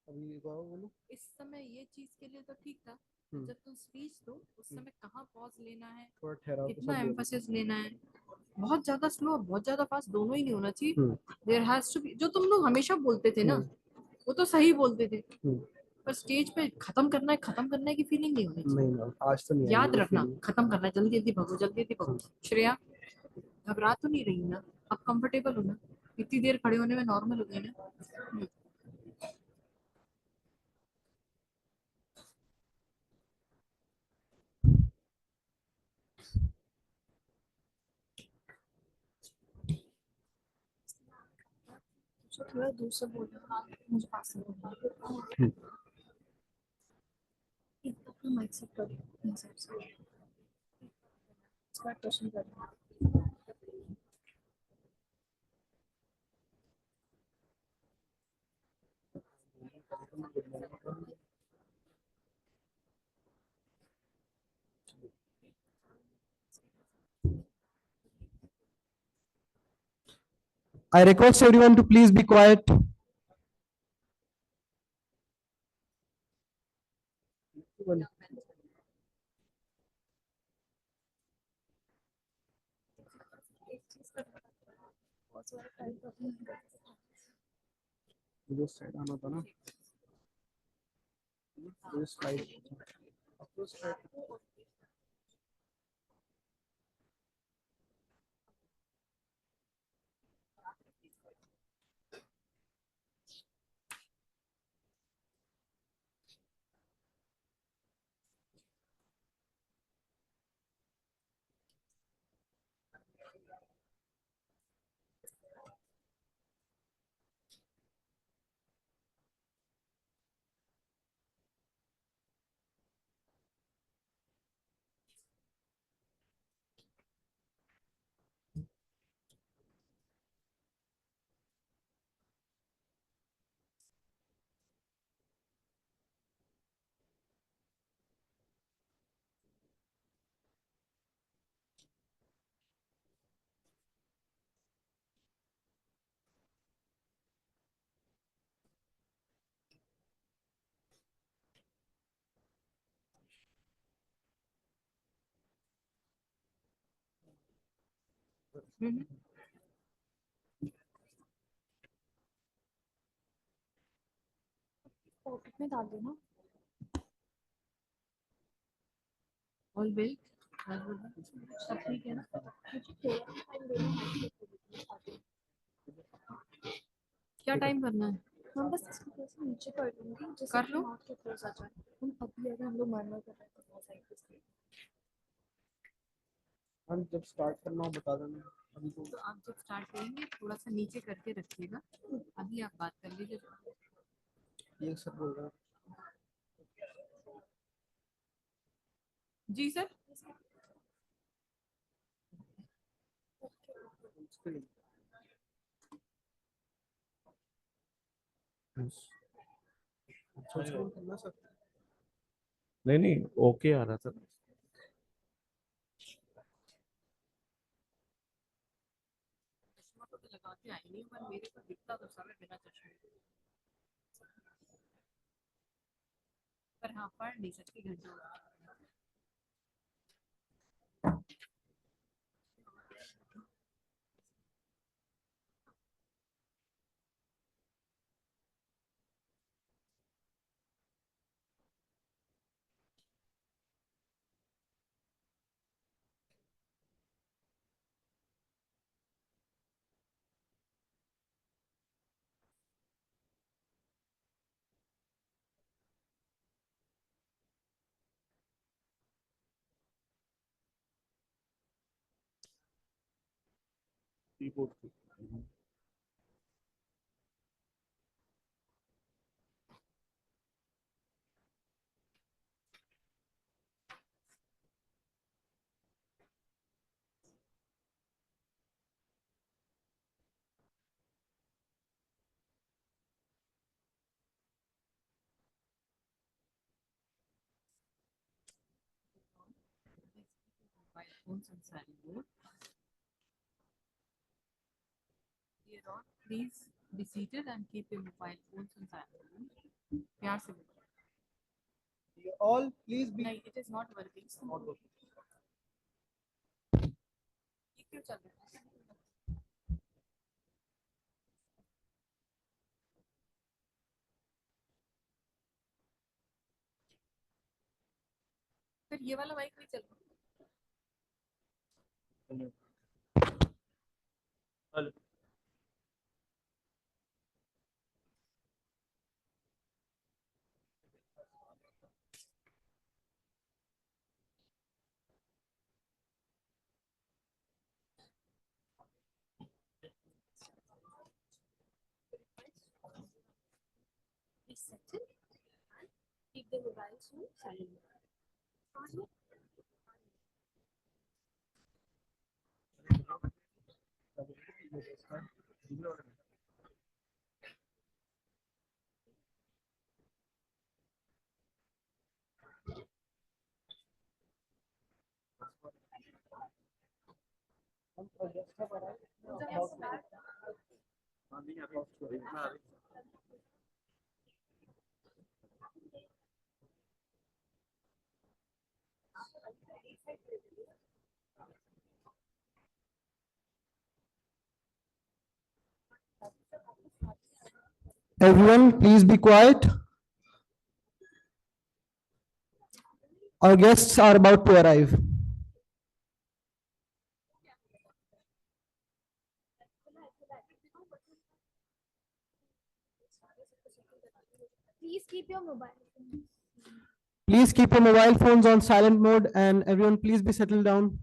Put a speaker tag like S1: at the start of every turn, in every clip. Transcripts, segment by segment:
S1: अभी एक बार बोलो।
S2: इस समय ये चीज के लिए तो ठीक था, जब तुम स्पीच दो उस समय कहाँ पॉज लेना है,
S1: थोड़ा ठहराव के
S2: कितना
S1: साथ बोलो।
S2: एम्फोसिस लेना है। बहुत ज्यादा स्लो और बहुत ज्यादा फास्ट दोनों ही नहीं होना चाहिए। देयर हैज टू बी, जो तुम लोग हमेशा बोलते थे ना वो तो सही बोलते थे, पर स्टेज पे खत्म करना है की फीलिंग नहीं होनी चाहिए।
S1: नहीं ना, आज तो नहीं आई
S2: याद
S1: मुझे
S2: रखना,
S1: फीलिंग।
S2: खत्म करना है, जल्दी जल्दी भगो, जल्दी जल्दी भगो। श्रेया, घबरा तो नहीं रही ना? अब कंफर्टेबल हो ना? इतनी देर खड़े होने में नॉर्मल हो गई ना? थोड़ा दूर से बोलना, मुझे पास से बोलना। अपना माइक सेट कर लो, इसका क्वेश्चन कर लो।
S1: I request everyone to please be quiet. जो साइड आना था ना, जो स्लाइड, अपलोड स्लाइड।
S2: पॉकेट में डाल देना। ऑल वेल, सब ठीक है ना? मुझे थोड़ा टाइम देना। क्या टाइम करना है? हम बस इसको थोड़ा सा नीचे कर दूंगी, जैसे कर लो। माउथ के क्लोज आ जाए। हम अभी अगर हम लोग मरना कर रहे हैं तो बहुत साइड।
S1: हम जब स्टार्ट करना हो बता देना। अभी
S2: तो आप जब स्टार्ट करेंगे थोड़ा सा नीचे करके रखिएगा। अभी आप बात कर लीजिए।
S1: ये सर बोल रहा
S2: जी सर।
S1: है। सोच कर करना सर।
S3: नहीं नहीं, ओके आ रहा था।
S2: चश्मा तो लगा के आई नहीं, पर मेरे को दिखता तो सब है बिना चश्मे के। पर हाँ, पढ़ नहीं सकती घंटों।
S3: कीबोर्ड पे।
S2: Mobile phones on silent mode. Dear all, please be seated and keep your mobile phones on silent mode. प्यार से बोलो।
S1: You all please be.
S2: नहीं, it is not working.
S1: Not working.
S2: ये क्यों चल रहा है? फिर ये वाला माइक नहीं चल रहा।
S3: Hello.
S2: Be settled and keep the mobiles on silent.
S1: Everyone, please be quiet. Our guests are about to arrive.
S4: Please keep your mobile phones.
S1: Please keep your mobile phones on silent mode, and everyone please be settled down.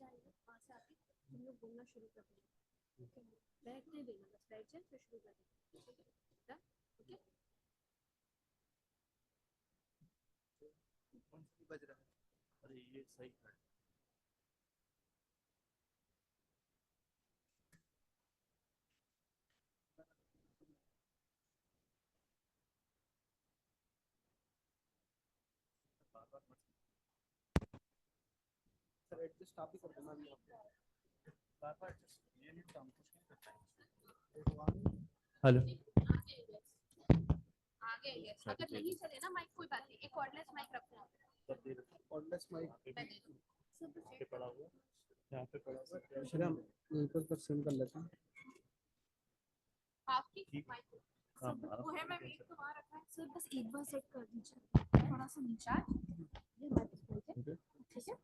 S4: वहाँ से आके तुम लोग बोलना शुरू कर देना। बैठने देना, बस बैठ जाए फिर शुरू कर देना। ओके?
S1: बज रहा है।
S3: अरे ये सही है।
S1: सर एडजस्ट आप ही कर देना अभी आप।
S3: बार-बार ये नहीं काम कुछ नहीं करता है।
S1: हेलो।
S4: आगे यस, अगर नहीं चले ना माइक कोई बात नहीं, एक कॉर्डलेस माइक रखना।
S1: कॉर्डलेस माइक
S3: पे पड़ा हुआ, यहाँ पे पड़ा हुआ।
S1: चलिए हम यहीं पर सेंड कर लेते हैं।
S4: आपकी माइक
S3: हाँ,
S4: वो है, मैं एक तो वहाँ रखा है सर, बस एक बार सेट कर दीजिए, थोड़ा सा नीचा ये हमारे पास है, ठीक है?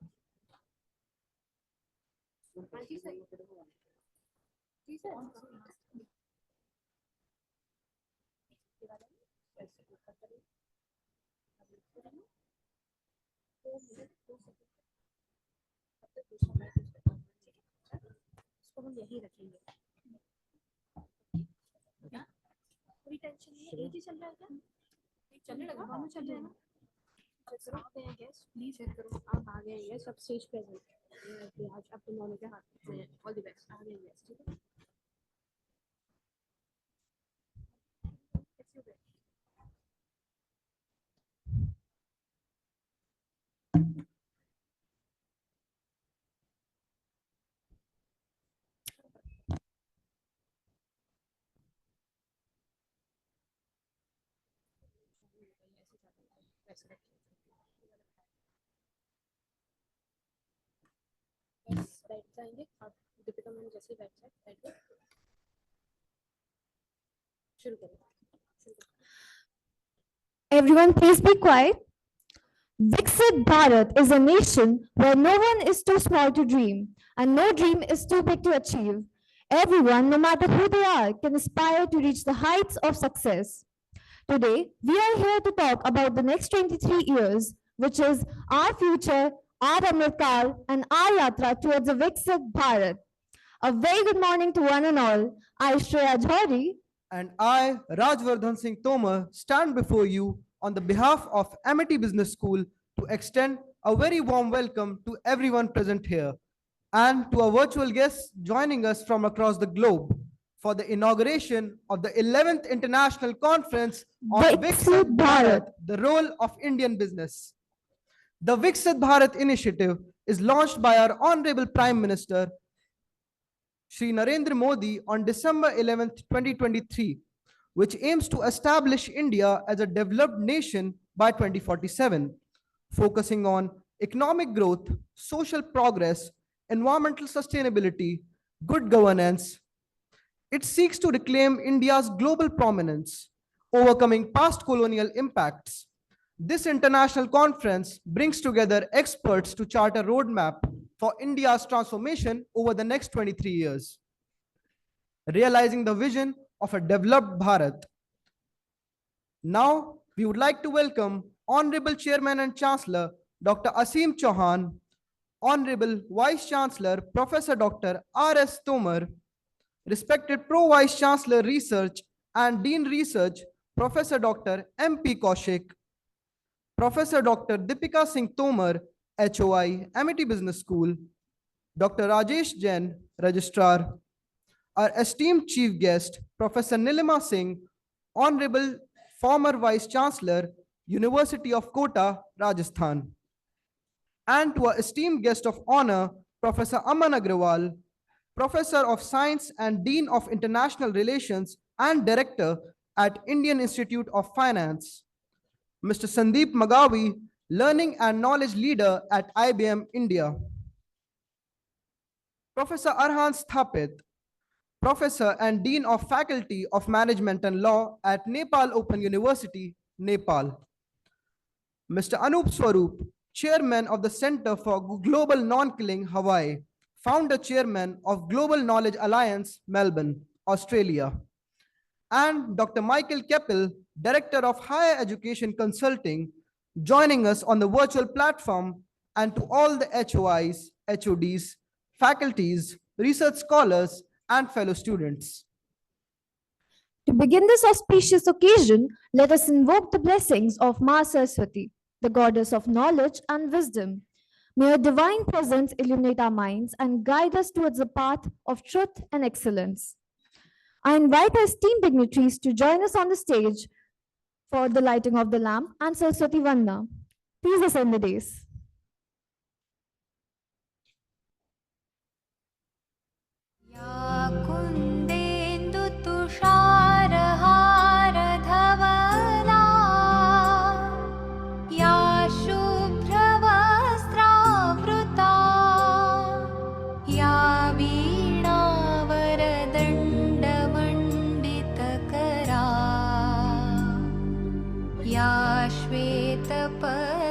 S4: हाँ जी सर, जी सर। इसको हम यही रखेंगे, कोई टेंशन नहीं है। एक ही चल रहा है क्या? एक चलने लगा, दोनों चल रहे हैं ना? आप हैं गेस्ट, प्लीज चेक करो। आप आ गए हैं, सब स्टेज पे हैं। आज आप तुम दोनों के हाथ में, ऑल द बेस्ट। आ गए गेस्ट, ठीक है? बस बैठ जाएंगे आप, दीपिका मैम जैसे बैठ जाए, बैठ जाए, शुरू करें।
S5: Everyone, please be quiet. VIKSIT Bharat is a nation where no one is too small to dream and no dream is too big to achieve. Everyone, no matter who they are, can aspire to reach the heights of success. Today, we are here to talk about the next 23 years, which is our future, our Amritkal, and our Yatra towards the VIKSIT Bharat. A very good morning to one and all. I, Shreya Jhari,
S1: And I, Rajvardhan Singh Tomar, stand before you on the behalf of Amity Business School to extend a very warm welcome to everyone present here and to our virtual guests joining us from across the globe for the inauguration of the 11th International Conference on
S5: VIKSIT
S1: VIKSIT
S5: Bharat.
S1: Bharat, the role of Indian business. The VIKSIT Bharat initiative is launched by our Honorable Prime Minister Shri Narendra Modi on December 11th, 2023, which aims to establish India as a developed nation by 2047, focusing on economic growth, social progress, environmental sustainability, good governance. It seeks to reclaim India's global prominence, overcoming past colonial impacts. This international conference brings together experts to chart a roadmap for India's transformation over the next 23 years, realizing the vision of a developed Bharat. Now, we would like to welcome Honorable Chairman and Chancellor, Dr. Asim Chauhan, Honorable Vice Chancellor, Professor Dr. R.S. Tomar, respected Pro Vice Chancellor Research and Dean Research, Professor Dr. M.P. Kaushik, Professor Dr. Deepika Singh Tomar, HOI, Amity Business School, Dr. Rajesh Jain, Registrar, our esteemed chief guest, Professor Nilima Singh, Honorable former Vice Chancellor, University of Kota, Rajasthan, and to our esteemed guest of honor, Professor Aman Agrawal, Professor of Science and Dean of International Relations and Director at Indian Institute of Finance, Mr. Sandeep Magavi, Learning and Knowledge Leader at IBM India, Professor Arhan Sthapit, Professor and Dean of Faculty of Management and Law at Nepal Open University, Nepal, Mr. Anup Swarup, Chairman of the Center for Global Non-Killing, Hawaii, Founder Chairman of Global Knowledge Alliance, Melbourne, Australia, and Dr. Michael Keppel, Director of Higher Education Consulting, joining us on the virtual platform, and to all the HOIs, HODs, faculties, research scholars, and fellow students.
S5: to begin this auspicious occasion, let us invoke the blessings of Ma Saraswati, the goddess of knowledge and wisdom. May her divine presence illuminate our minds and guide us towards the path of truth and excellence. I invite our esteemed dignitaries to join us on the stage for the lighting of the lamp and Saraswati Vandana. Please ascend the dais.
S6: श्वेतपद्मासन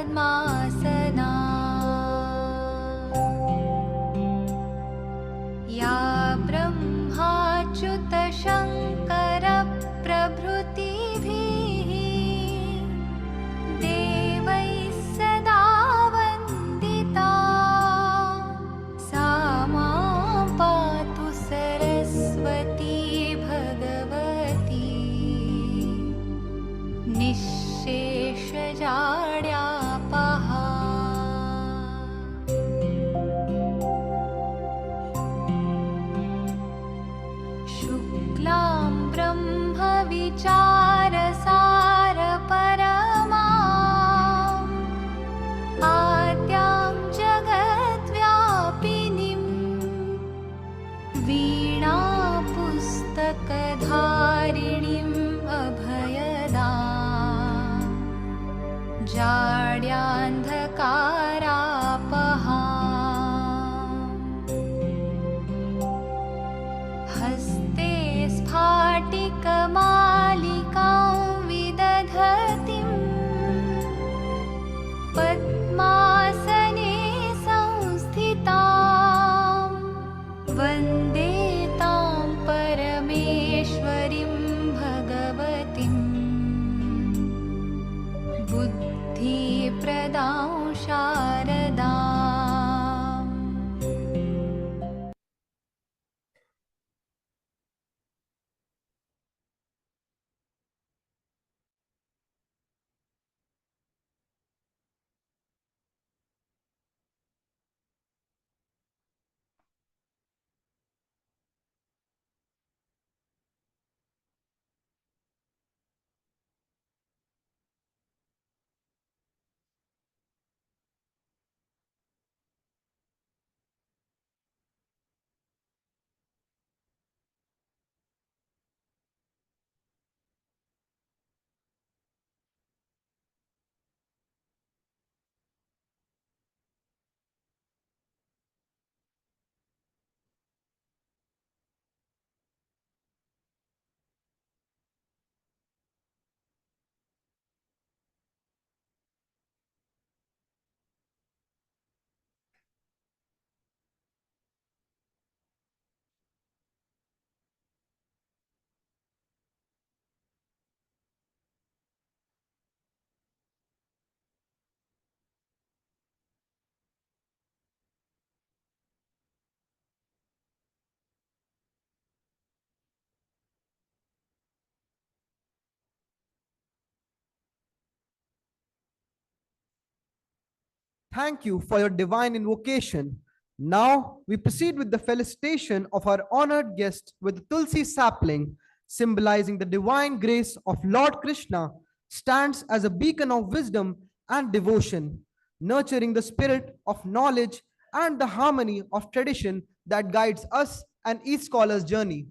S1: Thank you for your divine invocation. Now we proceed with the felicitation of our honored guest with the Tulsi sapling, symbolizing the divine grace of Lord Krishna, stands as a beacon of wisdom and devotion, nurturing the spirit of knowledge and the harmony of tradition that guides us and each scholar's journey.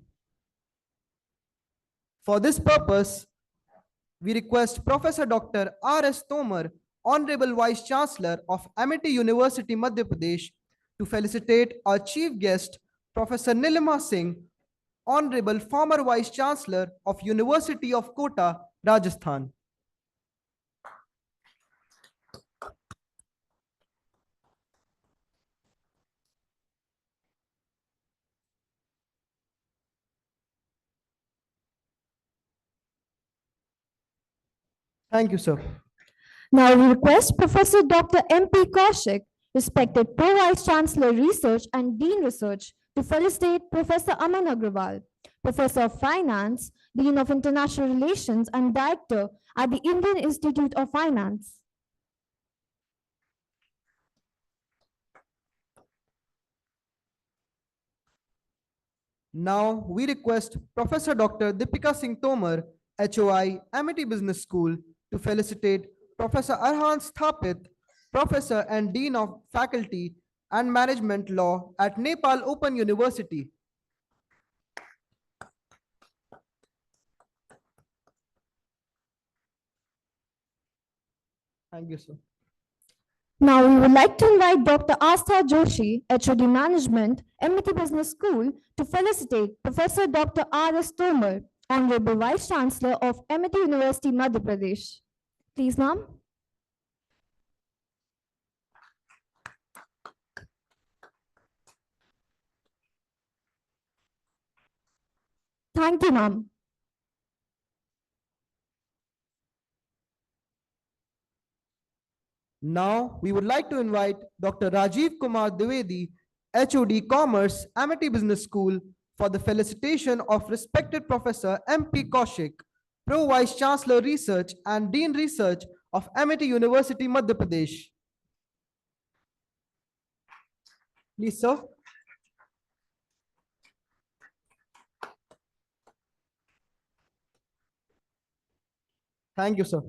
S1: For this purpose, we request Professor Dr. R.S. Tomar, Honorable Vice Chancellor of Amity University, Madhya Pradesh, to felicitate our chief guest, Professor Nilima Singh, Honorable former Vice Chancellor of University of Kota, Rajasthan. Thank you, sir.
S5: Now we request Professor Dr. M.P. Kaushik, respected Pro Vice Chancellor Research and Dean Research, to felicitate Professor Aman Agrawal, Professor of Finance, Dean of International Relations and Director at the Indian Institute of Finance.
S1: Now we request Professor Dr. Deepika Singh Tomar, HOI, Amity Business School, to felicitate Professor Arhan Sthapit, Professor and Dean of Faculty and Management Law at Nepal Open University. Thank you, sir.
S5: Now we would like to invite Dr. Astha Joshi, HOD Management, Amity Business School, to felicitate Professor Dr. R.S. Tomar, Honorable Vice Chancellor of Amity University, Madhya Pradesh. Please, ma'am. Thank you, ma'am.
S1: Now, we would like to invite Dr. Rajiv Kumar Dwivedi, HOD Commerce, Amity Business School, for the felicitation of respected Professor M.P. Kaushik, Pro Vice Chancellor Research and Dean Research of Amity University, Madhya Pradesh. Please, sir. Thank you, sir.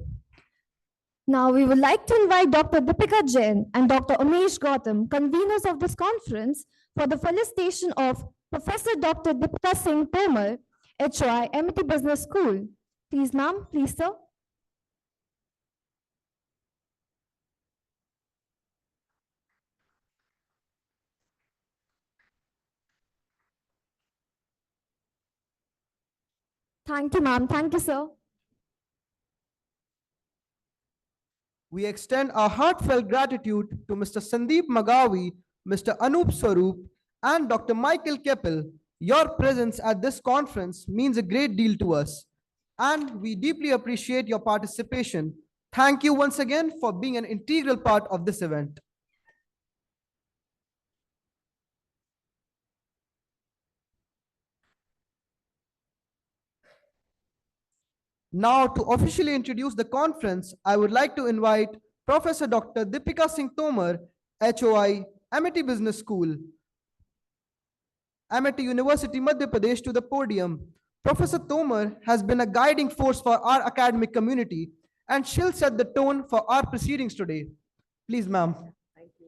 S5: Now we would like to invite Dr. Deepika Jain and Dr. Umesh Gautam, conveners of this conference, for the felicitation of Professor Dr. Deepika Singh Tomar, HOI, Amity Business School. Please, ma'am. Please, sir. Thank you, ma'am. Thank you, sir.
S1: We extend our heartfelt gratitude to Mr. Sandeep Magavi, Mr. Anup Swaroop, and Dr. Michael Keppel. Your presence at this conference means a great deal to us, and we deeply appreciate your participation. Thank you once again for being an integral part of this event. Now, to officially introduce the conference, I would like to invite Professor Dr. Deepika Singh Tomar, HOI, Amity Business School, Amity University, Madhya Pradesh, to the podium. Professor Tomar has been a guiding force for our academic community, and she'll set the tone for our proceedings today. Please, ma'am.
S6: Thank you.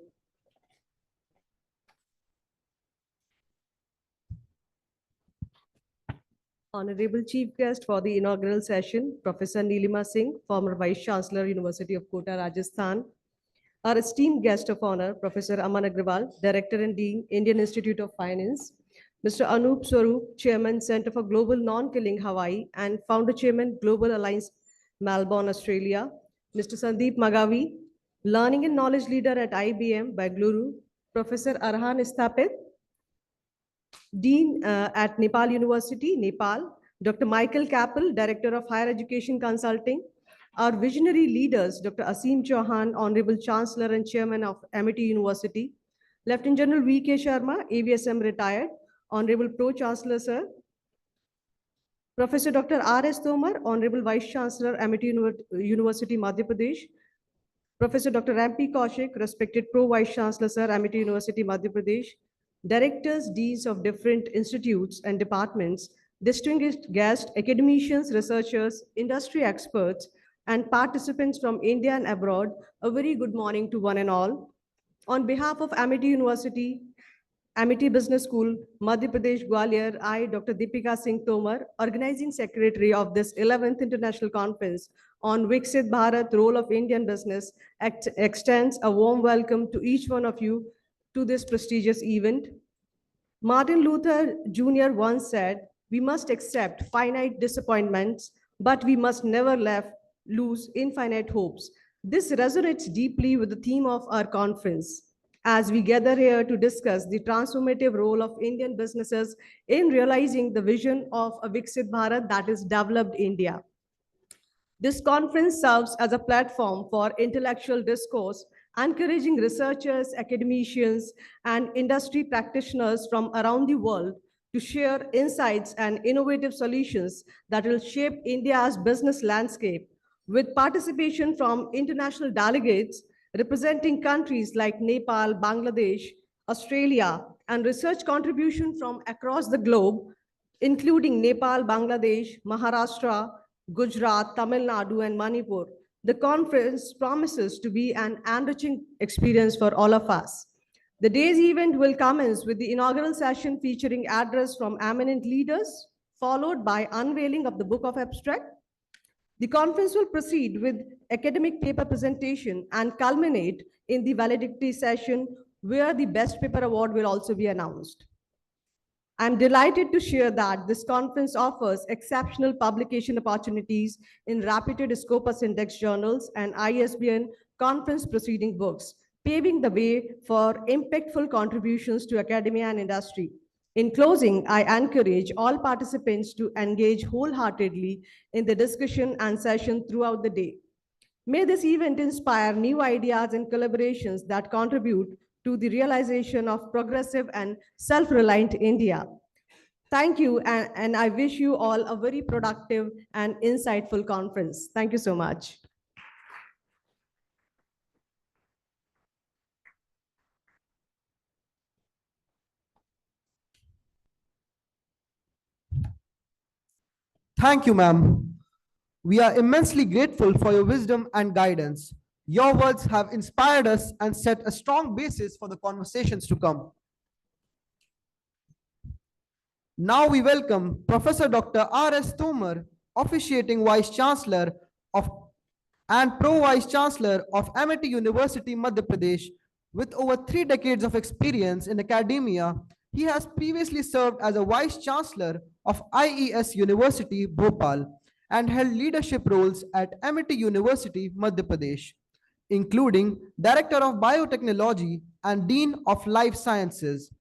S6: Honorable Chief Guest for the inaugural session, Professor Nilima Singh, former Vice Chancellor, University of Kota, Rajasthan. Our esteemed guest of honor, Professor Aman Agrawal, Director and Dean, Indian Institute of Finance. Mr. Anup Swaroop, Chairman, Center for Global Non-Killing, Hawaii, and Founder Chairman, Global Alliance, Melbourne, Australia. Mr. Sandeep Magavi, Learning and Knowledge Leader at IBM, Bengaluru. Professor Arhan Sthapit, Dean at Nepal University, Nepal. Dr. Michael Keppel, Director of Higher Education Consulting. Our visionary leaders, Dr. Aseem Chauhan, Honorable Chancellor and Chairman of Amity University. Lieutenant General V.K. Sharma, AVSM retired. Honorable Pro Chancellor, sir. Professor Dr. R.S. Tomar, Honorable Vice Chancellor, Amity University, Madhya Pradesh. Professor Dr. M.P. Kaushik, respected Pro Vice Chancellor, Sir, Amity University, Madhya Pradesh, directors, deans of different institutes and departments, distinguished guests, academicians, researchers, industry experts, and participants from India and abroad, a very good morning to one and all. On behalf of Amity University, Amity Business School, Madhya Pradesh, Gwalior, I, Dr. Deepika Singh Tomar, organizing secretary of this 11th International Conference on VIKSIT Bharat, Role of Indian Business, extends a warm welcome to each one of you to this prestigious event. Martin Luther Jr. once said, "We must accept finite disappointments, but we must never lose infinite hopes." This resonates deeply with the theme of our conference as we gather here to discuss the transformative role of Indian businesses in realizing the vision of a Viksit Bharat, that is developed India. This conference serves as a platform for intellectual discourse, encouraging researchers, academicians, and industry practitioners from around the world to share insights and innovative solutions that will shape India's business landscape, with participation from international delegates representing countries like Nepal, Bangladesh, Australia, and research contribution from across the globe, including Nepal, Bangladesh, Maharashtra, Gujarat, Tamil Nadu, and Manipur. The conference promises to be an enriching experience for all of us. The day's event will commence with the inaugural session featuring address from eminent leaders, followed by unveiling of the Book of Abstract. The conference will proceed with academic paper presentation and culminate in the valedictory session, where the Best Paper Award will also be announced. I'm delighted to share that this conference offers exceptional publication opportunities in reputed Scopus Index journals and ISBN conference proceeding books, paving the way for impactful contributions to academia and industry. In closing, I encourage all participants to engage wholeheartedly in the discussion and session throughout the day. May this event inspire new ideas and collaborations that contribute to the realization of progressive and self-reliant India. Thank you, and I wish you all a very productive and insightful conference. Thank you so much.
S1: Thank you, ma'am. We are immensely grateful for your wisdom and guidance. Your words have inspired us and set a strong basis for the conversations to come. Now we welcome Professor Dr. R.S. Tomar, officiating Vice Chancellor of and Pro Vice Chancellor of Amity University, Madhya Pradesh. With over 3 decades of experience in academia, he has previously served as a Vice Chancellor of IES University, Bhopal, and held leadership roles at Amity University, Madhya Pradesh, including Director of Biotechnology and Dean of Life Sciences.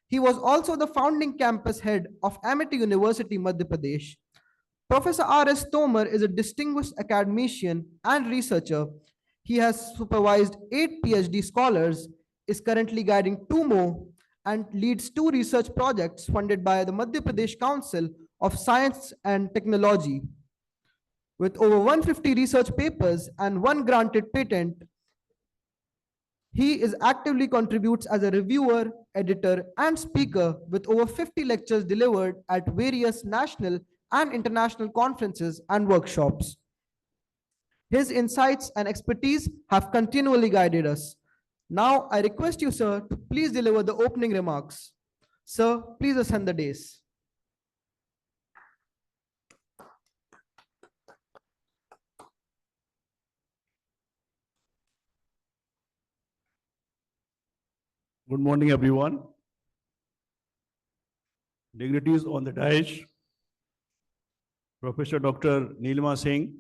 S1: He was also the founding campus head of Amity University, Madhya Pradesh. Professor R.S. Tomar is a distinguished academician and researcher. He has supervised 8 PhD scholars, is currently guiding 2 more, and leads 2 research projects funded by the Madhya Pradesh Council of Science and Technology. With over 150 research papers and 1 granted patent, he actively contributes as a reviewer, editor, and speaker with over 50 lectures delivered at various national and international conferences and workshops. His insights and expertise have continually guided us. Now, I request you, sir, to please deliver the opening remarks. Sir, please ascend the dais.
S3: Good morning, everyone. Dignitaries on the dais, Professor Dr. Nilima Singh,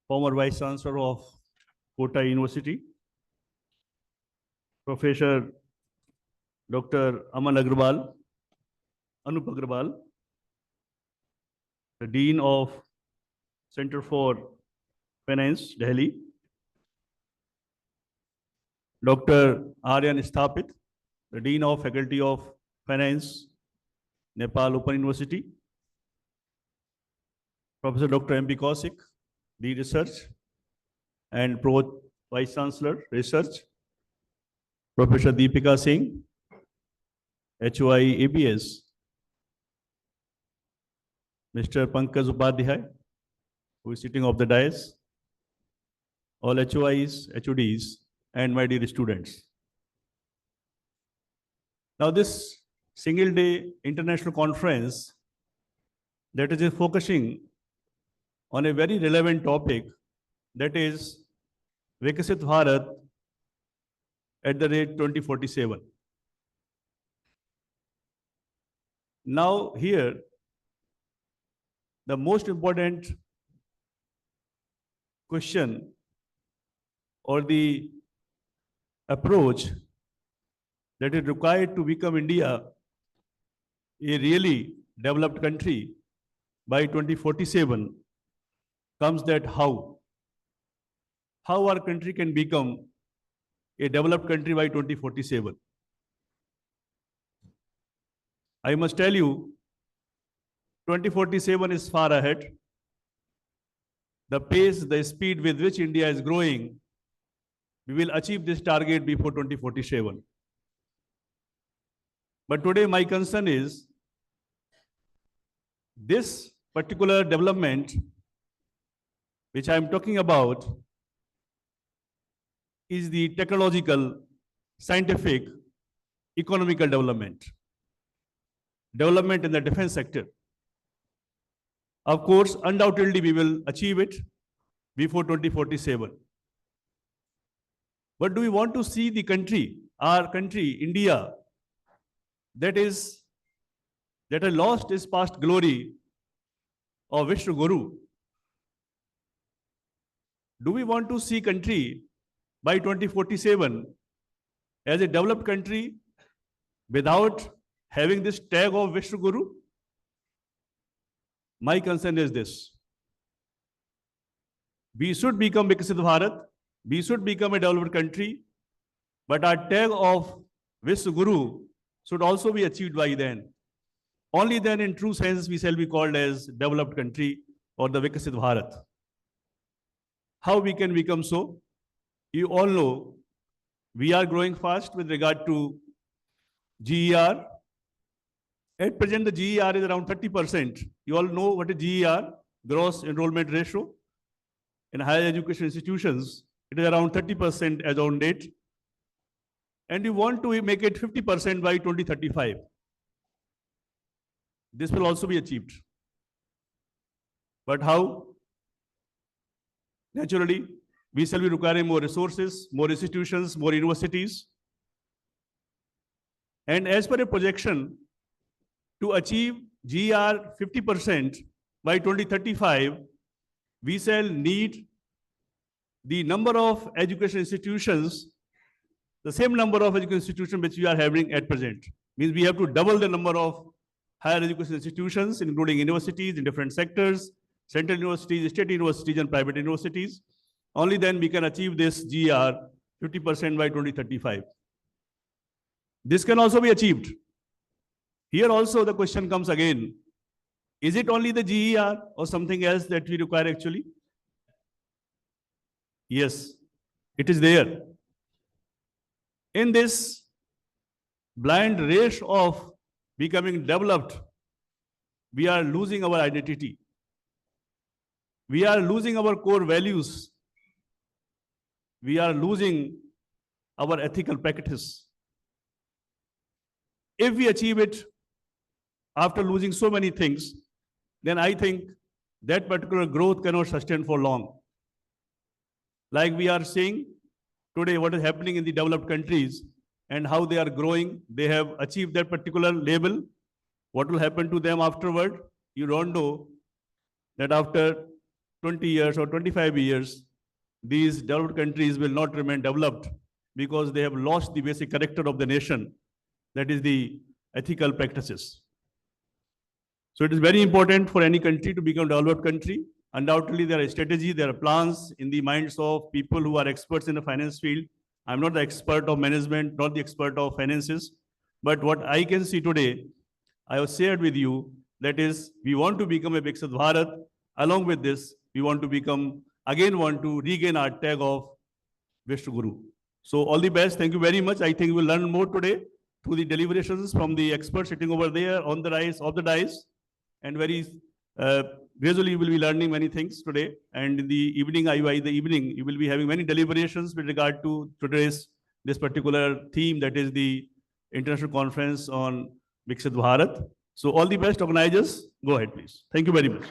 S3: former Vice Chancellor of Kota University, Professor Dr. Aman Agrawal, Anup Agrawal, the Dean of Center for Finance, Delhi, Dr. Aryan Sthapit, the Dean of Faculty of Finance, Nepal Open University, Professor Dr. M.P. Kaushik, Dean Research and Pro Vice Chancellor, Research, Professor Deepika Singh, HOI ABS, Mr. Pankaj Upadhyay, who is sitting off the dais, all HOIs, HODs, and my dear students. Now, this single day international conference that is focusing on a very relevant topic, that is VIKSIT Bharat at the rate 2047. Now, here, the most important question or the approach that is required to become India a really developed country by 2047 comes that how our country can become a developed country by 2047. I must tell you, 2047 is far ahead. The pace, the speed with which India is growing, we will achieve this target before 2047. But today my concern is this particular development which I am talking about is the technological, scientific, economical development in the defense sector. Of course, undoubtedly we will achieve it before 2047. But do we want to see the country, our country, India, that has lost its past glory of Vishnu Guru? Do we want to see country by 2047 as a developed country without having this tag of Vishnu Guru? My concern is this. We should become VIKSIT Bharat, we should become a developed country, but our tag of Vishnu Guru should also be achieved by then. Only then in true sense we shall be called as developed country or the VIKSIT Bharat. How we can become so? You all know we are growing fast with regard to GER. At present, the GER is around 30%. You all know what is GER, gross enrollment ratio. In higher education institutions, it is around 30% as on date. And we want to make it 50% by 2035. This will also be achieved. But how? Naturally, we shall be requiring more resources, more institutions, more universities. And as per a projection, to achieve GR 50% by 2035, we shall need the number of education institutions, the same number of education institutions which we are having at present. Means we have to double the number of higher education institutions, including universities in different sectors, central universities, state universities, and private universities. Only then we can achieve this GR 50% by 2035. This can also be achieved. Here also the question comes again, is it only the GER or something else that we require actually? Yes, it is there. In this blind race of becoming developed, we are losing our identity. We are losing our core values. We are losing our ethical practice. If we achieve it after losing so many things, then I think that particular growth cannot sustain for long. Like we are seeing today what is happening in the developed countries and how they are growing, they have achieved that particular label. What will happen to them afterward? You don't know that after 20 years or 25 years, these developed countries will not remain developed because they have lost the basic character of the nation, that is the ethical practices. So it is very important for any country to become a developed country. Undoubtedly, there are strategies, there are plans in the minds of people who are experts in the finance field. I'm not the expert of management, not the expert of finances, but what I can see today, I have shared with you, that is, we want to become a VIKSIT Bharat. Along with this, we want to regain our tag of Vishnu. So all the best. Thank you very much. I think we'll learn more today through the deliberations from the experts sitting over there on the dais, of the dais. And very gradually you will be learning many things today. And in the evening, you will be having many deliberations with regard to this particular theme, that is the International Conference on VIKSIT Bharat. So all the best, organizers. Go ahead, please. Thank you very much.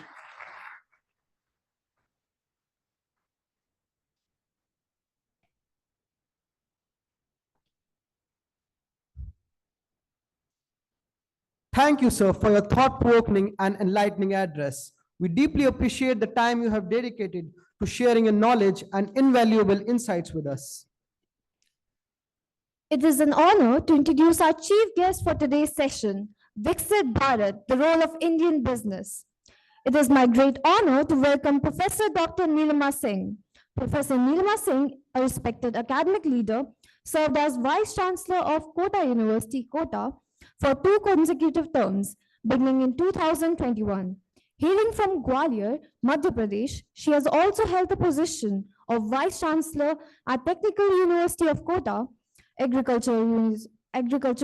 S1: Thank you, sir, for your thought-provoking and enlightening address. We deeply appreciate the time you have dedicated to sharing your knowledge and invaluable insights with us.
S5: It is an honor to introduce our chief guest for today's session, VIKSIT Bharat, the role of Indian business. It is my great honor to welcome Professor Dr. Nilima Singh. Professor Nilima Singh, a respected academic leader, served as Vice Chancellor of Kota University, Kota, for 2 consecutive terms, beginning in 2021. Hailing from Gwalior, Madhya Pradesh, she has also held the position of Vice Chancellor at Technical University of Kota, Agriculture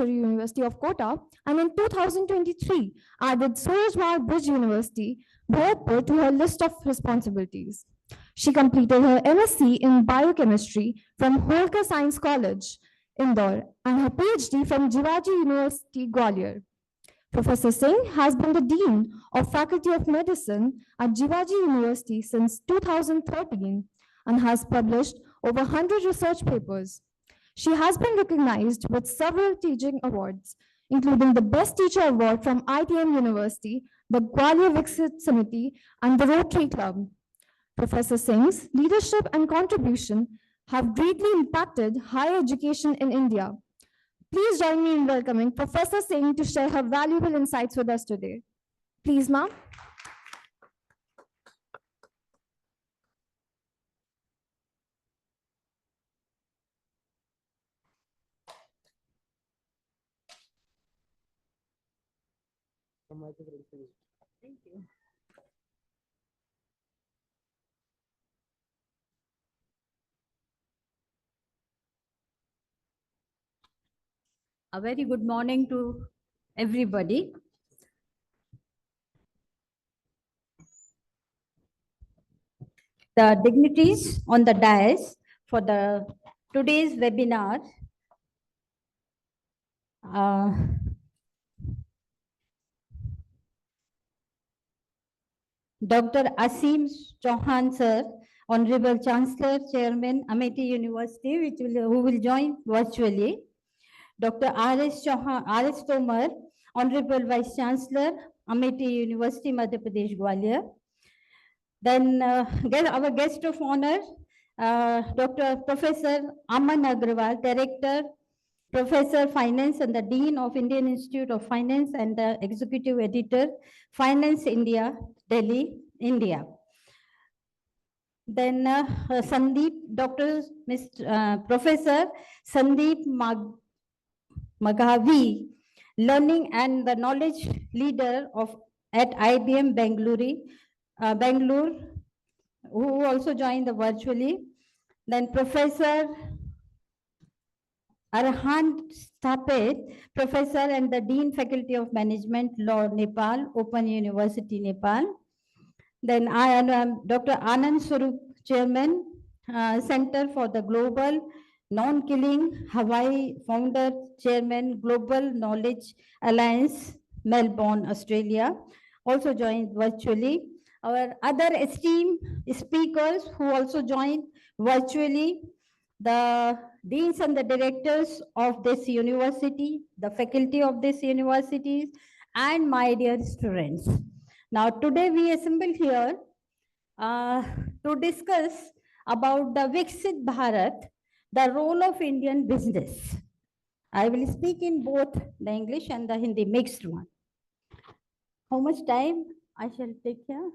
S5: University of Kota, and in 2023 added Surajmal Bridge University, Bharatpur, to her list of responsibilities. She completed her MSc in Biochemistry from Holkar Science College, Indore, and her PhD from Jivaji University, Gwalior. Professor Singh has been the Dean of Faculty of Medicine at Jivaji University since 2013 and has published over 100 research papers. She has been recognized with several teaching awards, including the Best Teacher Award from ITM University, the Gwalior VIKSIT Samiti, and the Rotary Club. Professor Singh's leadership and contribution have greatly impacted higher education in India. Please join me in welcoming Professor Singh to share her valuable insights with us today. Please, ma'am.
S2: Thank you.
S7: A very good morning to everybody. The dignitaries on the dais for today's webinar. Dr. Asim Chauhan sir, Honorable Chancellor, Chairman, Amity University, who will join virtually. Dr. R.S. Tomar, Honorable Vice Chancellor, Amity University, Madhya Pradesh, Gwalior. Then our guest of honor, Professor Aman Agrawal, Director, Professor Finance and the Dean of Indian Institute of Finance and the Executive Editor, Finance India, Delhi, India. Then Professor Sandeep Maghavi, Learning and the Knowledge Leader at IBM Bangalore, who also joined virtually. Then Professor Arhan Stapet, Professor and the Dean Faculty of Management, Law, Nepal, Open University, Nepal. Then I am Dr. Anand Swarup, Chairman, Center for the Global Non-Killing Hawaii, Founder, Chairman, Global Knowledge Alliance, Melbourne, Australia, also joined virtually. Our other esteemed speakers who also joined virtually, the deans and the directors of this university, the faculty of this university, and my dear students. Now, today we assemble here to discuss about the VIKSIT Bharat, the role of Indian business. I will speak in both the English and the Hindi mixed one. How much time I shall take here?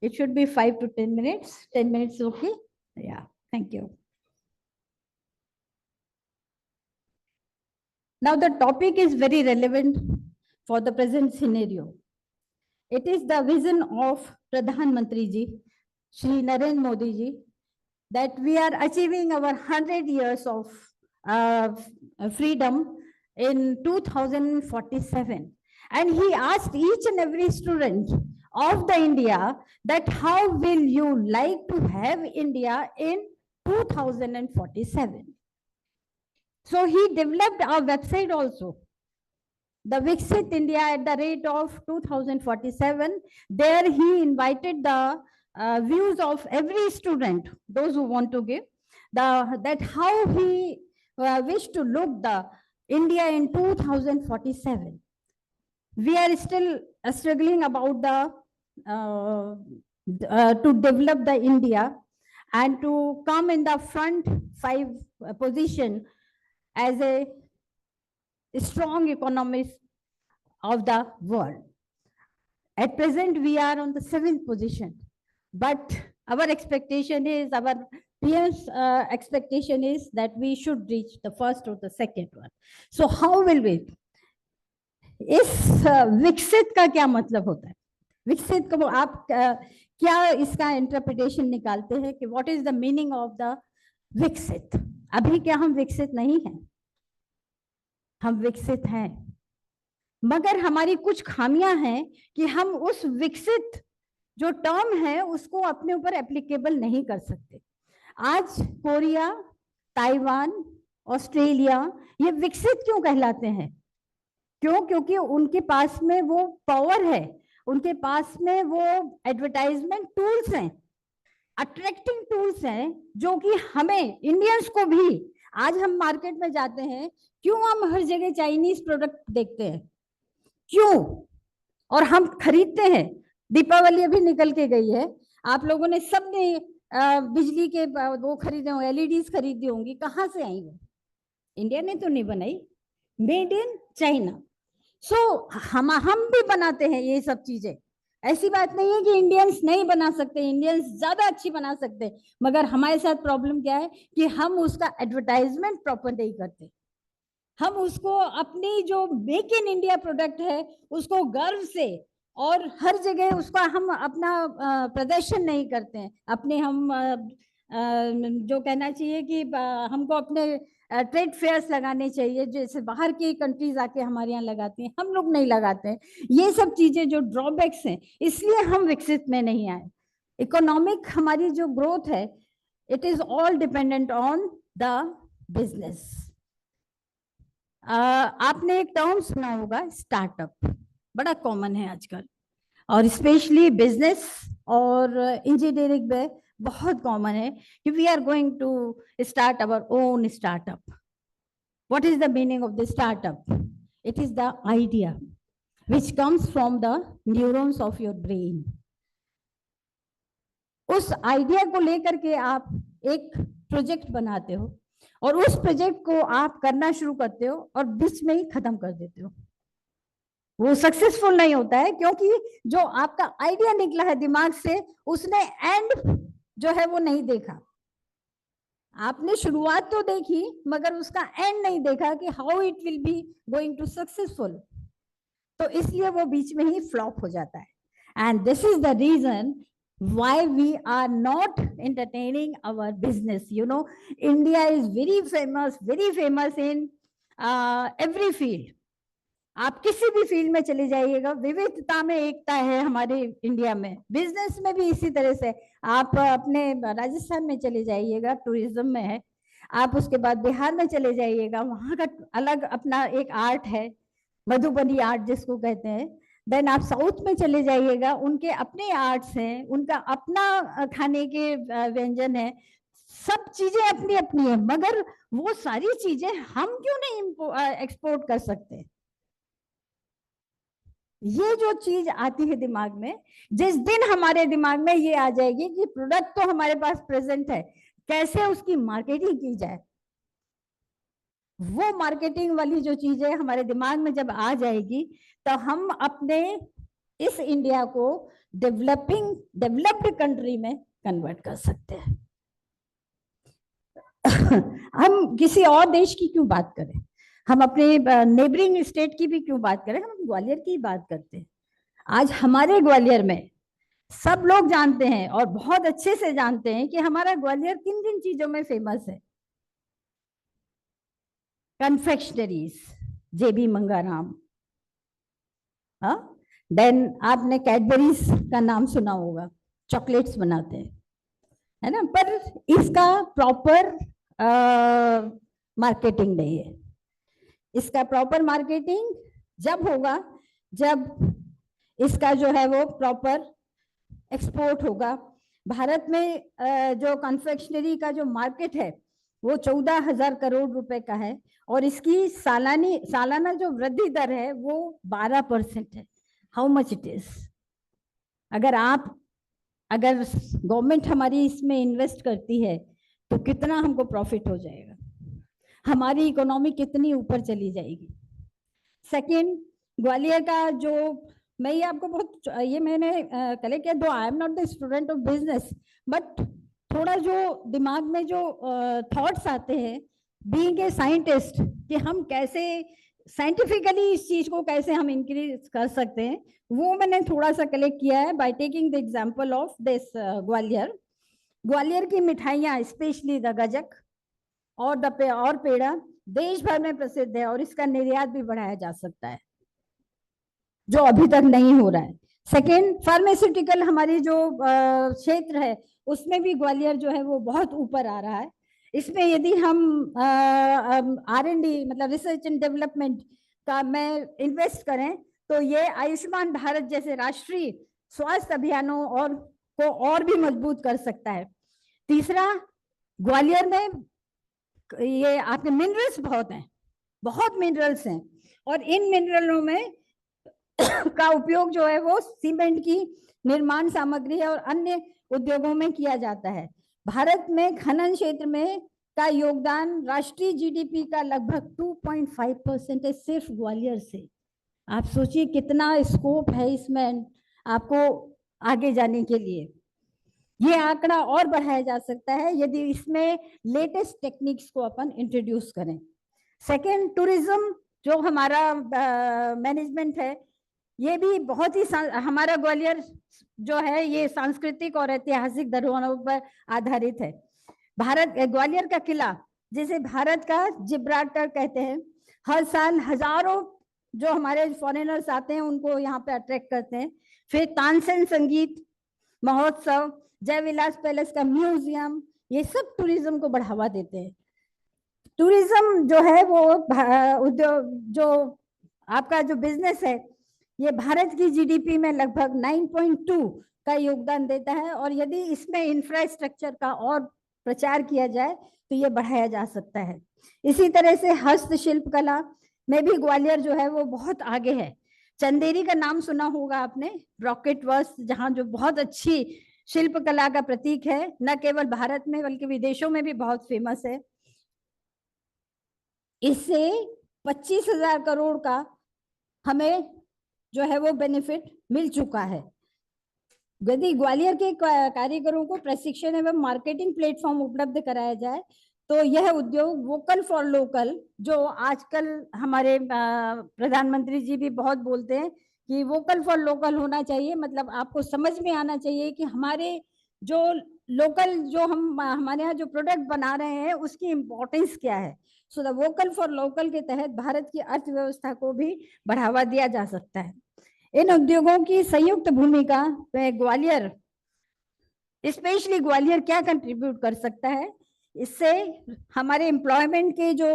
S7: It should be 5 to 10 minutes. 10 minutes, okay? Yeah, thank you. Now the topic is very relevant for the present scenario. It is the vision of Pradhan Mantri ji, Shri Narendra Modi ji, that we are achieving our 100 years of freedom in 2047. And he asked each and every student of the India that how will you like to have India in 2047? So he developed our website also, the VIKSIT India at the rate of 2047. There he invited the views of every student, those who want to give, that how he wished to look the India in 2047. We are still struggling about the to develop the India and to come in the front 5 position as a strong economist of the world. At present, we are on the 7th position, but our expectation is, our PM's expectation is that we should reach the first or the second one. So how will we? इस विकसित का क्या मतलब होता है? विकसित को आप क्या इसका इंटरप्रिटेशन निकालते हैं कि what is the meaning of the विकसित? अभी क्या हम विकसित नहीं हैं? हम विकसित हैं, मगर हमारी कुछ खामियां हैं कि हम उस विकसित जो टर्म है उसको अपने ऊपर एप्लीकेबल नहीं कर सकते। आज कोरिया, ताइवान, ऑस्ट्रेलिया ये विकसित क्यों कहलाते हैं? क्यों? क्योंकि उनके पास में वो पावर है, उनके पास में वो एडवर्टाइजमेंट टूल्स हैं, अट्रैक्टिंग टूल्स हैं, जो कि हमें इंडियंस को भी, आज हम मार्केट में जाते हैं, क्यों हम हर जगह चाइनीज प्रोडक्ट देखते हैं? क्यों? और हम खरीदते हैं। दीपावली अभी निकल के गई है, आप लोगों ने सबने बिजली के वो खरीदे होंगे, एलईडीज खरीदी होंगी, कहाँ से आई वो? इंडिया ने तो नहीं बनाई, मेड इन चाइना। सो हम भी बनाते हैं ये सब चीजें। ऐसी बात नहीं है कि इंडियंस नहीं बना सकते, इंडियंस ज्यादा अच्छी बना सकते हैं, मगर हमारे साथ प्रॉब्लम क्या है कि हम उसका एडवर्टाइजमेंट प्रॉपर नहीं करते। हम उसको अपनी जो मेक इन इंडिया प्रोडक्ट है उसको गर्व से और हर जगह उसका हम अपना प्रदर्शन नहीं करते हैं। अपने हम जो कहना चाहिए कि हमको अपने ट्रेड फेयर्स लगाने चाहिए, जैसे बाहर की कंट्रीज आके हमारे यहाँ लगाती हैं, हम लोग नहीं लगाते हैं। ये सब चीजें जो ड्रॉबैक्स हैं, इसलिए हम विकसित में नहीं आए। इकोनॉमिक हमारी जो ग्रोथ है, it is all dependent on the business. आपने एक टर्म सुना होगा स्टार्टअप, बड़ा कॉमन है आजकल, और स्पेशली बिजनेस और इंजीनियरिंग में बहुत कॉमन है कि we are going to start our own startup. What is the meaning of the startup? It is the idea which comes from the neurons of your brain. उस idea को लेकर के आप एक प्रोजेक्ट बनाते हो और उस प्रोजेक्ट को आप करना शुरू करते हो और बीच में ही खत्म कर देते हो। वो सक्सेसफुल नहीं होता है क्योंकि जो आपका आइडिया निकला है दिमाग से, उसने एंड जो है वो नहीं देखा। आपने शुरुआत तो देखी मगर उसका एंड नहीं देखा कि how it will be going to successful, तो इसलिए वो बीच में ही फ्लॉप हो जाता है। And this is the reason why we are not entertaining our business. You know, India is very famous in every field. आप किसी भी फील्ड में चले जाइएगा, विविधता में एकता है हमारे इंडिया में। बिजनेस में भी इसी तरह से, आप अपने राजस्थान में चले जाइएगा, टूरिज्म में है। आप उसके बाद बिहार में चले जाइएगा, वहाँ का अलग अपना एक आर्ट है, मधुबनी आर्ट जिसको कहते हैं। देन आप साउथ में चले जाइएगा, उनके अपने आर्ट्स हैं, उनका अपना खाने के व्यंजन है, सब चीजें अपनी अपनी है, मगर वो सारी चीजें हम क्यों नहीं एक्सपोर्ट कर सकते? ये जो चीज आती है दिमाग में, जिस दिन हमारे दिमाग में ये आ जाएगी कि प्रोडक्ट तो हमारे पास प्रेजेंट है, कैसे उसकी मार्केटिंग की जाए, वो मार्केटिंग वाली जो चीजें हमारे दिमाग में जब आ जाएगी, तो हम अपने इस इंडिया को डेवलप्ड कंट्री में कन्वर्ट कर सकते हैं। हम किसी और देश की क्यों बात करें, हम अपने नेबरिंग स्टेट की भी क्यों बात करें, हम ग्वालियर की बात करते हैं। आज हमारे ग्वालियर में सब लोग जानते हैं और बहुत अच्छे से जानते हैं कि हमारा ग्वालियर किन किन चीजों में फेमस है। कन्फेक्शनरीज, जेबी मंगाराम, हाँ, देन आपने कैडबरीज का नाम सुना होगा, चॉकलेट्स बनाते हैं, है ना, पर इसका प्रॉपर मार्केटिंग नहीं है। इसका प्रॉपर मार्केटिंग जब होगा जब इसका जो है वो प्रॉपर एक्सपोर्ट होगा। भारत में जो कन्फेक्शनरी का जो मार्केट है वो 14,000 करोड़ रुपए का है और इसकी सालाना जो वृद्धि दर है वो 12% है। How much it is? अगर गवर्नमेंट हमारी इसमें इन्वेस्ट करती है तो कितना हमको प्रॉफिट हो जाएगा, हमारी इकोनॉमी कितनी ऊपर चली जाएगी। सेकंड, ग्वालियर का जो मैं ये आपको बहुत ये मैंने कलेक्ट किया, दो I am not the student of business, but थोड़ा जो दिमाग में जो थॉट्स आते हैं बीइंग ए साइंटिस्ट कि हम कैसे साइंटिफिकली इस चीज को कैसे हम इंक्रीज कर सकते हैं, वो मैंने थोड़ा सा कलेक्ट किया है by taking the example of this Gwalior. Gwalior की मिठाइयाँ स्पेशली द गजक और पेड़ा देश भर में प्रसिद्ध है और इसका निर्यात भी बढ़ाया जा सकता है जो अभी तक नहीं हो रहा है। सेकेंड, फार्मास्यूटिकल हमारी जो क्षेत्र है उसमें भी ग्वालियर जो है वो बहुत ऊपर आ रहा है। इसमें यदि हम R&D मतलब रिसर्च एंड डेवलपमेंट का में इन्वेस्ट करें तो ये आयुष्मान भारत जैसे राष्ट्रीय स्वास्थ्य अभियानों को और भी मजबूत कर सकता है। तीसरा, ग्वालियर में ये आपके मिनरल्स बहुत मिनरल्स हैं और इन मिनरलों में का उपयोग जो है वो सीमेंट की निर्माण सामग्री और अन्य उद्योगों में किया जाता है। भारत में खनन क्षेत्र में का योगदान राष्ट्रीय GDP का लगभग 2.5% है सिर्फ ग्वालियर से। आप सोचिए कितना स्कोप है इसमें आपको आगे जाने के लिए। ये आंकड़ा और बढ़ाया जा सकता है यदि इसमें लेटेस्ट टेक्निक्स को अपन इंट्रोड्यूस करें। सेकेंड, टूरिज्म जो हमारा मैनेजमेंट है ये भी बहुत ही हमारा ग्वालियर जो है ये सांस्कृतिक और ऐतिहासिक धरोहरों पर आधारित है। ग्वालियर का किला जिसे भारत का जिब्राल्टर कहते हैं, हर साल हजारों जो हमारे फॉरेनर्स आते हैं उनको यहाँ पे अट्रैक्ट करते हैं। फिर तानसेन संगीत महोत्सव, जय विलास पैलेस का म्यूजियम, ये सब टूरिज्म को बढ़ावा देते हैं। टूरिज्म जो है वो उद्योग जो आपका जो बिजनेस है ये भारत की GDP में लगभग 9.2 का योगदान देता है और यदि इसमें इंफ्रास्ट्रक्चर का और प्रचार किया जाए तो ये बढ़ाया जा सकता है। इसी तरह से हस्तशिल्प कला में भी ग्वालियर जो है वो बहुत आगे है। चंदेरी का नाम सुना होगा आपने, रॉकेट वर्क, जहाँ जो बहुत अच्छी शिल्प कला का प्रतीक है, न केवल भारत में बल्कि विदेशों में भी बहुत फेमस है। इससे 25,000 करोड़ का हमें जो है वो बेनिफिट मिल चुका है। यदि ग्वालियर के कारीगरों को प्रशिक्षण एवं मार्केटिंग प्लेटफॉर्म उपलब्ध कराया जाए तो यह उद्योग वोकल फॉर लोकल, जो आजकल हमारे प्रधानमंत्री जी भी बहुत बोलते हैं कि वोकल फॉर लोकल होना चाहिए, मतलब आपको समझ में आना चाहिए कि हमारे जो लोकल जो हम हमारे यहाँ जो प्रोडक्ट बना रहे हैं उसकी इम्पोर्टेंस क्या है। So the vocal for local के तहत भारत की अर्थव्यवस्था को भी बढ़ावा दिया जा सकता है। इन उद्योगों की संयुक्त भूमिका में ग्वालियर, स्पेशली ग्वालियर क्या कंट्रीब्यूट कर सकता है, इससे हमारे एम्प्लॉयमेंट के जो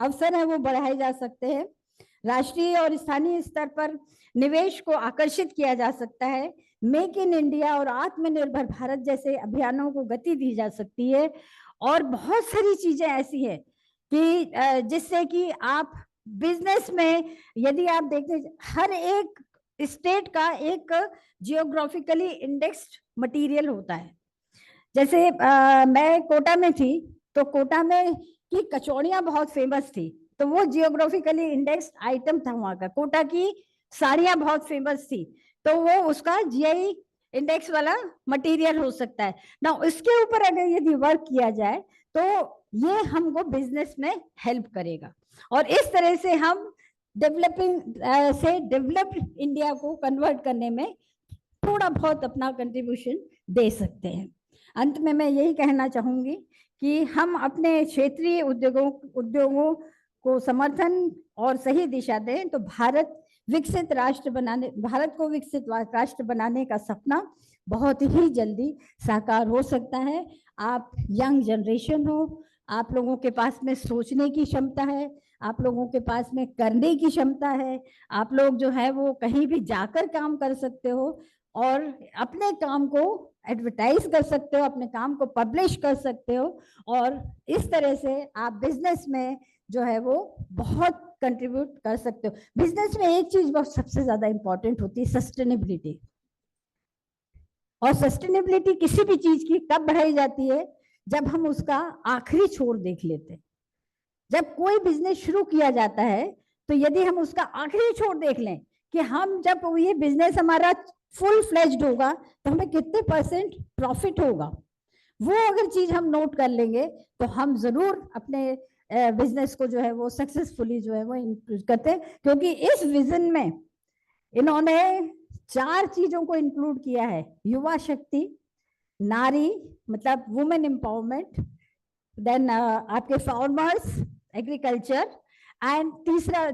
S7: अवसर है वो बढ़ाए जा सकते हैं। राष्ट्रीय और स्थानीय स्तर पर निवेश को आकर्षित किया जा सकता है। मेक इन इंडिया और आत्मनिर्भर भारत जैसे अभियानों को गति दी जा सकती है और बहुत सारी चीजें ऐसी है कि जिससे कि आप बिजनेस में यदि आप देखते हर एक स्टेट का एक जियोग्राफिकली इंडेक्स्ड मटेरियल होता है। जैसे मैं कोटा में थी तो कोटा में की कचौड़ियाँ बहुत फेमस थी, तो वो जियोग्राफिकली इंडेक्स्ड आइटम था वहाँ का। कोटा की साड़ियाँ बहुत फेमस थी तो वो उसका GI इंडेक्स वाला मटेरियल हो सकता है ना। इसके ऊपर अगर यदि वर्क किया जाए तो ये हमको बिजनेस में हेल्प करेगा और इस तरह से हम से डेवलप्ड इंडिया को कन्वर्ट करने में थोड़ा बहुत अपना कंट्रीब्यूशन दे सकते हैं। अंत में मैं यही कहना चाहूंगी कि हम अपने क्षेत्रीय उद्योगों को समर्थन और सही दिशा दें तो भारत को विकसित राष्ट्र बनाने का सपना बहुत ही जल्दी साकार हो सकता है। आप यंग जनरेशन हो, आप लोगों के पास में सोचने की क्षमता है, आप लोगों के पास में करने की क्षमता है, आप लोग जो है वो कहीं भी जाकर काम कर सकते हो और अपने काम को एडवर्टाइज कर सकते हो, अपने काम को पब्लिश कर सकते हो और इस तरह से आप बिजनेस में जो है वो बहुत कंट्रीब्यूट कर सकते हो। बिजनेस में एक चीज बहुत सबसे ज्यादा इंपॉर्टेंट होती है, सस्टेनेबिलिटी। और सस्टेनेबिलिटी किसी भी चीज की कब बढ़ाई जाती है, जब हम उसका आखिरी छोर देख लेते हैं। जब कोई बिजनेस शुरू किया जाता है तो यदि हम उसका आखिरी छोर देख लें कि हम जब ये बिजनेस हमारा फुल फ्लेज्ड होगा तो हमें कितने परसेंट प्रॉफिट होगा, वो अगर चीज हम नोट कर लेंगे तो हम जरूर अपने बिजनेस को जो है वो सक्सेसफुली जो है वो इंक्लूड करते हैं। क्योंकि इस विजन में इन्होंने 4 चीजों को इंक्लूड किया है, युवा शक्ति, नारी मतलब वुमेन एम्पावरमेंट, देन आपके फार्मर्स, एग्रीकल्चर एंड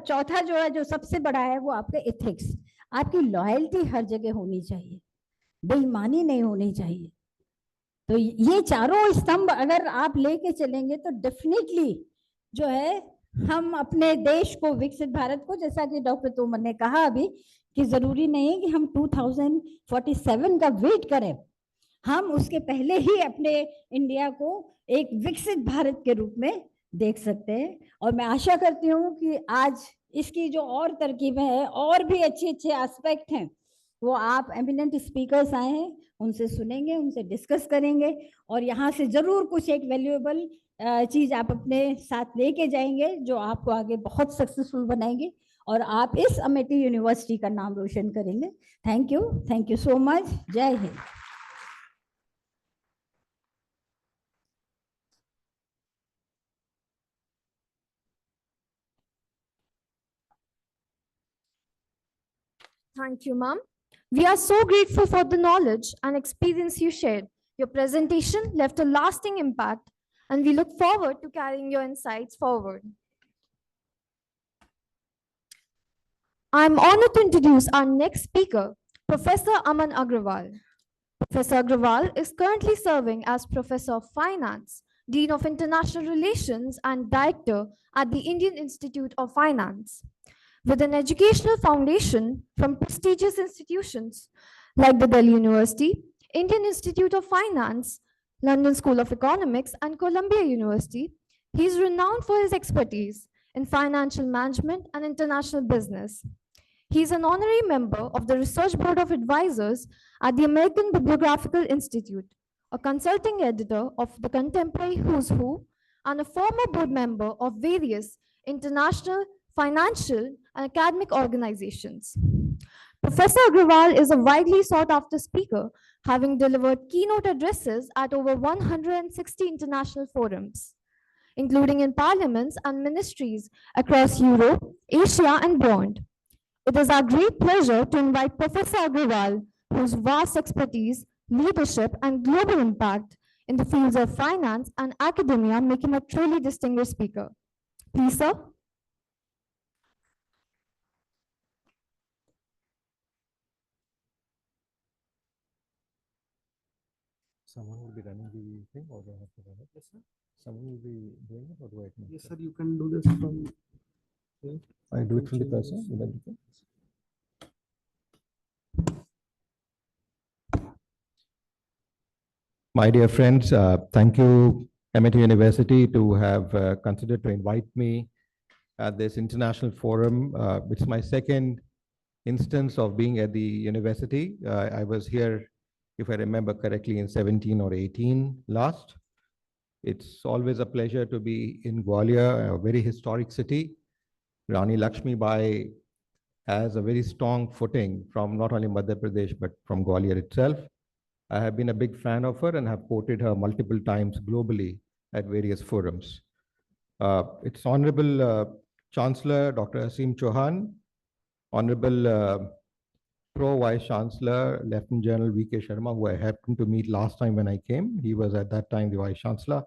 S7: चौथा जो है जो सबसे बड़ा है वो आपके एथिक्स। आपकी लॉयल्टी हर जगह होनी चाहिए, बेईमानी नहीं होनी चाहिए। तो ये चारों स्तंभ अगर आप लेके चलेंगे तो डेफिनेटली जो है हम अपने देश को, विकसित भारत को, जैसा कि डॉक्टर तोमर ने कहा अभी कि जरूरी नहीं है कि हम 2047 का वेट करें, हम उसके पहले ही अपने इंडिया को एक विकसित भारत के रूप में देख सकते हैं। और मैं आशा करती हूँ कि आज इसकी जो और तरकीबें हैं और भी अच्छे अच्छे एस्पेक्ट हैं वो आप एमिनेंट स्पीकर्स आए हैं उनसे सुनेंगे, उनसे डिस्कस करेंगे और यहाँ से जरूर कुछ एक वैल्यूएबल चीज आप अपने साथ लेके जाएंगे जो आपको आगे बहुत सक्सेसफुल बनाएंगे और आप इस अमेठी यूनिवर्सिटी का नाम रोशन करेंगे। Thank you so much. जय Hind.
S5: Thank you, ma'am. We are so grateful for the knowledge and experience you shared. Your presentation left a lasting impact, and we look forward to carrying your insights forward. I'm honored to introduce our next speaker, Professor Aman Agrawal. Professor Agrawal is currently serving as Professor of Finance, Dean of International Relations, and Director at the Indian Institute of Finance. With an educational foundation from prestigious institutions like the Delhi University, Indian Institute of Finance, London School of Economics, and Columbia University, he is renowned for his expertise in financial management and international business. He is an honorary member of the Research Board of Advisors at the American Bibliographical Institute, a consulting editor of the Contemporary Who's Who, and a former board member of various international, financial, and academic organizations. Professor Agrawal is a widely sought after speaker, having delivered keynote addresses at over 160 international forums, including in parliaments and ministries across Europe, Asia, and beyond. It is our great pleasure to invite Professor Agrawal, whose vast expertise, leadership, and global impact in the fields of finance and academia make him a truly distinguished speaker. Please, sir.
S8: Someone will be running the thing or do I have to run it? Yes, sir. Someone will be doing it or do I?
S1: Yes, sir. You can do this from.
S8: I do it from the cursor. Will that be good? My dear friends, thank you, Amity University, to have considered to invite me at this international forum. It's my second instance of being at the university. I was here, if I remember correctly, in 17 or 18 last. It's always a pleasure to be in Gwalior, a very historic city. Rani Lakshmi Bai has a very strong footing from not only Madhya Pradesh, but from Gwalior itself. I have been a big fan of her and have quoted her multiple times globally at various forums. It's honorable Chancellor Dr. Aseem Chauhan, Honorable Pro Vice Chancellor Lieutenant General V.K. Sharma, who I happened to meet last time when I came. He was at that time the Vice Chancellor.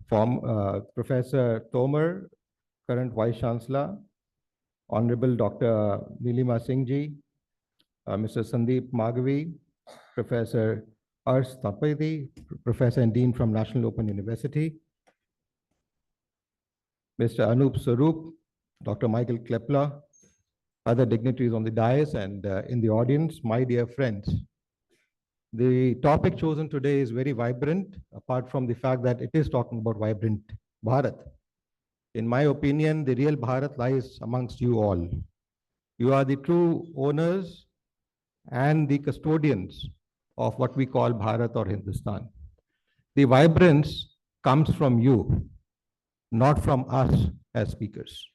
S8: Professor Tomar, current Vice Chancellor, Honorable Dr. Nilima Singh Ji, Mr. Sandeep Maghavi, Professor Ars Tapedi, Professor and Dean from National Open University, Mr. Anup Sarup, Dr. Michael Klepler, other dignitaries on the dais and in the audience, my dear friends. The topic chosen today is very vibrant, apart from the fact that it is talking about vibrant Bharat. In my opinion, the real Bharat lies amongst you all. You are the true owners and the custodians of what we call Bharat or Hindustan. The vibrance comes from you, not from us as speakers.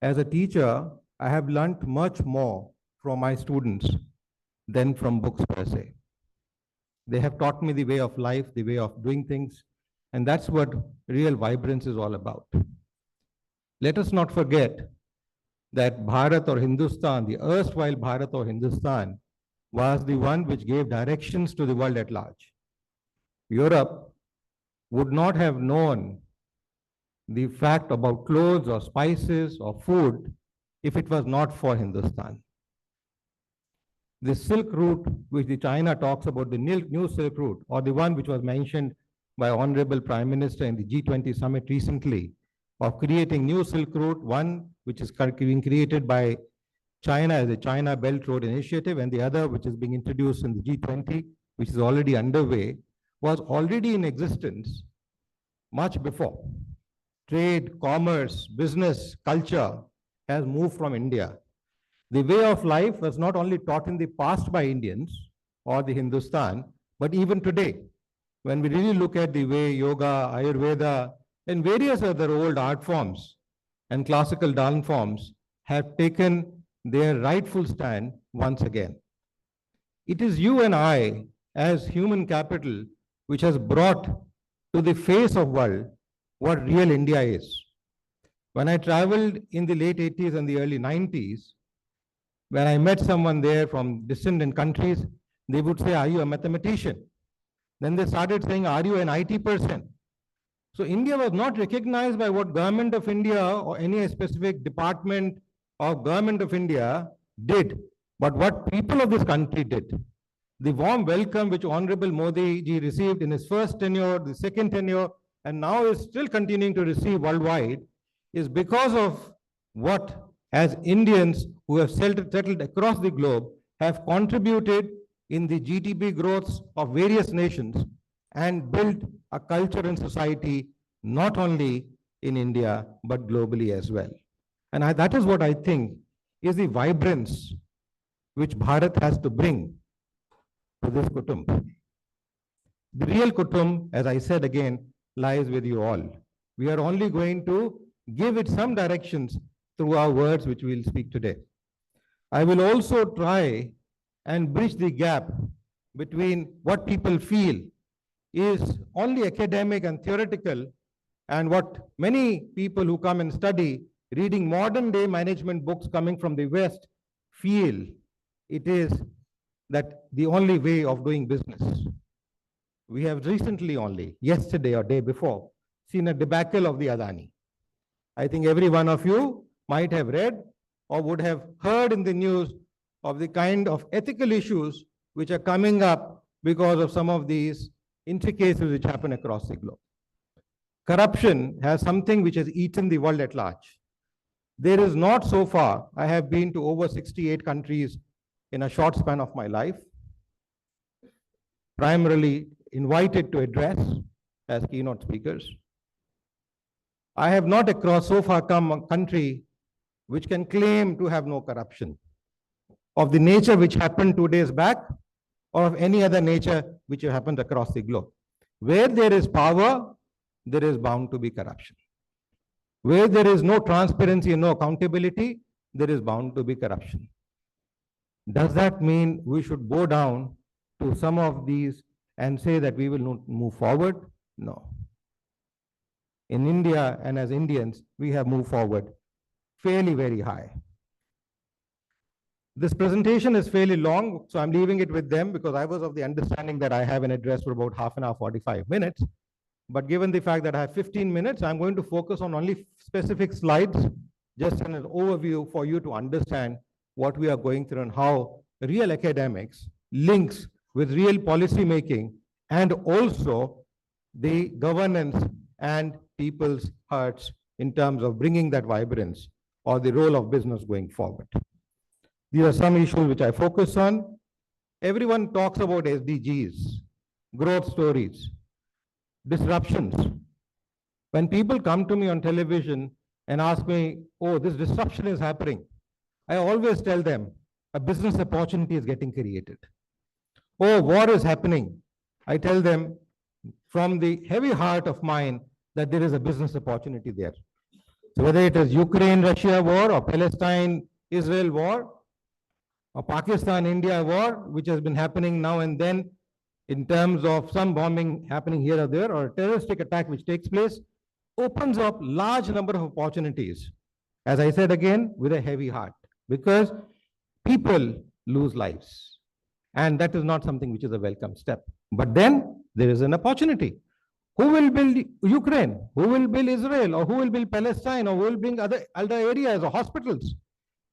S8: As a teacher, I have learnt much more from my students than from books per se. They have taught me the way of life, the way of doing things, and that's what real vibrance is all about. Let us not forget that Bharat or Hindustan, the erstwhile Bharat or Hindustan, was the one which gave directions to the world at large. Europe would not have known the fact about clothes or spices or food if it was not for Hindustan. The Silk Route, which the China talks about, the new Silk Route, or the one which was mentioned by Honorable Prime Minister in the G20 summit recently, of creating new Silk Route, one which is being created by China as a China Belt Road Initiative, and the other which is being introduced in the G20, which is already underway, was already in existence much before. Trade, commerce, business, culture has moved from India. The way of life was not only taught in the past by Indians or the Hindustan, but even today, when we really look at the way yoga, Ayurveda, and various other old art forms and classical dance forms have taken their rightful stand once again. It is you and I, as human capital, which has brought to the face of world what real India is. When I traveled in the late 80s and the early 90s, when I met someone there from distant countries, they would say, "Are you a mathematician?" Then they started saying, "Are you an IT person?" So India was not recognized by what government of India or any specific department of government of India did, but what people of this country did. The warm welcome which Honorable Modi ji received in his first tenure, the second tenure, and now is still continuing to receive worldwide, is because of what, as Indians who have settled across the globe, have contributed in the GDP growths of various nations and built a culture and society not only in India, but globally as well. And that is what I think is the vibrance which Bharat has to bring to this kutumb. The real kutumb, as I said again, lies with you all. We are only going to give it some directions through our words which we will speak today. I will also try and bridge the gap between what people feel is only academic and theoretical and what many people who come and study, reading modern day management books coming from the West, feel it is that the only way of doing business. We have recently only, yesterday or day before, seen a debacle of the Adani. I think every one of you might have read or would have heard in the news of the kind of ethical issues which are coming up because of some of these intricacies which happen across the globe. Corruption has something which has eaten the world at large. There is not so far, I have been to over 68 countries in a short span of my life, primarily invited to address as keynote speakers. I have not across so far come a country which can claim to have no corruption of the nature which happened 2 days back or of any other nature which happened across the globe. Where there is power, there is bound to be corruption. Where there is no transparency and no accountability, there is bound to be corruption. Does that mean we should bow down to some of these and say that we will not move forward? No. in India and as Indians, we have moved forward fairly very high. This presentation is fairly long, so I'm leaving it with them because I was of the understanding that I have an address for about half an hour, 45 minutes. But given the fact that I have 15 minutes, I'm going to focus on only specific slides, just an overview for you to understand what we are going through and how real academics links with real policy making and also the governance and people's hearts in terms of bringing that vibrance or the role of business going forward. These are some issues which I focus on. Everyone talks about SDGs, growth stories, disruptions. When people come to me on television and ask me, oh, this disruption is happening, I always tell them a business opportunity is getting created. Oh, war is happening. I tell them from the heavy heart of mine that there is a business opportunity there. So whether it is Ukraine-Russia war or Palestine-Israel war, or Pakistan-India war, which has been happening now and then in terms of some bombing happening here or there, or a terroristic attack which takes place, opens up large number of opportunities. As I said again, with a heavy heart, because people lose lives. And that is not something which is a welcome step. But then there is an opportunity. Who will build Ukraine? Who will build Israel? Or who will build Palestine? Or who will bring other areas or hospitals?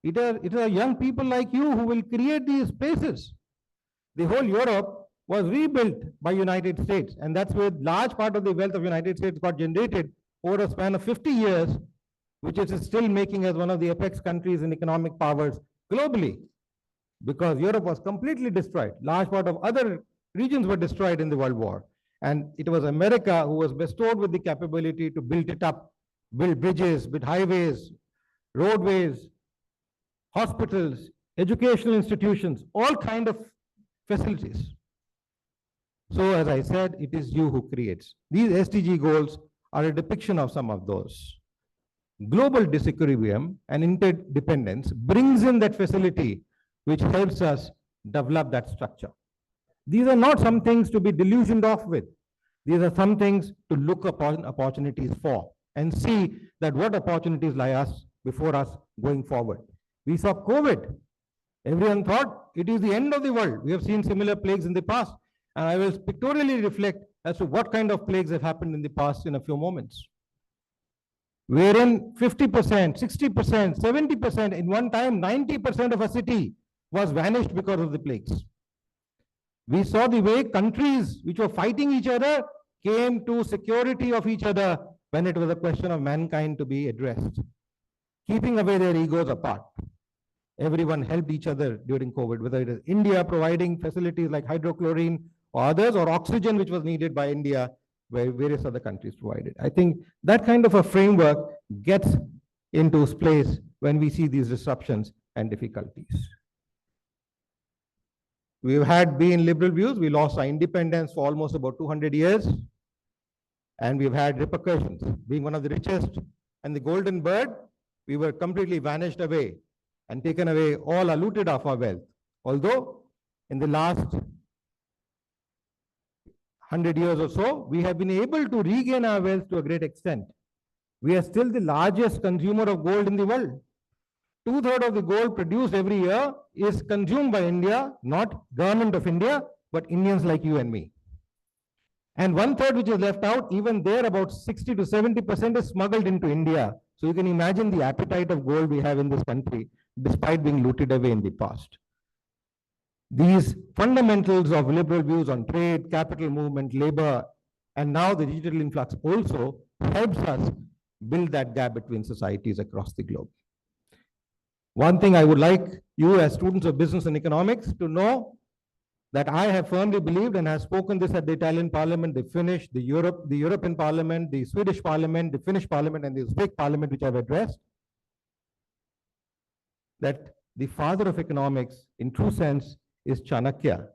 S8: It are young people like you who will create these places. The whole Europe was rebuilt by United States, and that's where large part of the wealth of United States got generated over a span of 50 years, which is still making us one of the apex countries in economic powers globally, because Europe was completely destroyed. Large part of other regions were destroyed in the World War. And it was America who was bestowed with the capability to build it up, build bridges, build highways, roadways, hospitals, educational institutions, all kind of facilities. So as I said, it is you who creates. These SDG goals are a depiction of some of those. Global disequilibrium and interdependence brings in that facility which helps us develop that structure. These are not some things to be delusioned off with. These are some things to look upon opportunities for and see that what opportunities lie before us going forward. We saw COVID. Everyone thought it is the end of the world. We have seen similar plagues in the past. And I will pictorially reflect as to what kind of plagues have happened in the past in a few moments. Wherein 50%, 60%, 70%, in one time, 90% of a city was vanished because of the plagues. We saw the way countries which were fighting each other came to security of each other when it was a question of mankind to be addressed, keeping away their egos apart. Everyone helped each other during COVID, whether it is India providing facilities like hydrochlorine or others, or oxygen which was needed by India, where various other countries provided. I think that kind of a framework gets into place when we see these disruptions and difficulties. We've had been liberal views. We lost our independence for almost about 200 years. And we've had repercussions. Being one of the richest and the golden bird, we were completely vanished away and taken away all or looted off our wealth. Although in the last 100 years or so, we have been able to regain our wealth to a great extent. We are still the largest consumer of gold in the world. 2/3 of the gold produced every year is consumed by India, not government of India, but Indians like you and me. And 1/3 which is left out, even there about 60 to 70% is smuggled into India. So you can imagine the appetite of gold we have in this country, despite being looted away in the past. These fundamentals of liberal views on trade, capital movement, labor, and now the digital influx also helps us build that gap between societies across the globe. One thing I would like you as students of business and economics to know that I have firmly believed and have spoken this at the Italian Parliament, the Finnish, the European Parliament, the Swedish Parliament, the Finnish Parliament, and the Uzbek Parliament, which I've addressed, that the father of economics, in true sense, is Chanakya.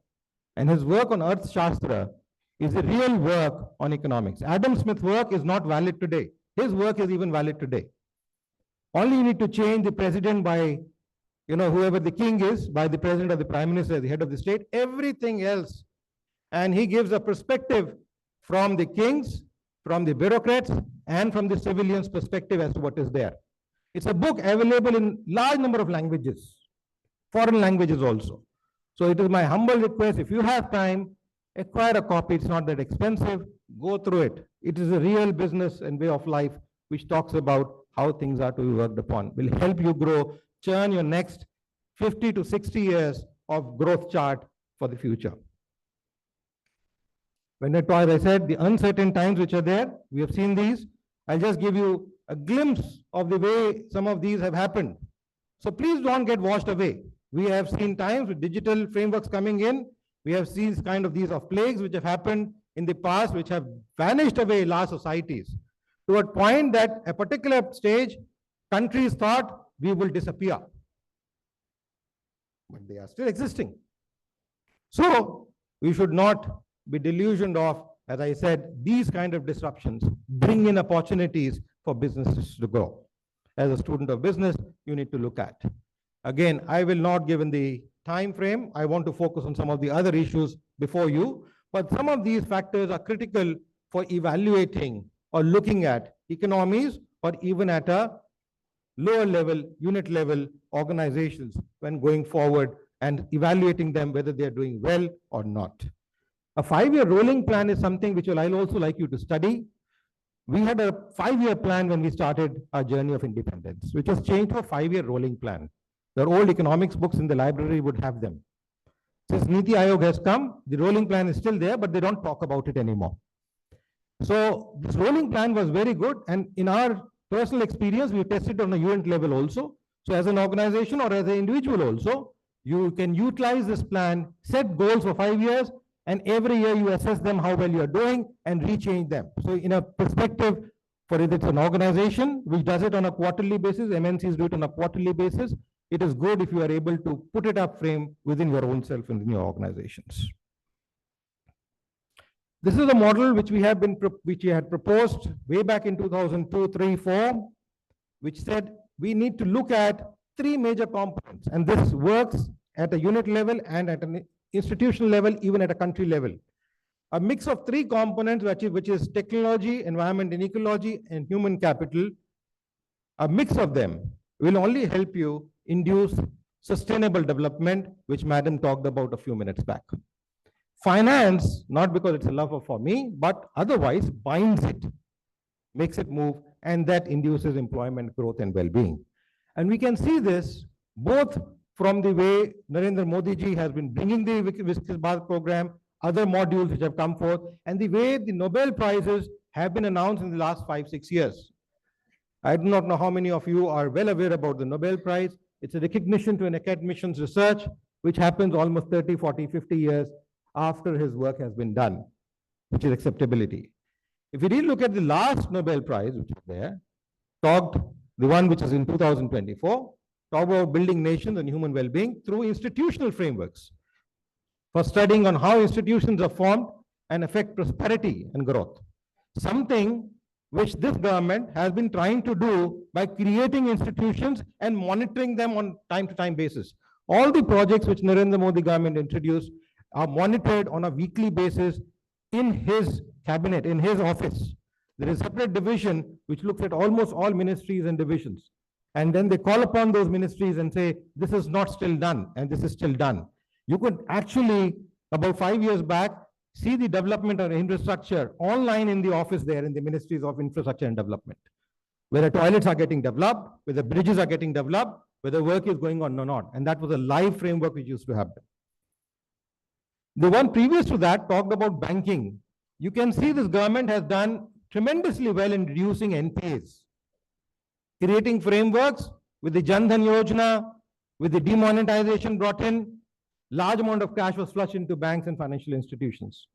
S8: And his work on Earth Shastra is the real work on economics. Adam Smith's work is not valid today. His work is even valid today. Only you need to change the president by, whoever the king is, by the president or the prime minister, the head of the state, everything else. And he gives a perspective from the kings from the bureaucrats and from the civilians' perspective as to what is there. It's a book available in large number of languages, foreign languages also. So it is my humble request, if you have time, acquire a copy. It's not that expensive. Go through it. It is a real business and way of life which talks about how things are to be worked upon. Will help you grow, churn your next 50 to 60 years of growth chart for the future. When as I said, the uncertain times which are there, we have seen these. I'll just give you a glimpse of the way some of these have happened. So please don't get washed away. We have seen times with digital frameworks coming in. We have seen kind of these of plagues which have happened in the past, which have vanished away large societies, to a point that a particular stage, countries thought we will disappear. But they are still existing. So we should not be delusioned of, as I said, these kind of disruptions bring in opportunities for businesses to grow. As a student of business, you need to look at. Again, I will not give in the time frame. I want to focus on some of the other issues before you, but some of these factors are critical for evaluating or looking at economies or even at a lower level, unit level organizations when going forward and evaluating them whether they are doing well or not. A 5-year rolling plan is something which I'll also like you to study. We had a 5-year plan when we started our journey of independence, which was changed to a 5-year rolling plan. Their old economics books in the library would have them. Since Niti Aayog has come, the rolling plan is still there, but they don't talk about it anymore. So this rolling plan was very good. And in our personal experience, we tested on a unit level also. So as an organization or as an individual also, you can utilize this plan, set goals for 5 years, and every year you assess them, how well you are doing, and rechange them. So in a perspective, for if it's an organization which does it on a quarterly basis, MNCs do it on a quarterly basis, it is good if you are able to put it up frame within your own self and in your organizations. This is a model which we had proposed way back in 2002, 3, 4, which said we need to look at 3 major components, and this works at a unit level and at an institutional level, even at a country level. A mix of 3 components, which is technology, environment and ecology, and human capital. A mix of them will only help you induce sustainable development, which Madam talked about a few minutes back. Finance, not because it's a love for me, but otherwise binds it, makes it move, and that induces employment, growth, and well-being. And we can see this both from the way Narendra Modi ji has been bringing the VIKSIT Bharat program, other modules which have come forth, and the way the Nobel Prizes have been announced in the last 5-6 years. I do not know how many of you are well aware about the Nobel Prize. It's a recognition to an academician's research, which happens almost 30, 40, 50 years after his work has been done, which is acceptability. If you really look at the last Nobel Prize, which is there, the one which is in 2024, talk about building nations and human well-being through institutional frameworks for studying on how institutions are formed and affect prosperity and growth. Something which this government has been trying to do by creating institutions and monitoring them on time-to-time basis. All the projects which Narendra Modi government introduced are monitored on a weekly basis in his cabinet, in his office. There is a separate division which looks at almost all ministries and divisions. And then they call upon those ministries and say, this is not still done, and this is still done. You could actually, about 5 years back, see the development of infrastructure online in the office there in the Ministries of Infrastructure and Development, where the toilets are getting developed, where the bridges are getting developed, whether work is going on or not. And that was a live framework which used to happen. The one previous to that talked about banking. You can see this government has done tremendously well in reducing NPAs, creating frameworks with the Jan Dhan Yojana, with the demonetization brought in, large amount of cash was flushed into banks and financial institutions.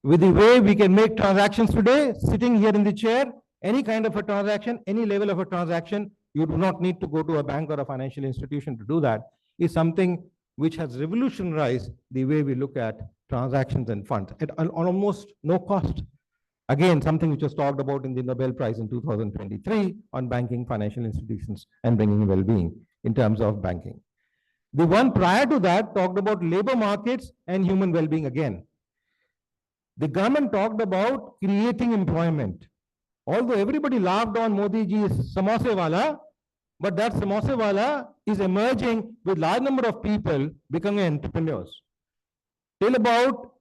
S8: With the way we can make transactions today, sitting here in the chair, any kind of a transaction, any level of a transaction, you do not need to go to a bank or a financial institution to do that, is something which has revolutionized the way we look at transactions and funds at almost no cost. Again, something which was talked about in the Nobel Prize in 2023 on banking, financial institutions, and bringing well-being in terms of banking. The one prior to that talked about labor markets and human well-being again. The government talked about creating employment. Although everybody laughed on Modi ji's samosa wala, but that samosa wala is emerging with large number of people becoming entrepreneurs. Till about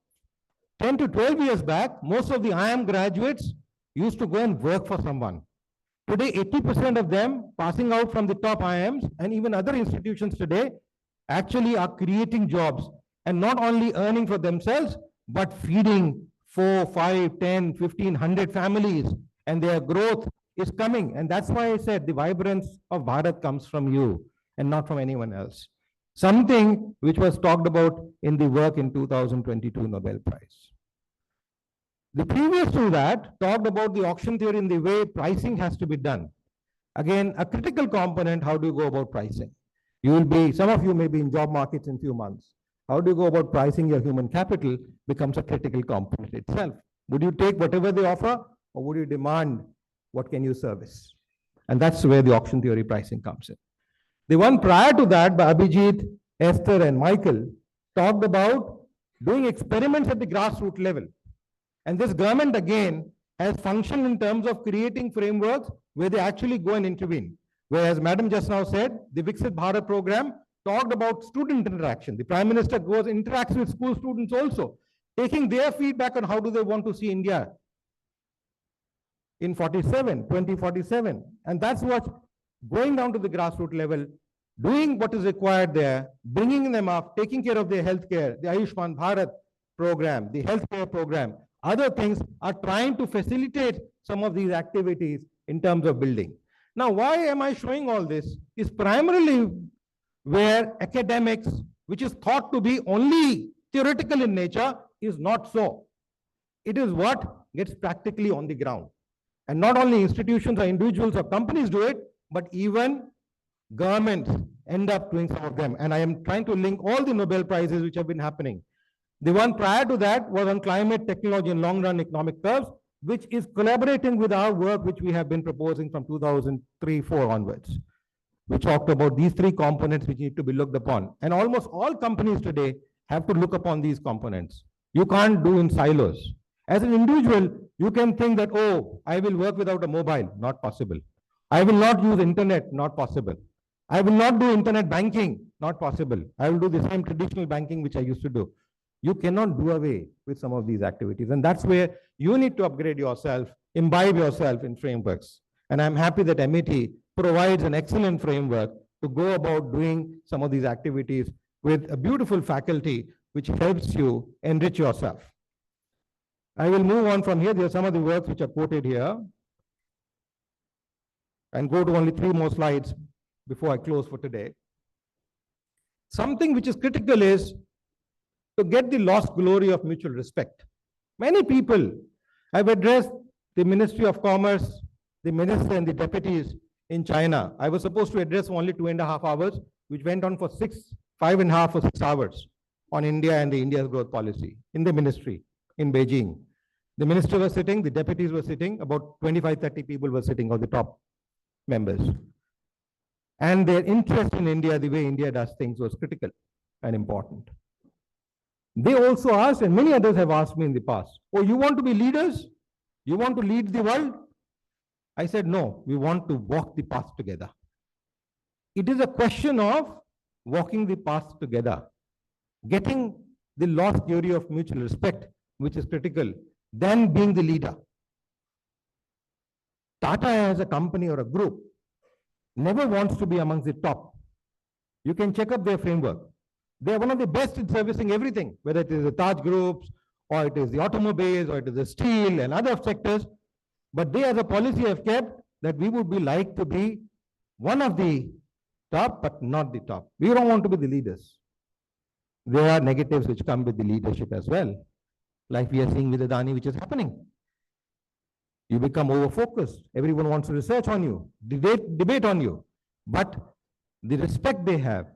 S8: 10 to 12 years back, most of the IIM graduates used to go and work for someone. Today, 80% of them passing out from the top IIMs and even other institutions today actually are creating jobs and not only earning for themselves, but feeding 4, 5, 10, 15, 100 families, and their growth is coming. And that's why I said the vibrance of Bharat comes from you and not from anyone else. Something which was talked about in the work in 2022 Nobel Prize. The previous to that talked about the auction theory in the way pricing has to be done. Again, a critical component, how do you go about pricing? You will be, some of you may be in job markets in few months. How do you go about pricing your human capital becomes a critical component itself. Would you take whatever they offer, or would you demand what can you service? And that's where the auction theory pricing comes in. The one prior to that by Abhijit, Esther and Michael talked about doing experiments at the grassroots level. And this government again has functioned in terms of creating frameworks where they actually go and intervene. Whereas Madam just now said, the VIKSIT BHARAT program talked about student interaction. The Prime Minister goes interacts with school students also, taking their feedback on how do they want to see India in 2047. And that's what going down to the grassroots level, doing what is required there, bringing them up, taking care of their healthcare, the Ayushman Bharat program, the healthcare program, other things are trying to facilitate some of these activities in terms of building. Now, why am I showing all this? Is primarily where academics, which is thought to be only theoretical in nature, is not so. It is what gets practically on the ground. And not only institutions or individuals or companies do it, but even governments end up doing some of them. And I am trying to link all the Nobel Prizes which have been happening. The one prior to that was on climate technology and long-run economic curves, which is collaborating with our work, which we have been proposing from 2003-4 onwards. We talked about these three components which need to be looked upon. And almost all companies today have to look upon these components. You can't do in silos. As an individual, you can think that, oh, I will work without a mobile, not possible. I will not use internet, not possible. I will not do internet banking, not possible. I will do the same traditional banking which I used to do. You cannot do away with some of these activities. And that's where you need to upgrade yourself, imbibe yourself in frameworks. And I'm happy that MET provides an excellent framework to go about doing some of these activities with a beautiful faculty which helps you enrich yourself. I will move on from here. There are some of the works which are quoted here. And go to only 3 more slides before I close for today. Something which is critical is to get the lost glory of mutual respect. Many people have addressed the Ministry of Commerce, the minister and the deputies in China. I was supposed to address only 2.5 hours, which went on for 5.5 or 6 hours on India and the India's growth policy in the ministry in Beijing. The minister was sitting, the deputies were sitting, about 25-30 people were sitting, all the top members. And their interest in India, the way India does things, was critical and important. They also asked, and many others have asked me in the past, oh, you want to be leaders? You want to lead the world? I said, no, we want to walk the path together. It is a question of walking the path together, getting the lost theory of mutual respect, which is critical, then being the leader. Tata as a company or a group never wants to be amongst the top. You can check up their framework. They are one of the best in servicing everything, whether it is the Taj groups, or it is the automobiles, or it is the steel and other sectors. But they as a policy have kept that we would be like to be one of the top, but not the top. We don't want to be the leaders. There are negatives which come with the leadership as well, like we are seeing with Adani, which is happening. You become over-focused. Everyone wants to research on you, debate on you. But the respect they have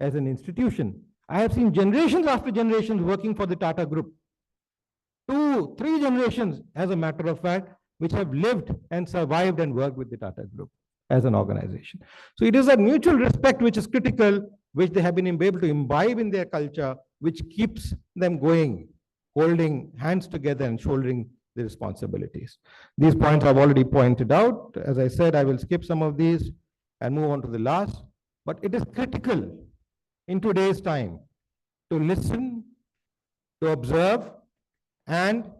S8: as an institution, I have seen generations after generations working for the Tata Group. 2, 3 generations, as a matter of fact, which have lived and survived and worked with the Tata Group as an organization. So it is a mutual respect which is critical, which they have been able to imbibe in their culture, which keeps them going, holding hands together and shouldering the responsibilities. These points I've already pointed out. As I said, I will skip some of these and move on to the last. But it is critical in today's time to listen, to observe, and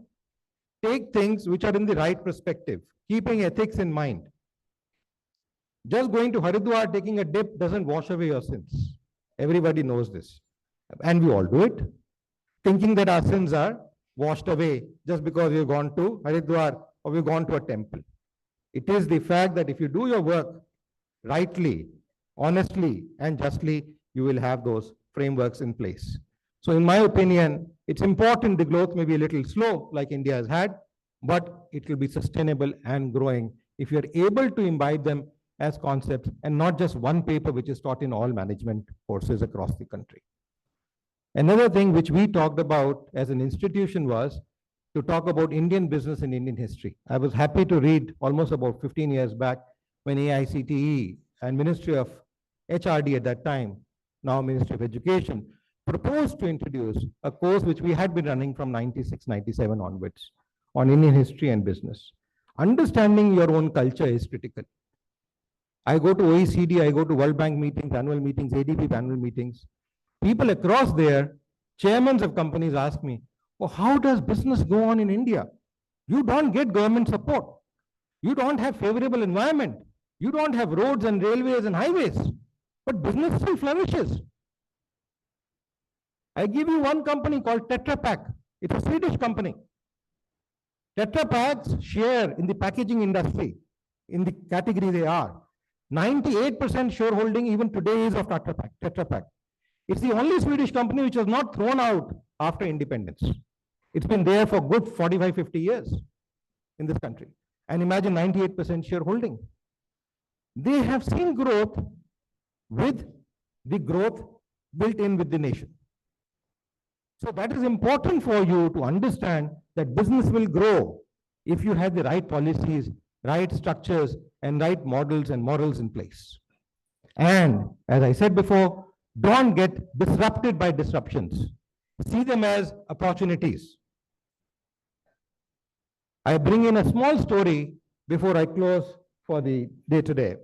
S8: take things which are in the right perspective, keeping ethics in mind. Just going to Haridwar, taking a dip doesn't wash away your sins. Everybody knows this. And we all do it, thinking that our sins are washed away just because we've gone to Haridwar or we've gone to a temple. It is the fact that if you do your work rightly, honestly, and justly, you will have those frameworks in place. So in my opinion, it's important the growth may be a little slow like India has had, but it will be sustainable and growing if you're able to imbibe them as concepts and not just one paper which is taught in all management courses across the country. Another thing which we talked about as an institution was to talk about Indian business and Indian history. I was happy to read almost about 15 years back when AICTE and Ministry of HRD at that time, now Ministry of Education, proposed to introduce a course which we had been running from 96, 97 onwards on Indian history and business. Understanding your own culture is critical. I go to OECD, I go to World Bank meetings, annual meetings, ADB annual meetings. People across there, chairmen of companies ask me, oh, how does business go on in India? You don't get government support. You don't have favorable environment. You don't have roads and railways and highways, but business still flourishes. I give you one company called Tetra Pak. It's a Swedish company. Tetra Pak's share in the packaging industry, in the category they are, 98% shareholding even today is of Tetra Pak. It's the only Swedish company which was not thrown out after independence. It's been there for good 45, 50 years in this country. And imagine 98% shareholding. They have seen growth with the growth built in with the nation. So that is important for you to understand that business will grow if you have the right policies, right structures, and right models and morals in place. And as I said before, don't get disrupted by disruptions. See them as opportunities. I bring in a small story before I close for the day today.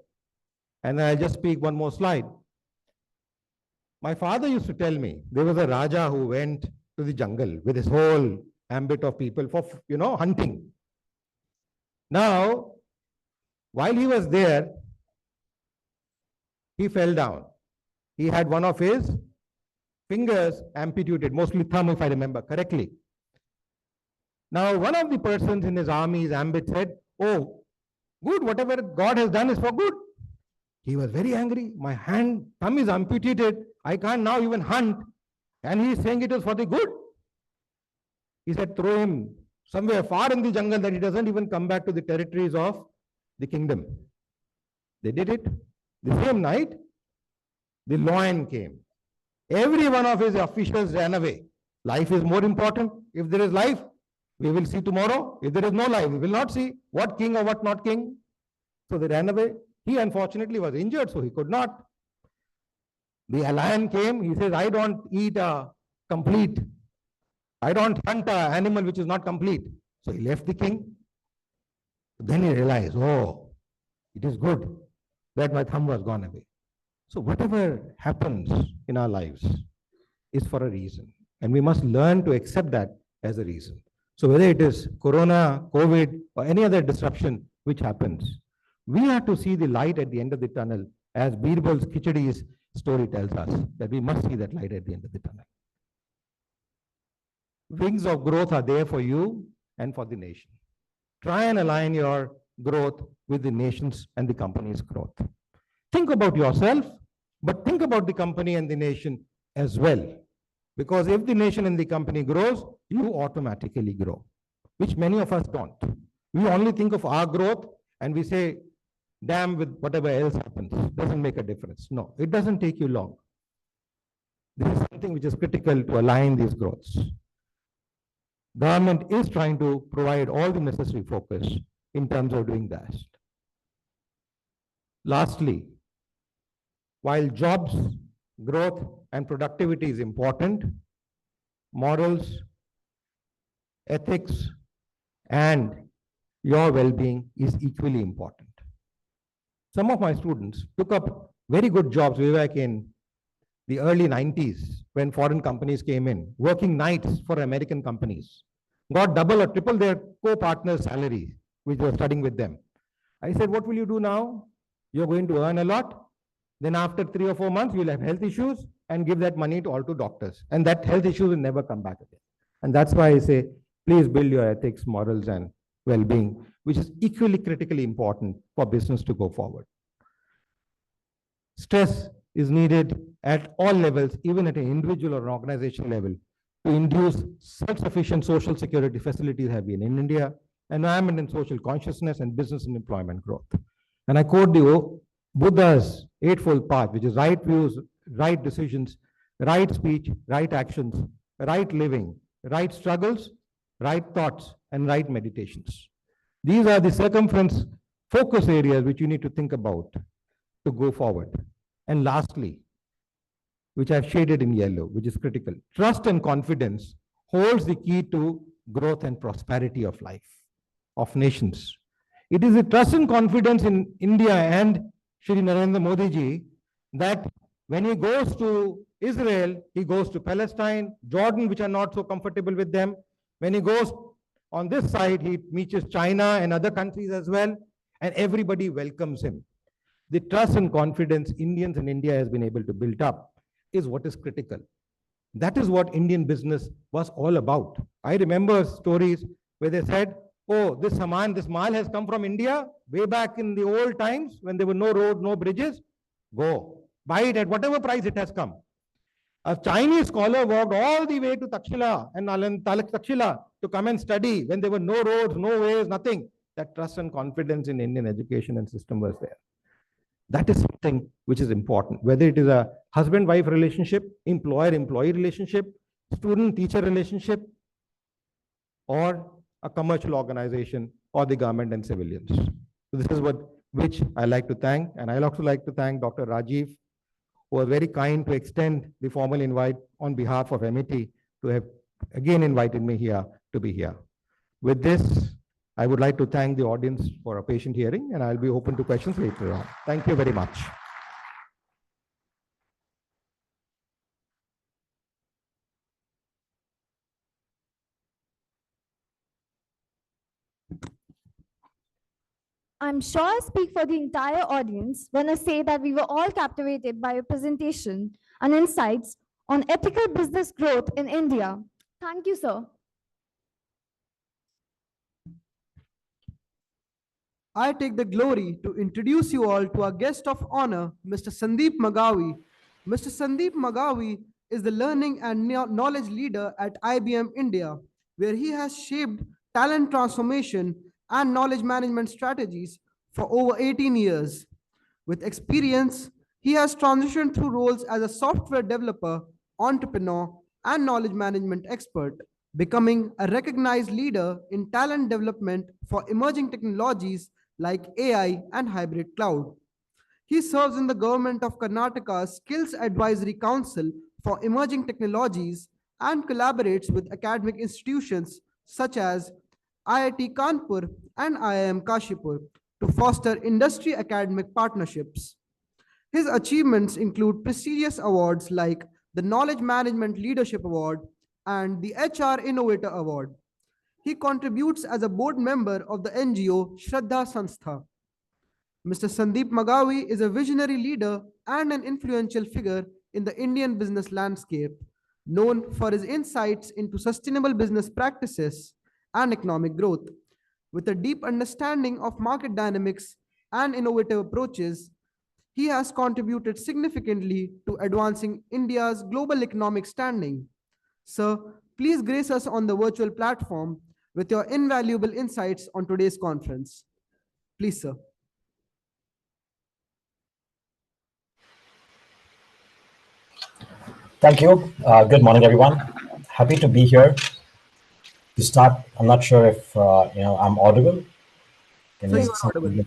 S8: And I'll just speak one more slide. My father used to tell me there was a Raja who went to the jungle with his whole ambit of people for, hunting. Now, while he was there, he fell down. He had one of his fingers amputated, mostly thumb if I remember correctly. Now, one of the persons in his army, his ambit said, oh, good, whatever God has done is for good. He was very angry. My thumb is amputated. I can't now even hunt. And he is saying it is for the good. He said, throw him somewhere far in the jungle that he doesn't even come back to the territories of the kingdom. They did it. The same night, the lion came. Every one of his officials ran away. Life is more important. If there is life, we will see tomorrow. If there is no life, we will not see what king or what not king. So they ran away. He unfortunately was injured, so he could not. The lion came. He says, I don't eat a complete. I don't hunt an animal which is not complete. So he left the king. Then he realized, oh, it is good that my thumb was gone away. So whatever happens in our lives is for a reason. And we must learn to accept that as a reason. So whether it is Corona, COVID, or any other disruption which happens, we have to see the light at the end of the tunnel, as Birbal's Khichdi's story tells us, that we must see that light at the end of the tunnel. Wings of growth are there for you and for the nation. Try and align your growth with the nation's and the company's growth. Think about yourself, but think about the company and the nation as well. Because if the nation and the company grows, you automatically grow, which many of us don't. We only think of our growth and we say, damn with whatever else happens, doesn't make a difference. No, it doesn't take you long. This is something which is critical to align these growths. Government is trying to provide all the necessary focus in terms of doing that. Lastly, while jobs, growth, and productivity is important, morals, ethics, and your well-being is equally important. Some of my students took up very good jobs way back in the early 90s when foreign companies came in, working nights for American companies, got double or triple their co-partners' salary, which were studying with them. I said, what will you do now? You're going to earn a lot. Then after 3 or 4 months, you'll have health issues and give that money to all to doctors. And that health issue will never come back again. And that's why I say, please build your ethics, morals, and well-being, which is equally critically important for business to go forward. Stress is needed at all levels, even at an individual or an organization level, to induce self-sufficient social security facilities have been in India, environment and social consciousness, and business and employment growth. And I quote the Buddha's Eightfold Path, which is right views, right decisions, right speech, right actions, right living, right struggles, right thoughts, and right meditations. These are the circumference focus areas which you need to think about to go forward. And lastly, which I've shaded in yellow, which is critical, trust and confidence holds the key to growth and prosperity of life, of nations. It is the trust and confidence in India and Shri Narendra Modi ji that when he goes to Israel, he goes to Palestine, Jordan, which are not so comfortable with them. When he goes on this side, he meets China and other countries as well, and everybody welcomes him. The trust and confidence Indians in India has been able to build up is what is critical. That is what Indian business was all about. I remember stories where they said, oh, this mal has come from India way back in the old times when there were no roads, no bridges. Go, buy it at whatever price it has come. A Chinese scholar walked all the way to Takshila and Takshila to come and study when there were no roads, no ways, nothing. That trust and confidence in Indian education and system was there. That is something which is important, whether it is a husband-wife relationship, employer-employee relationship, student-teacher relationship, or a commercial organization, or the government and civilians. So this is which I like to thank, and I'd also like to thank Dr. Rajiv, who was very kind to extend the formal invite on behalf of MET to have again invited me here to be here. With this, I would like to thank the audience for a patient hearing, and I'll be open to questions later on. Thank you very much.
S5: I'm sure I speak for the entire audience when I say that we were all captivated by your presentation and insights on ethical business growth in India. Thank you, sir.
S1: I take the glory to introduce you all to our guest of honor, Mr. Sandeep Magavi. Mr. Sandeep Magavi is the learning and knowledge leader at IBM India, where he has shaped talent transformation and knowledge management strategies for over 18 years. With experience, he has transitioned through roles as a software developer, entrepreneur, and knowledge management expert, becoming a recognized leader in talent development for emerging technologies like AI and hybrid cloud. He serves in the government of Karnataka's Skills Advisory Council for Emerging Technologies and collaborates with academic institutions such as IIT Kanpur and IIM Kashipur to foster industry academic partnerships. His achievements include prestigious awards like the Knowledge Management Leadership Award and the HR Innovator Award. He contributes as a board member of the NGO Shraddha Sanstha. Mr. Sandeep Magavi is a visionary leader and an influential figure in the Indian business landscape, known for his insights into sustainable business practices and economic growth. With a deep understanding of market dynamics and innovative approaches, he has contributed significantly to advancing India's global economic standing. Sir, please grace us on the virtual platform with your invaluable insights on today's conference. Please, sir.
S9: Thank you. Good morning, everyone. Happy to be here. To start, I'm not sure if I'm audible. Can you audible?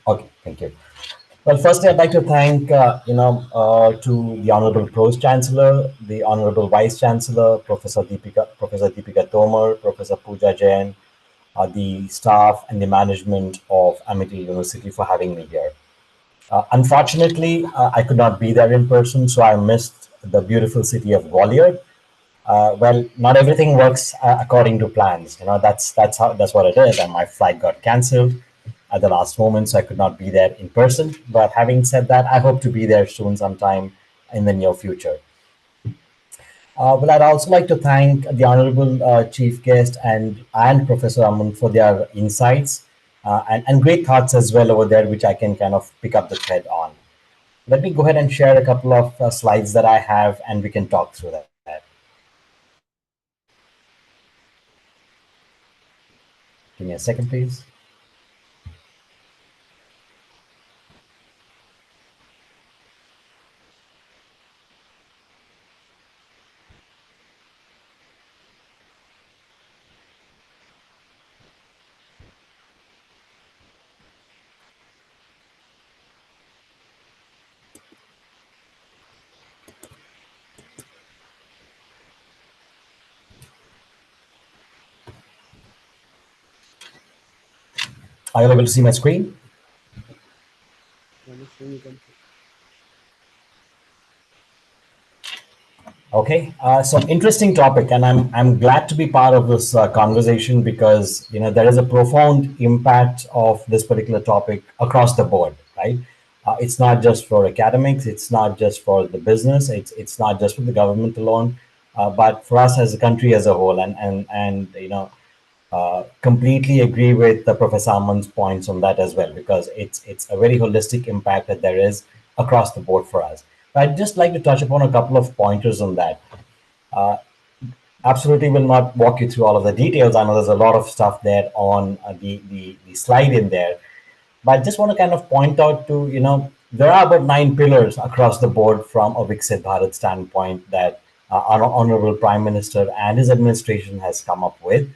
S9: Okay, thank you. Well, firstly, I'd like to thank to the Honorable Pros Chancellor, the Honorable Vice Chancellor, Professor Deepika Tomar, Professor Pooja Jain, the staff and the management of Amity University for having me here. Unfortunately, I could not be there in person, so I missed the beautiful city of Gwalior. Well, not everything works according to plans. You know, that's what it is. And my flight got cancelled at the last moment, so I could not be there in person. But having said that, I hope to be there soon, sometime in the near future. Well, I'd also like to thank the Honorable Chief Guest and Professor Aman for their insights and great thoughts as well over there, which I can kind of pick up the thread on. Let me go ahead and share a couple of slides that I have, and we can talk through that. Give me a second, please. Are you able to see my screen? Okay, so interesting topic, and I'm glad to be part of this conversation because there is a profound impact of this particular topic across the board, right? It's not just for academics, it's not just for the business, it's not just for the government alone, but for us as a country as a whole, and completely agree with Professor Aman's points on that as well, because it's a very holistic impact that there is across the board for us. I'd just like to touch upon a couple of pointers on that. Absolutely will not walk you through all of the details. I know there's a lot of stuff there on the slide in there, but I just want to kind of point out to, there are about 9 pillars across the board from a VIKSIT Bharat standpoint that our Honorable Prime Minister and his administration has come up with.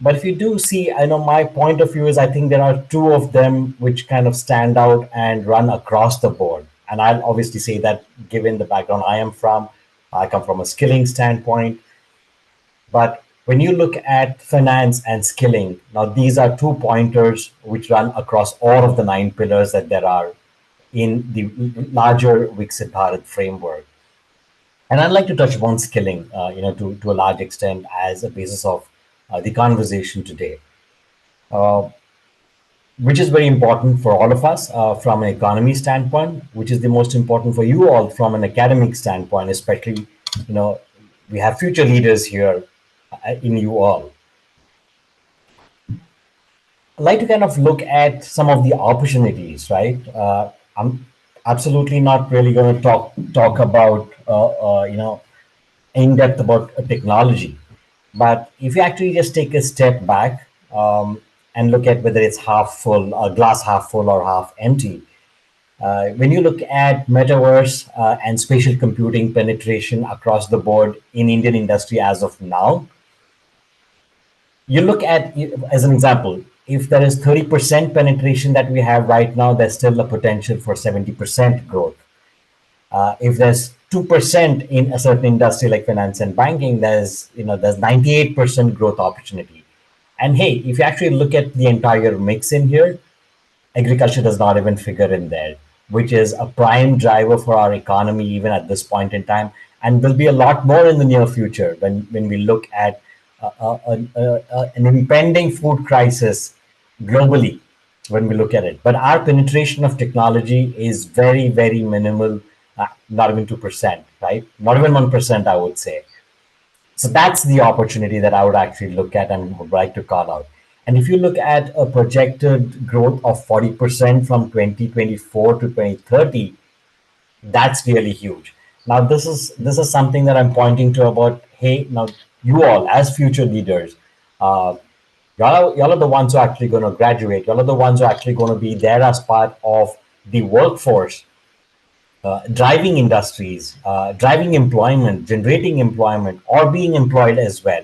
S9: But if you do see, I know my point of view is I think there are 2 of them which kind of stand out and run across the board. And I'll obviously say that given the background I come from a skilling standpoint. But when you look at finance and skilling, now these are 2 pointers which run across all of the 9 pillars that there are in the larger VIKSIT Bharat framework. And I'd like to touch upon skilling, to a large extent as a basis of the conversation today, which is very important for all of us from an economy standpoint, which is the most important for you all from an academic standpoint, especially, we have future leaders here in you all. I'd like to kind of look at some of the opportunities, right? I'm absolutely not really going to talk about, in depth about technology. But if you actually just take a step back and look at whether it's half full, glass half full or half empty, when you look at metaverse and spatial computing penetration across the board in Indian industry as of now, you look at, as an example, if there is 30% penetration that we have right now, there's still a potential for 70% growth. If there's 2% in a certain industry like finance and banking, there's 98% growth opportunity. And hey, if you actually look at the entire mix in here, agriculture does not even figure in there, which is a prime driver for our economy even at this point in time, and will be a lot more in the near future when we look at an impending food crisis globally when we look at it. But our penetration of technology is very, very minimal. Not even 2%, right? Not even 1%, I would say. So that's the opportunity that I would actually look at and would like to call out. And if you look at a projected growth of 40% from 2024 to 2030, that's really huge. Now, this is something that I'm pointing to about, hey, now you all as future leaders, y'all are the ones who are actually going to graduate. Y'all are the ones who are actually going to be there as part of the workforce. Driving industries, driving employment, generating employment, or being employed as well.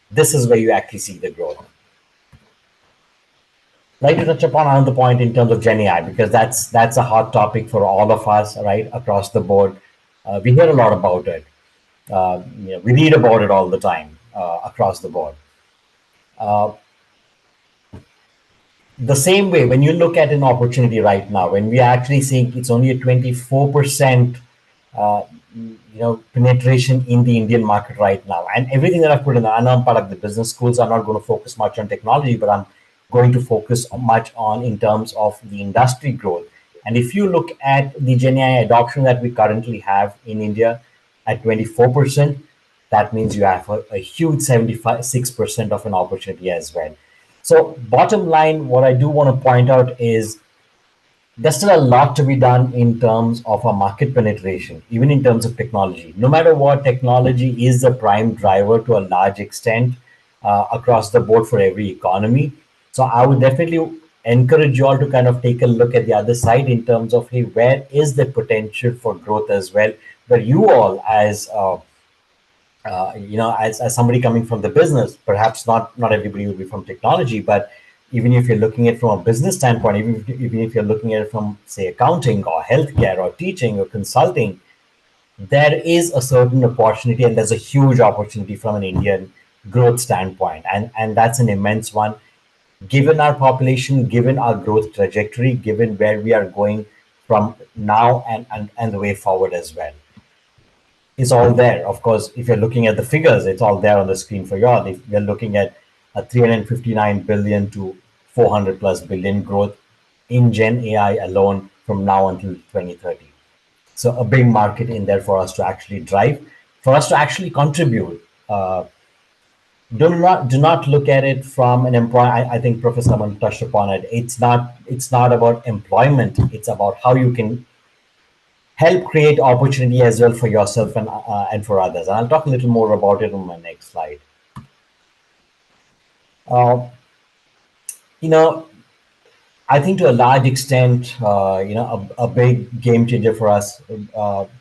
S9: This is where you actually see the growth. I'd like to touch upon another point in terms of Gen AI, because that's a hot topic for all of us, right, across the board. We hear a lot about it. We read about it all the time across the board. the same way, when you look at an opportunity right now, when we are actually saying it's only a 24% penetration in the Indian market right now, and everything that I've put in, I know I'm part of the business schools. I'm not going to focus much on technology, but I'm going to focus much on in terms of the industry growth. And if you look at the Gen AI adoption that we currently have in India at 24%, that means you have a huge 76% of an opportunity as well. So bottom line, what I do want to point out is there's still a lot to be done in terms of our market penetration, even in terms of technology. No matter what, technology is the prime driver to a large extent across the board for every economy. So I would definitely encourage you all to kind of take a look at the other side in terms of, hey, where is the potential for growth as well, where you all as as somebody coming from the business, perhaps not everybody will be from technology, but even if you're looking at it from a business standpoint, even if you're looking at it from, say, accounting or healthcare or teaching or consulting, there is a certain opportunity, and there's a huge opportunity from an Indian growth standpoint. And that's an immense one. Given our population, given our growth trajectory, given where we are going from now and the way forward as well. Is all there. Of course, if you're looking at the figures, it's all there on the screen for you all. If you're looking at a 359 billion to 400 plus billion growth in Gen AI alone from now until 2030. So a big market in there for us to actually drive, for us to actually contribute. Do not look at it from an employer. I think Professor Aman touched upon it. It's not about employment. It's about how you can help create opportunity as well for yourself and for others. And I'll talk a little more about it on my next slide. I think to a large extent, a big game changer for us,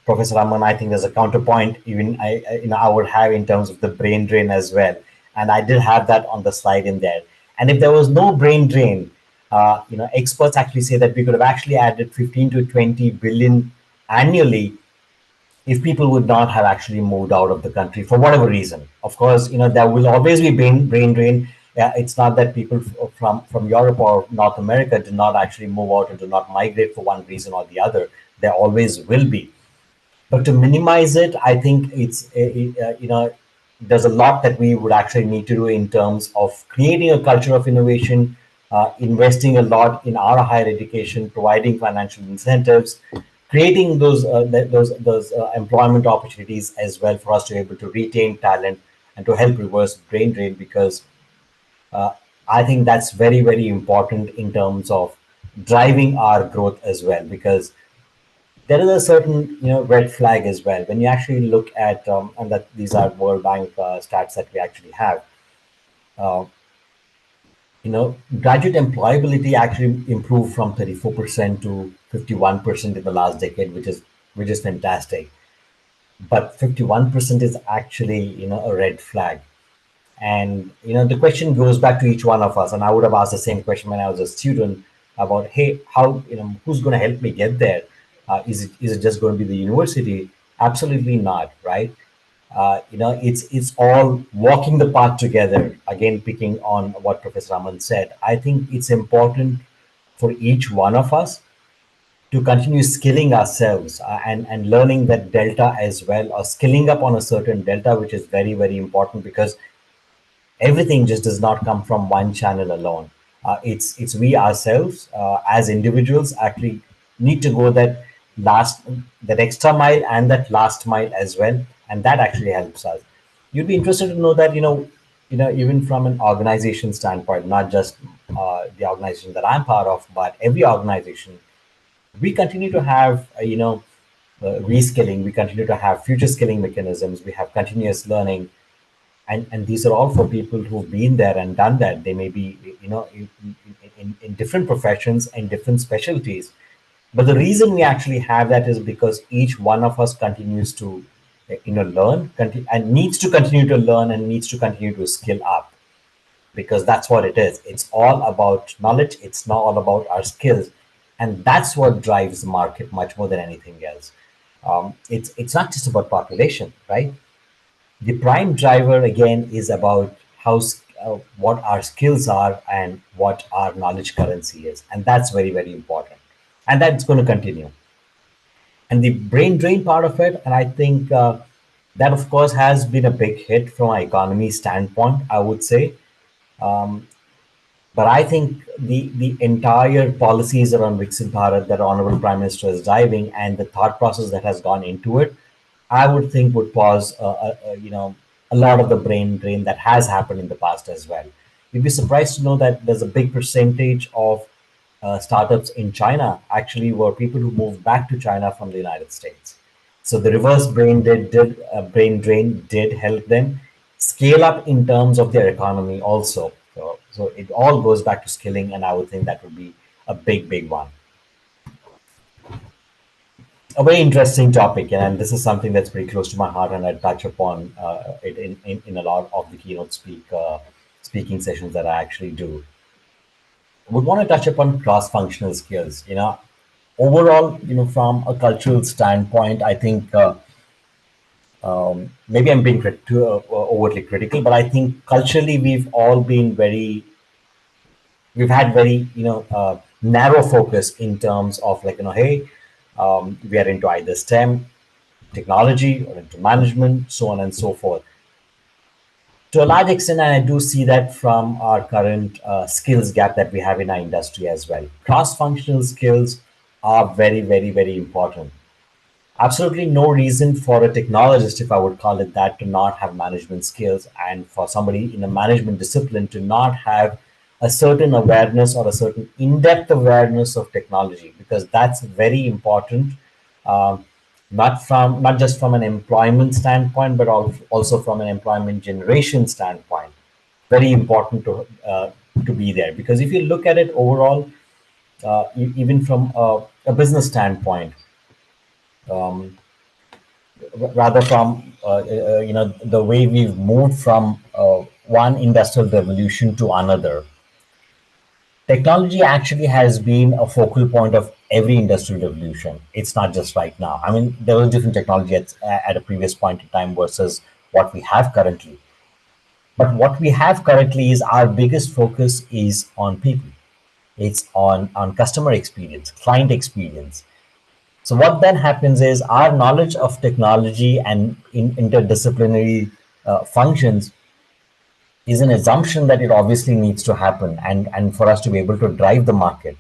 S9: Professor Raman, I think there's a counterpoint even I would have in terms of the brain drain as well. And I did have that on the slide in there. And if there was no brain drain, experts actually say that we could have actually added 15 to 20 billion annually if people would not have actually moved out of the country for whatever reason. Of course, there will always be brain drain. It's not that people from Europe or North America do not actually move out or do not migrate for one reason or the other. There always will be. But to minimize it, I think there's a lot that we would actually need to do in terms of creating a culture of innovation, investing a lot in our higher education, providing financial incentives, creating those employment opportunities as well for us to be able to retain talent and to help reverse brain drain, because I think that's very, very important in terms of driving our growth as well, because there is a certain red flag as well when you actually look at and that these are World Bank stats that we actually have. Graduate employability actually improved from 34% to 51% in the last decade, which is fantastic. But 51% is actually a red flag. And the question goes back to each one of us, and I would have asked the same question when I was a student about, hey, how who's going to help me get there? Is it just going to be the university? Absolutely not, right? It's all walking the path together. Again, picking on what Professor Raman said, I think it's important for each one of us to continue skilling ourselves and learning that delta as well, or skilling up on a certain delta, which is very, very important, because everything just does not come from one channel alone. It's we ourselves as individuals actually need to go that extra mile and that last mile as well, and that actually helps us. You'd be interested to know that even from an organization standpoint, not just the organization that I'm part of, but every organization, we continue to have reskilling. We continue to have future skilling mechanisms. We have continuous learning. And these are all for people who've been there and done that. They may be, in different professions and different specialties. But the reason we actually have that is because each one of us continues to, learn and needs to continue to learn and needs to continue to skill up, because that's what it is. It's all about knowledge. It's not all about our skills. And that's what drives the market much more than anything else. It's not just about population, right? The prime driver again is about what our skills are and what our knowledge currency is. And that's very, very important. And that's going to continue. And the brain drain part of it, and I think that, of course, has been a big hit from an economy standpoint, I would say. Um, but I think the entire policies around VIKSIT Bharat that Honorable Prime Minister is driving and the thought process that has gone into it, I would think would pause, a lot of the brain drain that has happened in the past as well. You'd be surprised to know that there's a big percentage of startups in China actually were people who moved back to China from the United States. So the reverse brain drain did help them scale up in terms of their economy also. So it all goes back to skilling, and I would think that would be a big, big one. A very interesting topic, and this is something that's pretty close to my heart, and I touch upon it in a lot of the keynote speaking sessions that I actually do. Would want to touch upon cross-functional skills. Overall, from a cultural standpoint, I think maybe I'm being overtly critical, but I think culturally we've all been we've had very narrow focus in terms of hey, we are into either STEM, technology, or into management, so on and so forth. To a large extent, and I do see that from our current skills gap that we have in our industry as well. Cross-functional skills are very, very, very important. Absolutely no reason for a technologist, if I would call it that, to not have management skills, and for somebody in a management discipline to not have a certain awareness or a certain in-depth awareness of technology, because that's very important. Not just from an employment standpoint, but also from an employment generation standpoint. Very important to be there, because if you look at it overall, even from a business standpoint, rather from the way we've moved from one industrial revolution to another, technology actually has been a focal point of every industrial revolution. It's not just right now. I mean, there was different technology at a previous point in time versus what we have currently. But what we have currently is our biggest focus is on people. It's on customer experience, client experience. So what then happens is our knowledge of technology and interdisciplinary functions is an assumption that it obviously needs to happen and for us to be able to drive the market.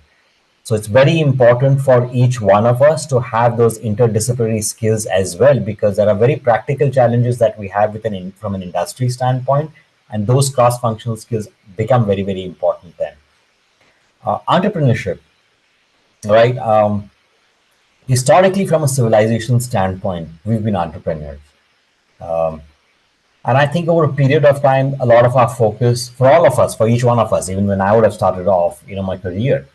S9: So it's very important for each one of us to have those interdisciplinary skills as well, because there are very practical challenges that we have from an industry standpoint, and those cross-functional skills become very, very important then. Entrepreneurship, right? Historically, from a civilization standpoint, we've been entrepreneurs. And I think over a period of time, a lot of our focus, for all of us, for each one of us, even when I would have started off, my career,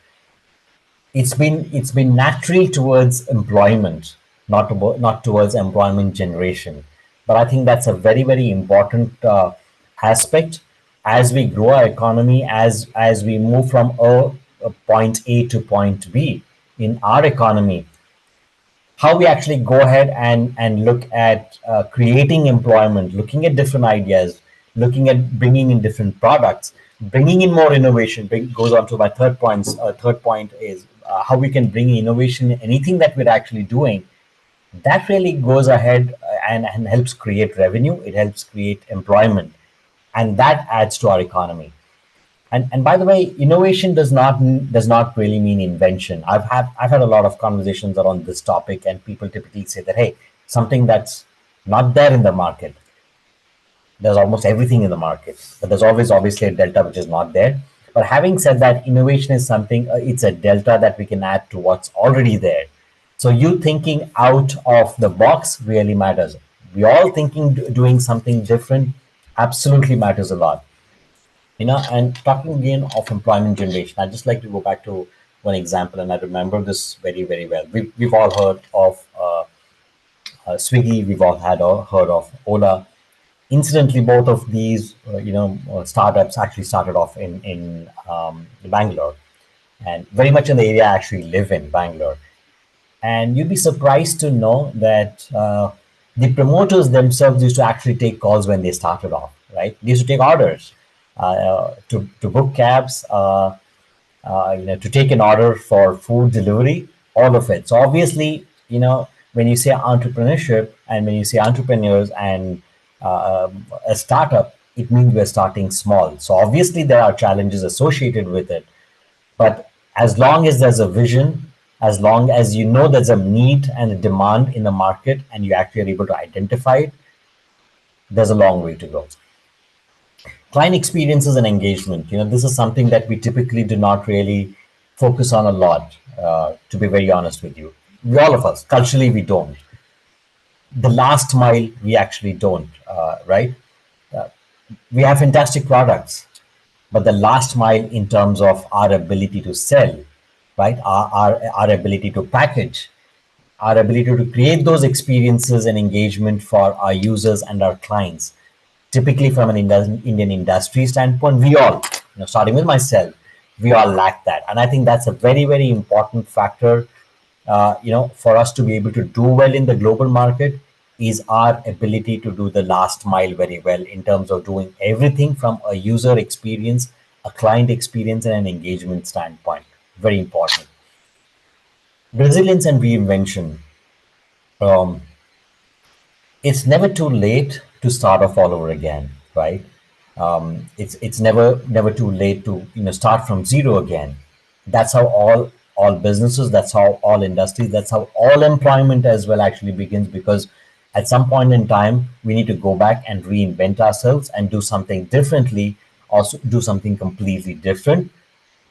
S9: it's been naturally towards employment, not towards employment generation. But I think that's a very, very important aspect as we grow our economy, as we move from a point A to point B in our economy. How we actually go ahead and look at creating employment, looking at different ideas, looking at bringing in different products, bringing in more innovation. Goes on to my third point. Third point is how we can bring innovation in anything that we're actually doing. That really goes ahead and helps create revenue. It helps create employment, and that adds to our economy. And by the way, innovation does not really mean invention. I've had a lot of conversations around this topic, and people typically say that, hey, something that's not there in the market. There's almost everything in the market, but there's always obviously a delta which is not there. But having said that, innovation is something, it's a delta that we can add to what's already there. So you thinking out of the box really matters. We all thinking doing something different absolutely matters a lot. And talking again of employment generation, I'd just like to go back to one example, and I remember this very, very well. We've all heard of Swiggy, we've all heard of Ola. Incidentally, both of these, startups actually started off in Bangalore, and very much in the area I actually live in, Bangalore. And you'd be surprised to know that the promoters themselves used to actually take calls when they started off, right? They used to take orders. to book cabs, to take an order for food delivery, all of it. So obviously, when you say entrepreneurship and when you say entrepreneurs and a startup, it means we're starting small. So obviously there are challenges associated with it, but as long as there's a vision, as long as you know there's a need and a demand in the market and you actually are able to identify it, there's a long way to go. Client experiences and engagement, this is something that we typically do not really focus on a lot, to be very honest with you. All of us, culturally, we don't. The last mile, we actually don't, right? We have fantastic products, but the last mile in terms of our ability to sell, right? Our ability to package, our ability to create those experiences and engagement for our users and our clients. Typically, from an Indian industry standpoint, we all, starting with myself, we all lack that, and I think that's a very, very important factor. For us to be able to do well in the global market is our ability to do the last mile very well in terms of doing everything from a user experience, a client experience, and an engagement standpoint. Very important. Resilience and reinvention. Um, it's never too late to start off all over again, right? It's never too late to start from zero again. That's how all businesses, that's how all industries, that's how all employment as well actually begins, because at some point in time we need to go back and reinvent ourselves and do something differently, also do something completely different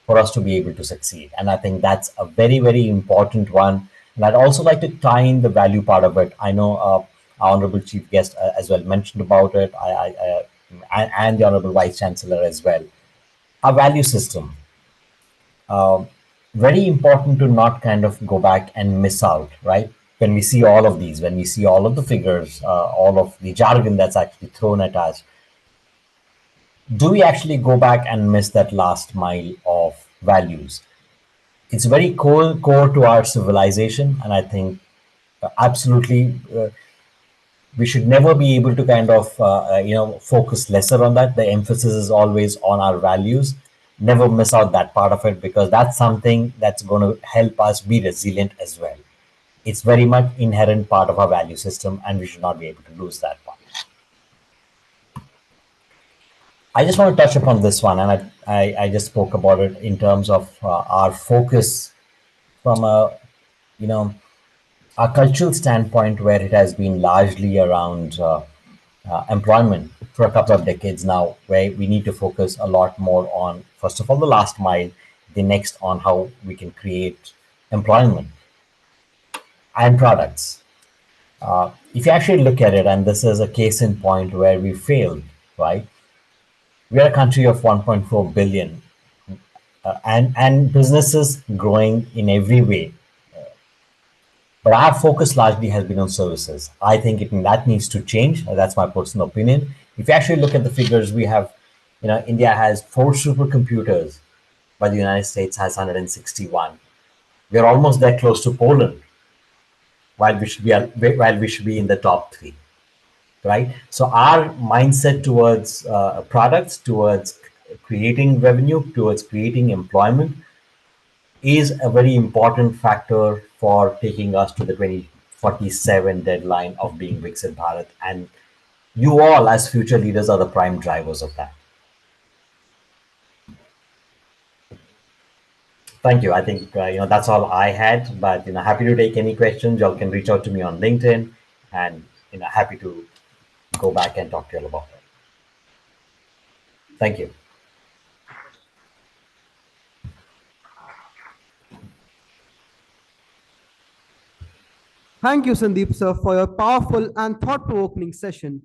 S9: for us to be able to succeed. And I think that's a very, very important one. And I'd also like to tie in the value part of it. I know our honorable chief guest as well mentioned about it, and the honorable vice chancellor as well. Our value system. Very important to not kind of go back and miss out, right? When we see all of these, when we see all of the figures, all of the jargon that's actually thrown at us, do we actually go back and miss that last mile of values? It's very core to our civilization, and I think absolutely we should never be able to kind of focus lesser on that. The emphasis is always on our values. Never miss out that part of it, because that's something that's going to help us be resilient as well. It's very much inherent part of our value system, and we should not be able to lose that part. I just want to touch upon this one, and I just spoke about it in terms of our focus from a cultural standpoint, where it has been largely around employment for a couple of decades now, where we need to focus a lot more on, first of all, the last mile, the next on how we can create employment and products. If you actually look at it, and this is a case in point where we failed, right? We are a country of 1.4 billion, and businesses growing in every way. But our focus largely has been on services. I think that needs to change. That's my personal opinion. If you actually look at the figures, we have, India has 4 supercomputers, but the United States has 161. We're almost that close to Poland, while we should be in the top 3, right? So our mindset towards products, towards creating revenue, towards creating employment, is a very important factor for taking us to the 2047 deadline of being VIKSIT Bharat. And you all, as future leaders, are the prime drivers of that. Thank you. I think that's all I had. But happy to take any questions. Y'all can reach out to me on LinkedIn, and happy to go back and talk to you all about it. Thank you.
S1: Thank you, Sandeep sir, for your powerful and thought-provoking session.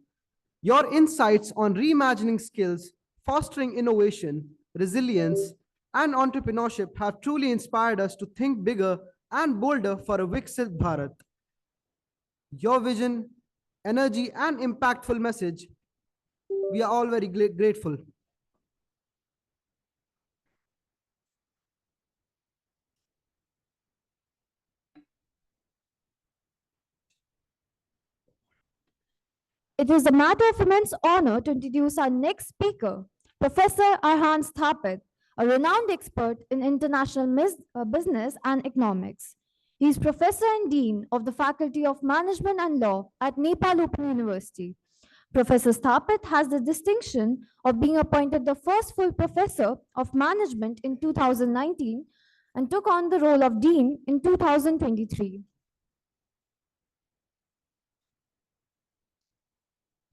S1: Your insights on reimagining skills, fostering innovation, resilience, and entrepreneurship have truly inspired us to think bigger and bolder for a VIKSIT Bharat. Your vision, energy, and impactful message, we are all very grateful.
S5: It is a matter of immense honor to introduce our next speaker, Professor Arhan Thapit, a renowned expert in international business and economics. He is Professor and Dean of the Faculty of Management and Law at Nepal Open University. Professor Thapit has the distinction of being appointed the first full professor of management in 2019 and took on the role of Dean in 2023.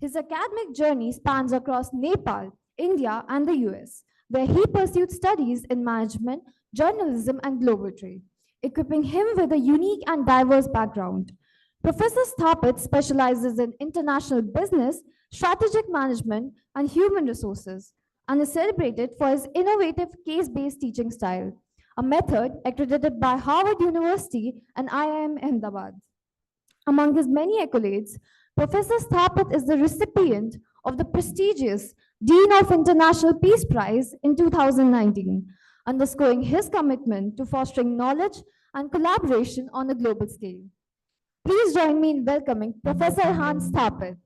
S5: His academic journey spans across Nepal, India, and the US, where he pursued studies in management, journalism, and global trade, equipping him with a unique and diverse background. Professor Thapit specializes in international business, strategic management, and human resources, and is celebrated for his innovative case-based teaching style, a method accredited by Harvard University and IIM Ahmedabad. Among his many accolades, Professor Thapit is the recipient of the prestigious Dean of International Peace Prize in 2019, underscoring his commitment to fostering knowledge and collaboration on a global scale. Please join me in welcoming Professor Arhan Thapit.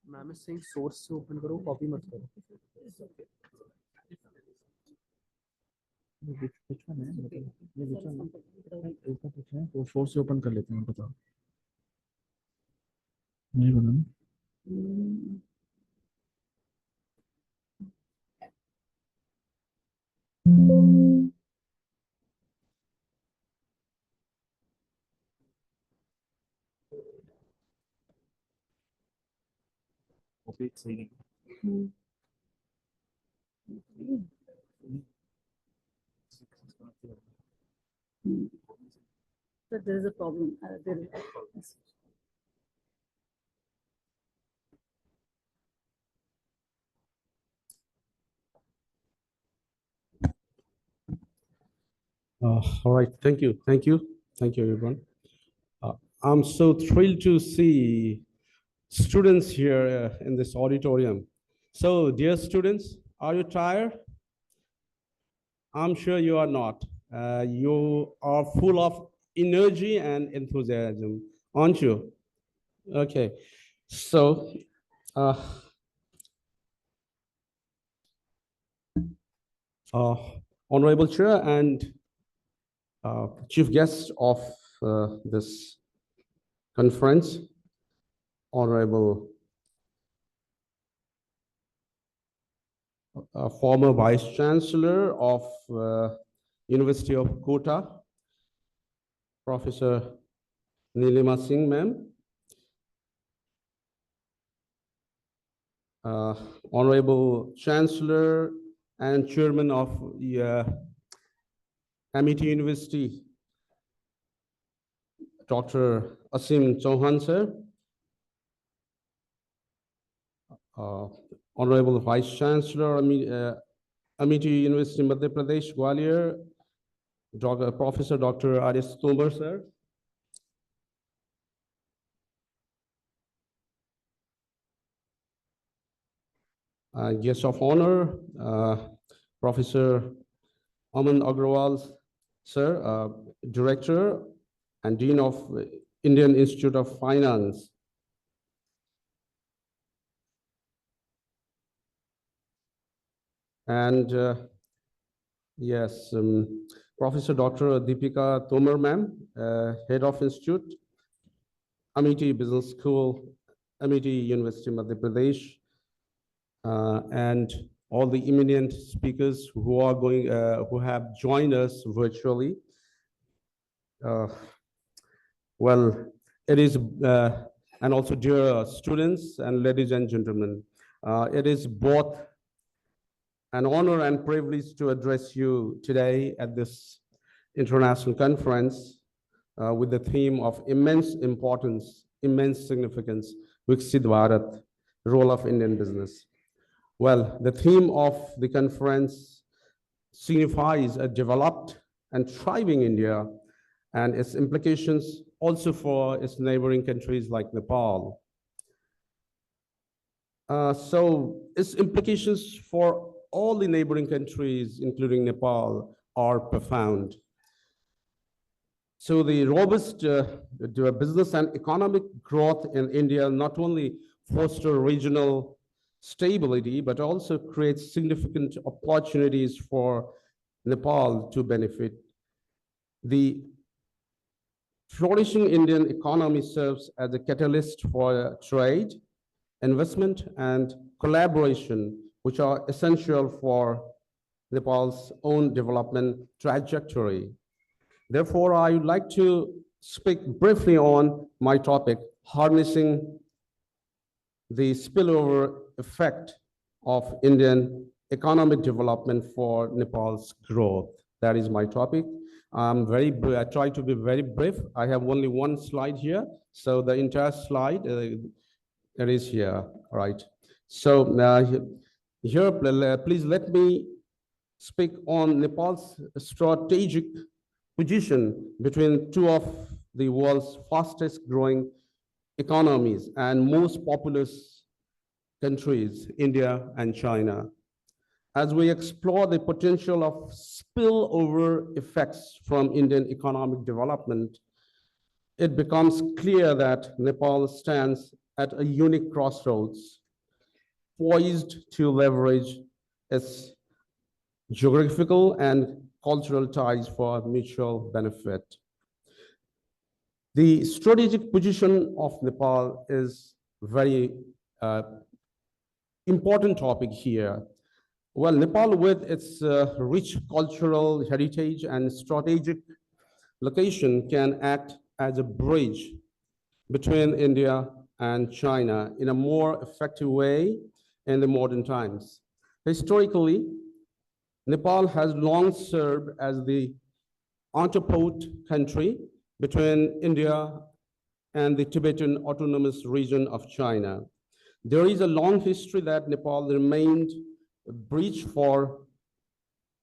S1: Ma'am Singh source से open करो copy मत करो which one है ये which one है इसका कुछ है तो सोर्स से ओपन कर लेते हैं बताओ नहीं बना ना कॉपी सही नहीं
S7: So there is a problem.
S3: All right, thank you, everyone. I'm so thrilled to see students here in this auditorium. So, dear students, are you tired? I'm sure you are not. You are full of energy and enthusiasm, aren't you? Okay, so Honorable Chair and Chief Guest of this conference, Honorable former Vice Chancellor of University of Kota, Professor Nilima Singh, ma'am, Honorable Chancellor and Chairman of the Amity University, Dr. Asim Chauhan, sir, Honorable Vice Chancellor, Amity University, Madhya Pradesh, Gwalior, Professor Dr. R.S. Tomar, sir, guest of honor, Professor Aman Agrawal, sir, Director and Dean of Indian Institute of Finance. And yes, Professor Dr. Deepika Tomar, ma'am, Head of Institute, Amity Business School, Amity University, Madhya Pradesh, and all the eminent speakers who are going, who have joined us virtually. Well, it is, and also dear students and ladies and gentlemen, it is both an honor and privilege to address you today at this international conference with the theme of immense importance, immense significance, VIKSIT BHARAT,
S10: role of Indian business. Well, the theme of the conference signifies a developed and thriving India and its implications also for its neighboring countries like Nepal. So its implications for all the neighboring countries, including Nepal, are profound. So the robust business and economic growth in India not only foster regional stability, but also creates significant opportunities for Nepal to benefit. The flourishing Indian economy serves as a catalyst for trade, investment, and collaboration, which are essential for Nepal's own development trajectory. Therefore, I would like to speak briefly on my topic, harnessing the spillover effect of Indian economic development for Nepal's growth. That is my topic. I try to be very brief. I have only one slide here. So the entire slide it is here, right? So here, please let me speak on Nepal's strategic position between two of the world's fastest growing economies and most populous countries, India and China. As we explore the potential of spillover effects from Indian economic development, it becomes clear that Nepal stands at a unique crossroads, poised to leverage its geographical and cultural ties for mutual benefit. The strategic position of Nepal is very important topic here. Well, Nepal, with its rich cultural heritage and strategic location, can act as a bridge between India and China in a more effective way in the modern times. Historically, Nepal has long served as the entrepot country between India and the Tibetan Autonomous Region of China. There is a long history that Nepal remained a bridge for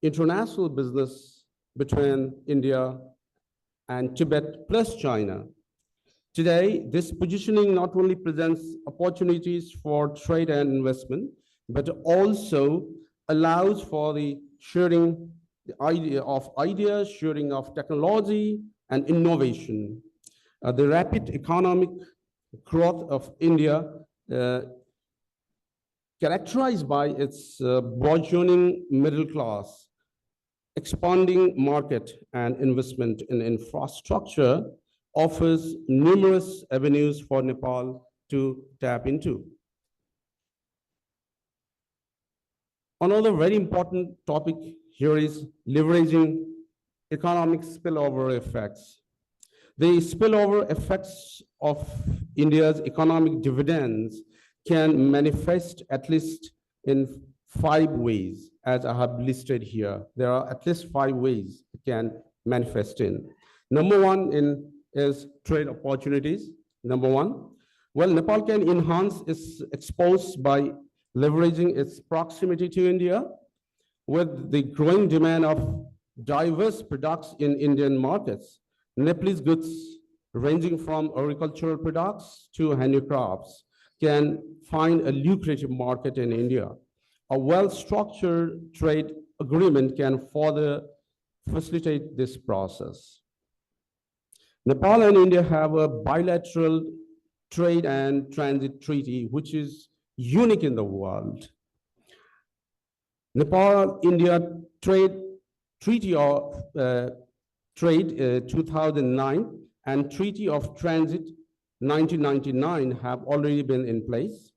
S10: international business between India and Tibet plus China. Today, this positioning not only presents opportunities for trade and investment, but also allows for the sharing of ideas, sharing of technology and innovation. The rapid economic growth of India, characterized by its burgeoning middle class, expanding market and investment in infrastructure, offers numerous avenues for Nepal to tap into. Another very important topic here is leveraging economic spillover effects. The spillover effects of India's economic dividends can manifest at least in 5 ways, as I have listed here. There are at least 5 ways it can manifest in. Number one is trade opportunities. Number one, well, Nepal can enhance its exports by leveraging its proximity to India with the growing demand of diverse products in Indian markets. Nepalese goods ranging from agricultural products to handicrafts can find a lucrative market in India. A well-structured trade agreement can further facilitate this process. Nepal and India have a bilateral trade and transit treaty, which is unique in the world. Nepal-India Treaty of Trade 2009 and Treaty of Transit 1999 have already been in place.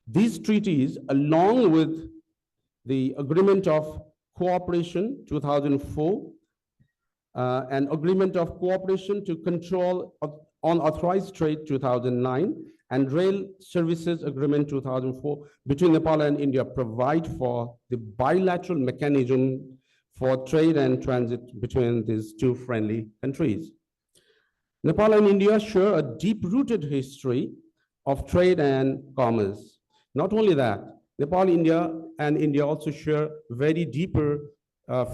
S10: These treaties, along with the Agreement of Cooperation 2004 and Agreement of Cooperation to Control Unauthorized Trade 2009 and Rail Services Agreement 2004 between Nepal and India, provide for the bilateral mechanism for trade and transit between these two friendly countries. Nepal and India share a deep-rooted history of trade and commerce. Not only that, Nepal, India, and India also share very deeper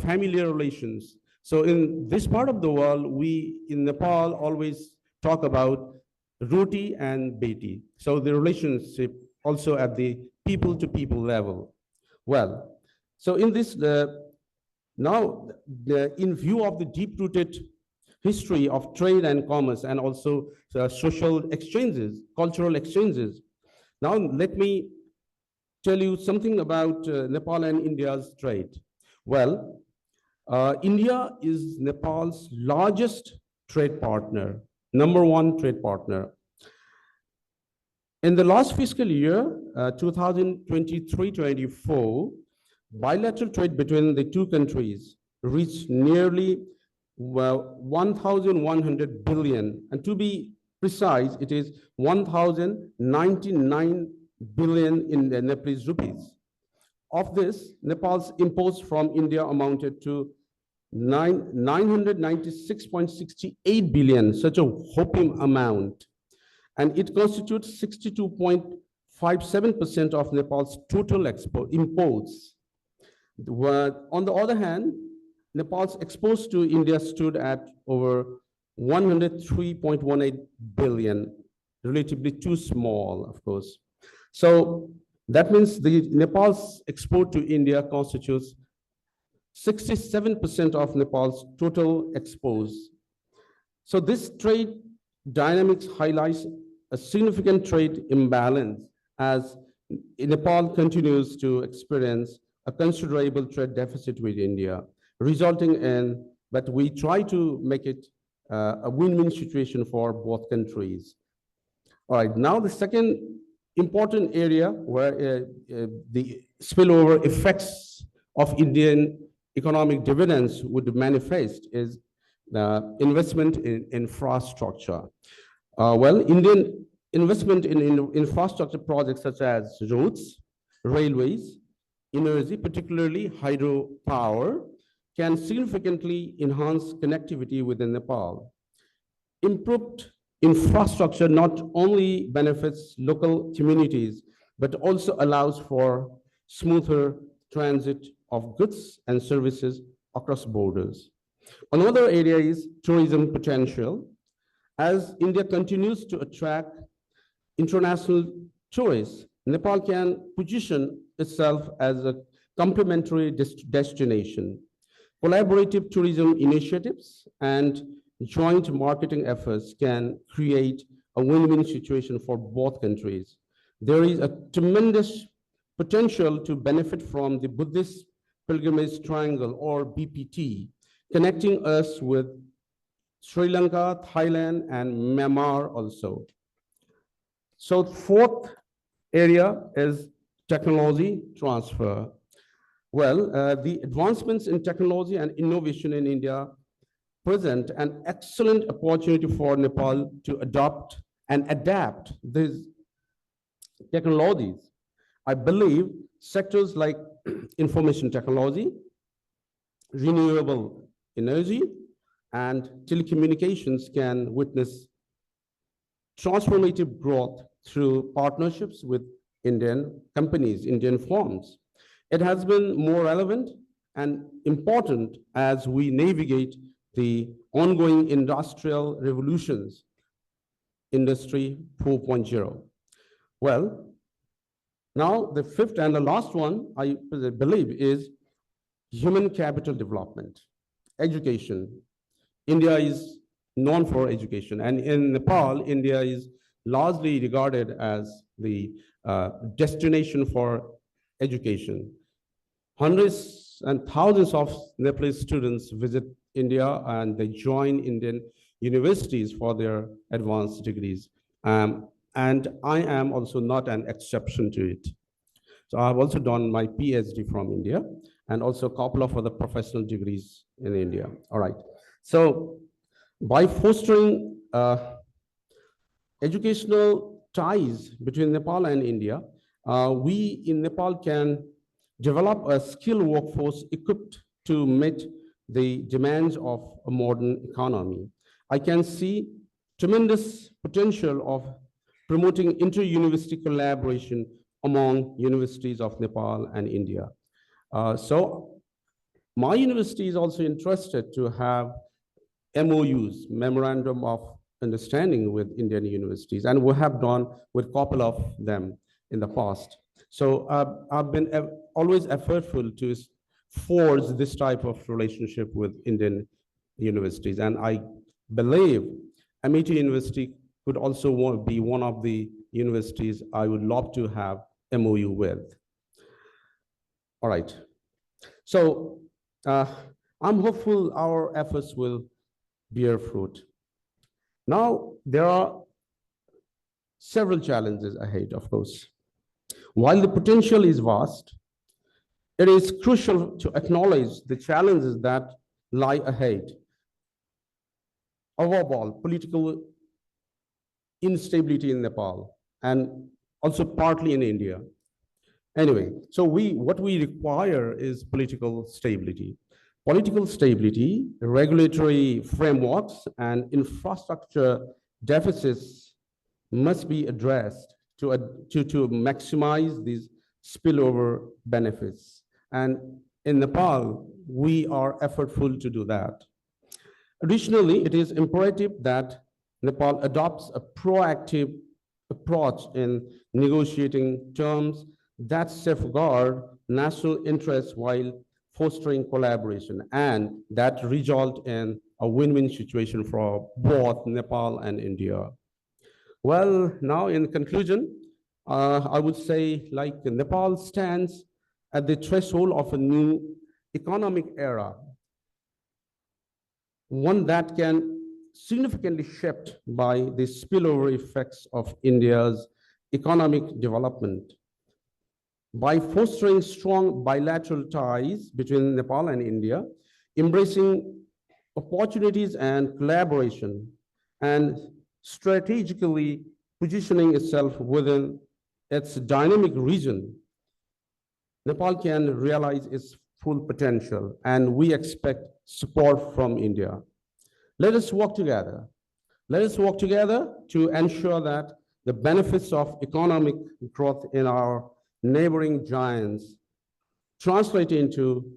S10: familiar relations. So in this part of the world, we in Nepal always talk about roti and beti. So the relationship also at the people to people level. Well, so in this, now in view of the deep-rooted history of trade and commerce and also social exchanges, cultural exchanges, now let me tell you something about Nepal and India's trade. Well, India is Nepal's largest trade partner, #1 trade partner. In the last fiscal year, 2023-24, bilateral trade between the two countries reached nearly 1,100 billion. And to be precise, it is 1,099 billion in the Nepalese rupees. Of this, Nepal's imports from India amounted to 996.68 billion, such a whopping amount. And it constitutes 62.57% of Nepal's total imports. On the other hand, Nepal's exports to India stood at over 103.18 billion, relatively too small, of course. So that means Nepal's export to India constitutes 67% of Nepal's total exports. So this trade dynamics highlights a significant trade imbalance as Nepal continues to experience a considerable trade deficit with India, resulting in, but we try to make it a win-win situation for both countries. All right, now the second important area where the spillover effects of Indian economic dividends would manifest is the investment in infrastructure. Well, Indian investment in infrastructure projects such as roads, railways, energy, particularly hydropower, can significantly enhance connectivity within Nepal. Improved infrastructure not only benefits local communities, but also allows for smoother transit of goods and services across borders. Another area is tourism potential. As India continues to attract international tourists, Nepal can position itself as a complementary destination. Collaborative tourism initiatives and joint marketing efforts can create a win-win situation for both countries. There is a tremendous potential to benefit from the Buddhist Pilgrimage Triangle, or BPT, connecting us with Sri Lanka, Thailand, and Myanmar also. So fourth area is technology transfer. Well, the advancements in technology and innovation in India present an excellent opportunity for Nepal to adopt and adapt these technologies. I believe sectors like information technology, renewable energy, and telecommunications can witness transformative growth through partnerships with Indian companies, Indian firms. It has been more relevant and important as we navigate the ongoing industrial revolutions, Industry 4.0. Well, now the fifth and the last one, I believe, is human capital development, education. India is known for education, and in Nepal, India is largely regarded as the destination for education. Hundreds and thousands of Nepalese students visit India and they join Indian universities for their advanced degrees. And I am also not an exception to it. So I've also done my PhD from India and also a couple of other professional degrees in India. All right. So by fostering educational ties between Nepal and India, we in Nepal can develop a skilled workforce equipped to meet the demands of a modern economy. I can see tremendous potential of promoting inter-university collaboration among universities of Nepal and India. So my university is also interested to have MOUs, Memorandum of Understanding with Indian universities, and we have done with a couple of them in the past. So I've been always effortful to forge this type of relationship with Indian universities, and I believe MIT University could also be one of the universities I would love to have MOU with. All right. So I'm hopeful our efforts will bear fruit. Now, there are several challenges ahead, of course. While the potential is vast, it is crucial to acknowledge the challenges that lie ahead. Above all, political instability in Nepal and also partly in India. Anyway, so what we require is political stability. Political stability, regulatory frameworks, and infrastructure deficits must be addressed to maximize these spillover benefits. And in Nepal, we are effortful to do that. Additionally, it is imperative that Nepal adopts a proactive approach in negotiating terms that safeguard national interests while fostering collaboration, and that result in a win-win situation for both Nepal and India. Well, now in conclusion, I would say like Nepal stands at the threshold of a new economic era, one that can significantly shaped by the spillover effects of India's economic development. By fostering strong bilateral ties between Nepal and India, embracing opportunities and collaboration, and strategically positioning itself within its dynamic region, Nepal can realize its full potential, and we expect support from India. Let us work together. Let us work together to ensure that the benefits of economic growth in our neighboring giants translate into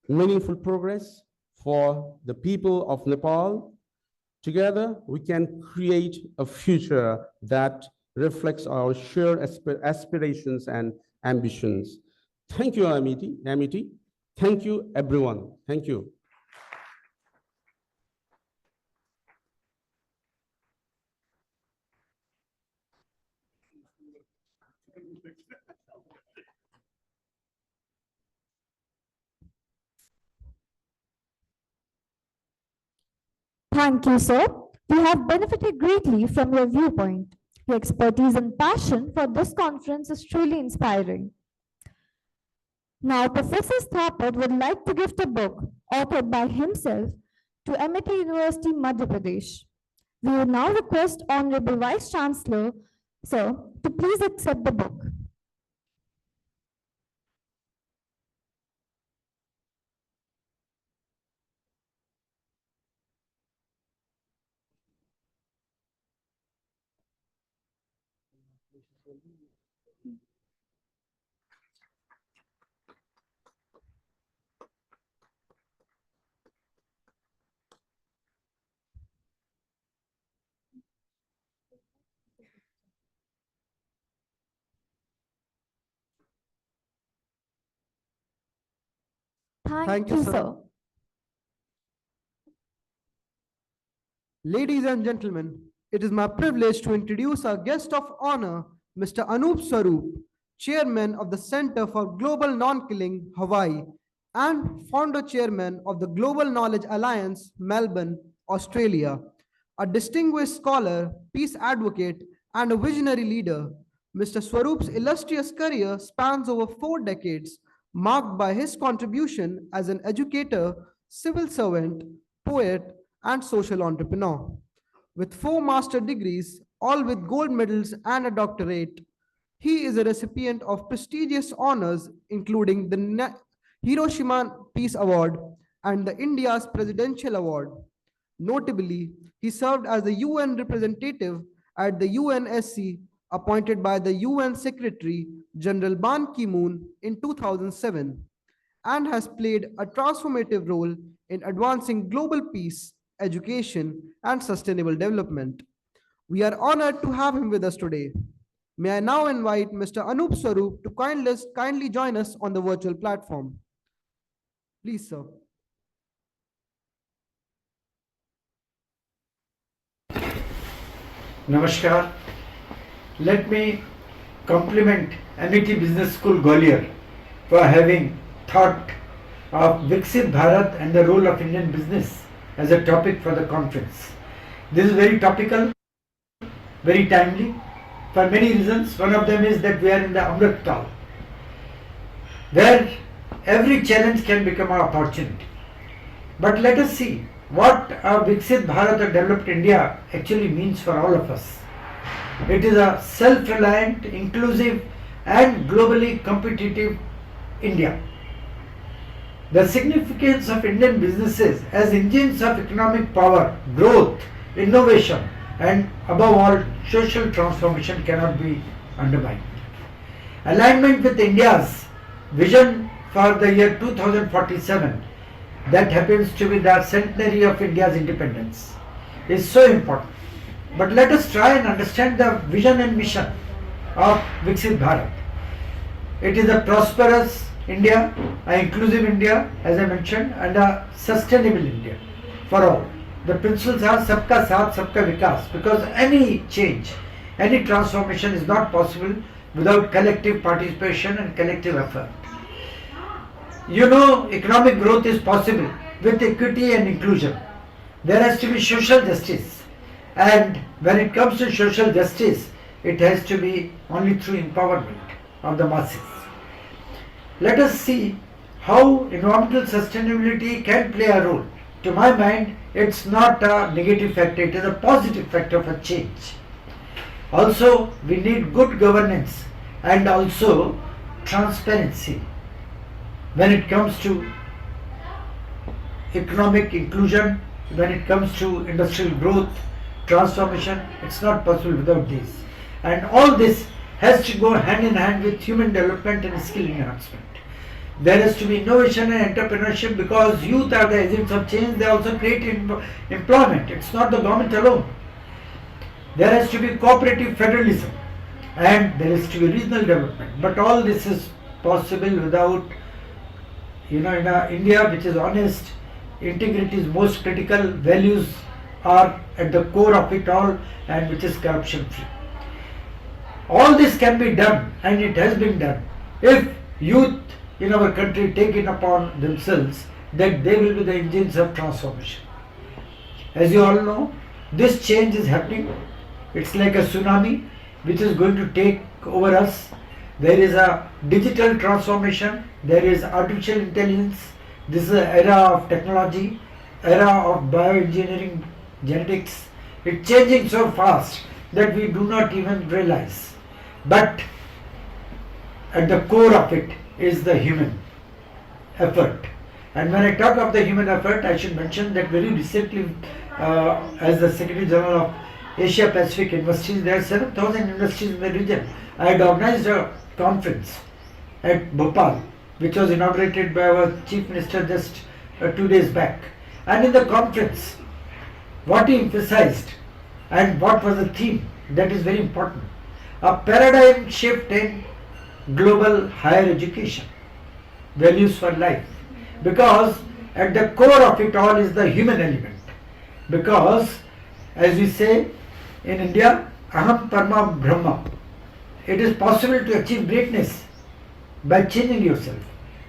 S10: meaningful progress for the people of Nepal. Together, we can create a future that reflects our shared aspirations and ambitions. Thank you, Amity. Thank you, everyone. Thank you.
S5: Thank you, sir. We have benefited greatly from your viewpoint. Your expertise and passion for this conference is truly inspiring. Now, Professor Thapar would like to gift a book authored by himself to MIT University, Madhya Pradesh. We will now request Honorable Vice Chancellor, sir, to please accept the book. Thank you, sir.
S1: Ladies and gentlemen, it is my privilege to introduce our guest of honor, Mr. Anup Swarup, Chairman of the Center for Global Non-Killing, Hawaii, and Founder Chairman of the Global Knowledge Alliance, Melbourne, Australia. A distinguished scholar, peace advocate, and a visionary leader, Mr. Swarup's illustrious career spans over 4 decades, marked by his contribution as an educator, civil servant, poet, and social entrepreneur. With 4 master degrees, all with gold medals and a doctorate, he is a recipient of prestigious honors, including the Hiroshima Peace Award and the India's Presidential Award. Notably, he served as the UN representative at the UNSC, appointed by the UN Secretary General Ban Ki-moon in 2007, and has played a transformative role in advancing global peace, education, and sustainable development. We are honored to have him with us today. May I now invite Mr. Anup Swarup to kindly join us on the virtual platform. Please, sir.
S11: Namaskar. Let me compliment MET Business School Gwalior for having thought of VIKSIT Bharat and the role of Indian business as a topic for the conference. This is very topical, very timely for many reasons. One of them is that we are in the Amrit Kal, where every challenge can become an opportunity. But let us see what a VIKSIT Bharat or developed India actually means for all of us. It is a self-reliant, inclusive and globally competitive India. The significance of Indian businesses as engines of economic power, growth, innovation and above all social transformation cannot be undermined. Alignment with India's vision for the year 2047, that happens to be the centenary of India's independence, is so important. But let us try and understand the vision and mission of VIKSIT Bharat. It is a prosperous India, an inclusive India, as I mentioned, and a sustainable India for all. The principles are Sabka Saath, Sabka Vikas, because any change, any transformation is not possible without collective participation and collective effort. You know, economic growth is possible with equity and inclusion. There has to be social justice. And when it comes to social justice, it has to be only through empowerment of the masses. Let us see how environmental sustainability can play a role. To my mind, it's not a negative factor, it is a positive factor for change. Also, we need good governance and also transparency when it comes to economic inclusion, when it comes to industrial growth, transformation. It's not possible without these. And all this has to go hand in hand with human development and skill enhancement. There has to be innovation and entrepreneurship, because youth are the agents of change. They also create employment. It's not the government alone. There has to be cooperative federalism and there has to be regional development. But all this is possible without, in a India which is honest, integrity is most critical, values are at the core of it all, and which is corruption free. All this can be done, and it has been done, if youth in our country take it upon themselves that they will be the engines of transformation. As you all know, this change is happening. It's like a tsunami which is going to take over us. There is a digital transformation, there is artificial intelligence, this is an era of technology, era of bioengineering, genetics. It's changing so fast that we do not even realize. But at the core of it is the human effort. And when I talk of the human effort, I should mention that very recently, as the Secretary General of Asia Pacific Universities, there are 7,000 universities in the region. I had organized a conference at Bhopal, which was inaugurated by our Chief Minister just 2 days back. And in the conference, what he emphasized and what was the theme, that is very important. A paradigm shift in global higher education, values for life. Because at the core of it all is the human element. Because, as we say in India, aham parma brahma. It is possible to achieve greatness by changing yourself.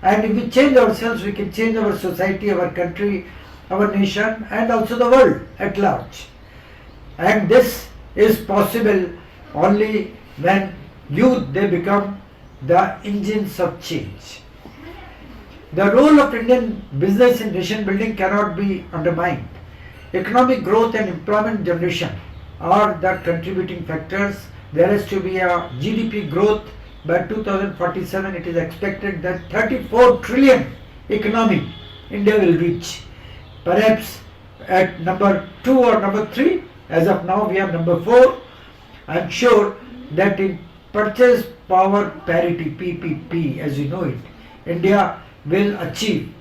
S11: And if we change ourselves, we can change our society, our country, our nation, and also the world at large. And this is possible only when youth, they become the engines of change. The role of Indian business in nation building cannot be undermined. Economic growth and employment generation are the contributing factors. There has to be a GDP growth. By 2047, it is expected that 34 trillion economy India will reach. Perhaps at number 2 or number 3, as of now we are number 4. I am sure that in purchase power parity PPP as you know it, India will achieve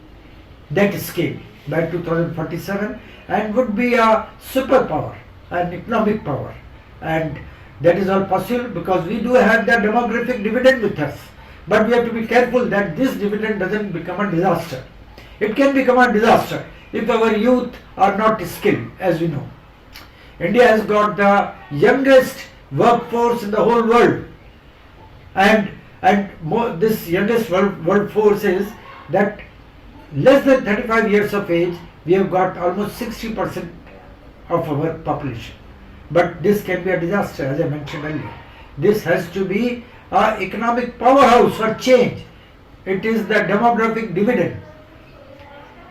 S11: that scale by 2047 and would be a superpower, an economic power, and that is all possible because we do have the demographic dividend with us, but we have to be careful that this dividend doesn't become a disaster. It can become a disaster if our youth are not skilled, as we know. India has got the youngest workforce in the whole world, and this youngest workforce is that less than 35 years of age, we have got almost 60% of our population. But this can be a disaster, as I mentioned earlier. This has to be an economic powerhouse for change. It is the demographic dividend.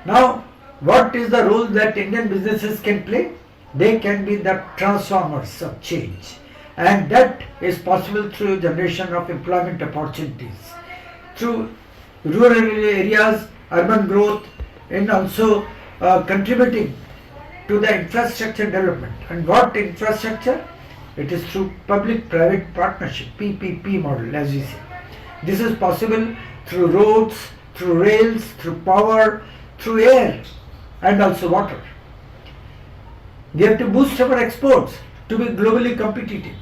S11: Now, what is the role that Indian businesses can play? They can be the transformers of change. And that is possible through generation of employment opportunities, through rural areas, urban growth, and also contributing to the infrastructure development. And what infrastructure? It is through public-private partnership, PPP model, as we say. This is possible through roads, through rails, through power, through air, and also water. We have to boost our exports to be globally competitive.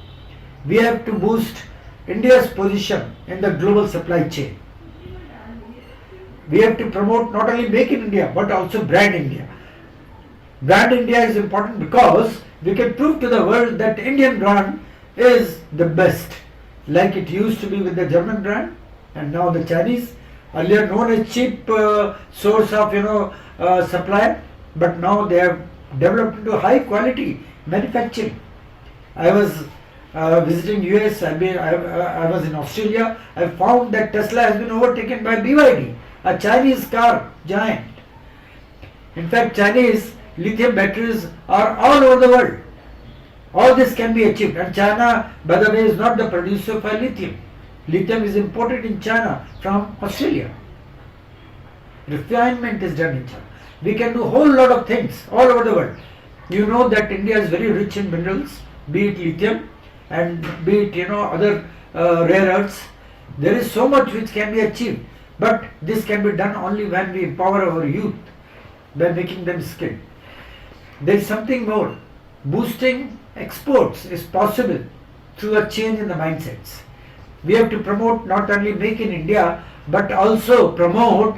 S11: We have to boost India's position in the global supply chain. We have to promote not only Make in India, but also Brand India. Brand India is important because we can prove to the world that Indian brand is the best, like it used to be with the German brand and now the Chinese, earlier known as cheap source of supply, but now they have developed into high quality manufacturing. I was visiting US, I was in Australia. I found that Tesla has been overtaken by BYD, a Chinese car giant. In fact, Chinese lithium batteries are all over the world. All this can be achieved, and China, by the way, is not the producer for lithium. Lithium is imported in China from Australia. Refinement is done in China. We can do a whole lot of things all over the world. You know that India is very rich in minerals, be it lithium and be it other rare earths. There is so much which can be achieved, but this can be done only when we empower our youth by making them skilled. There is something more. Boosting exports is possible through a change in the mindsets. We have to promote not only Make in India, but also promote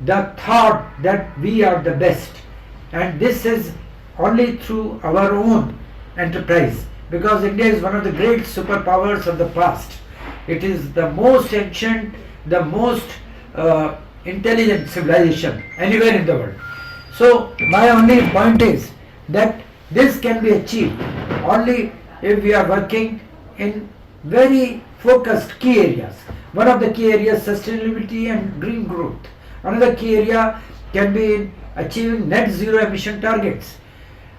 S11: the thought that we are the best. And this is only through our own enterprise, because India is one of the great superpowers of the past. It is the most ancient, the most intelligent civilization anywhere in the world. So my only point is that this can be achieved only if we are working in very focused key areas. One of the key areas, sustainability and green growth. Another key area can be in achieving net zero emission targets.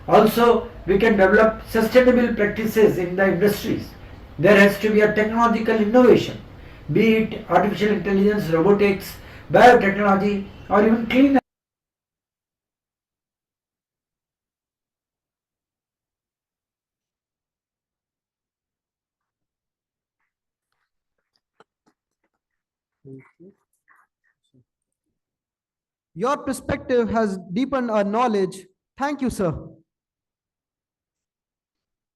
S11: Also, we can develop sustainable practices in the industries. There has to be a technological innovation, be it artificial intelligence, robotics, biotechnology, or even clean.
S1: Your perspective has deepened our knowledge. Thank you, sir.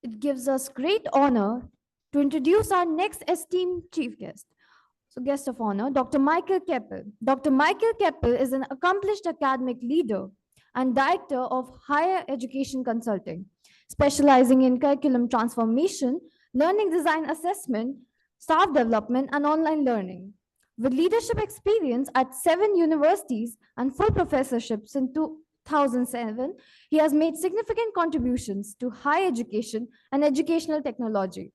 S5: It gives us great honor to introduce our next esteemed chief guest. So, guest of honor, Dr. Michael Keppel. Dr. Michael Keppel is an accomplished academic leader and director of higher education consulting, specializing in curriculum transformation, learning design assessment, staff development, and online learning. With leadership experience at 7 universities and full professorships in 2007, he has made significant contributions to higher education and educational technology.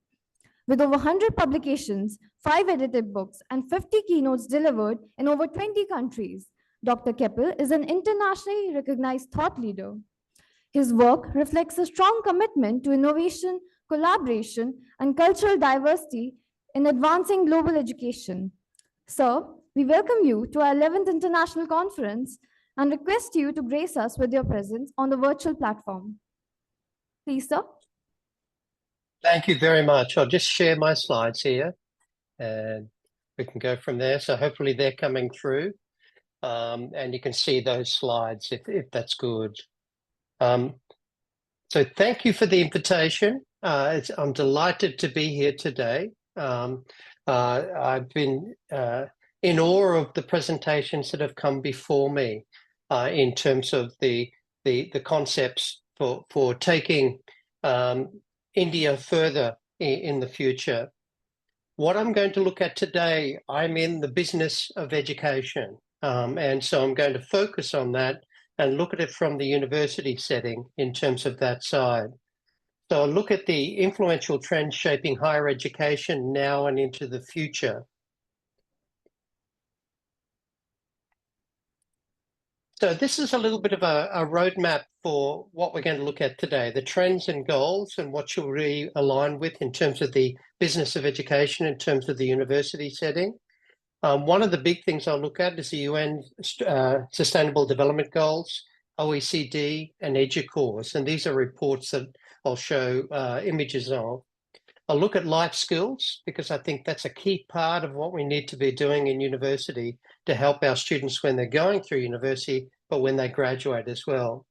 S5: With over 100 publications, 5 edited books, and 50 keynotes delivered in over 20 countries, Dr. Keppel is an internationally recognized thought leader. His work reflects a strong commitment to innovation, collaboration, and cultural diversity in advancing global education. Sir, we welcome you to our 11th International Conference and request you to grace us with your presence on the virtual platform. Please, sir.
S12: Thank you very much. I'll just share my slides here and we can go from there. So hopefully they're coming through and you can see those slides if that's good. So thank you for the invitation. I'm delighted to be here today. I've been in awe of the presentations that have come before me in terms of the concepts for taking India further in the future. What I'm going to look at today, I'm in the business of education. And so I'm going to focus on that and look at it from the university setting in terms of that side. So I'll look at the influential trends shaping higher education now and into the future. So this is a little bit of a roadmap for what we're going to look at today, the trends and goals and what should we align with in terms of the business of education, in terms of the university setting. One of the big things I'll look at is the UN Sustainable Development Goals, OECD and EDUCAUSE, and these are reports that I'll show images of. I'll look at life skills because I think that's a key part of what we need to be doing in university to help our students when they're going through university, but when they graduate as well.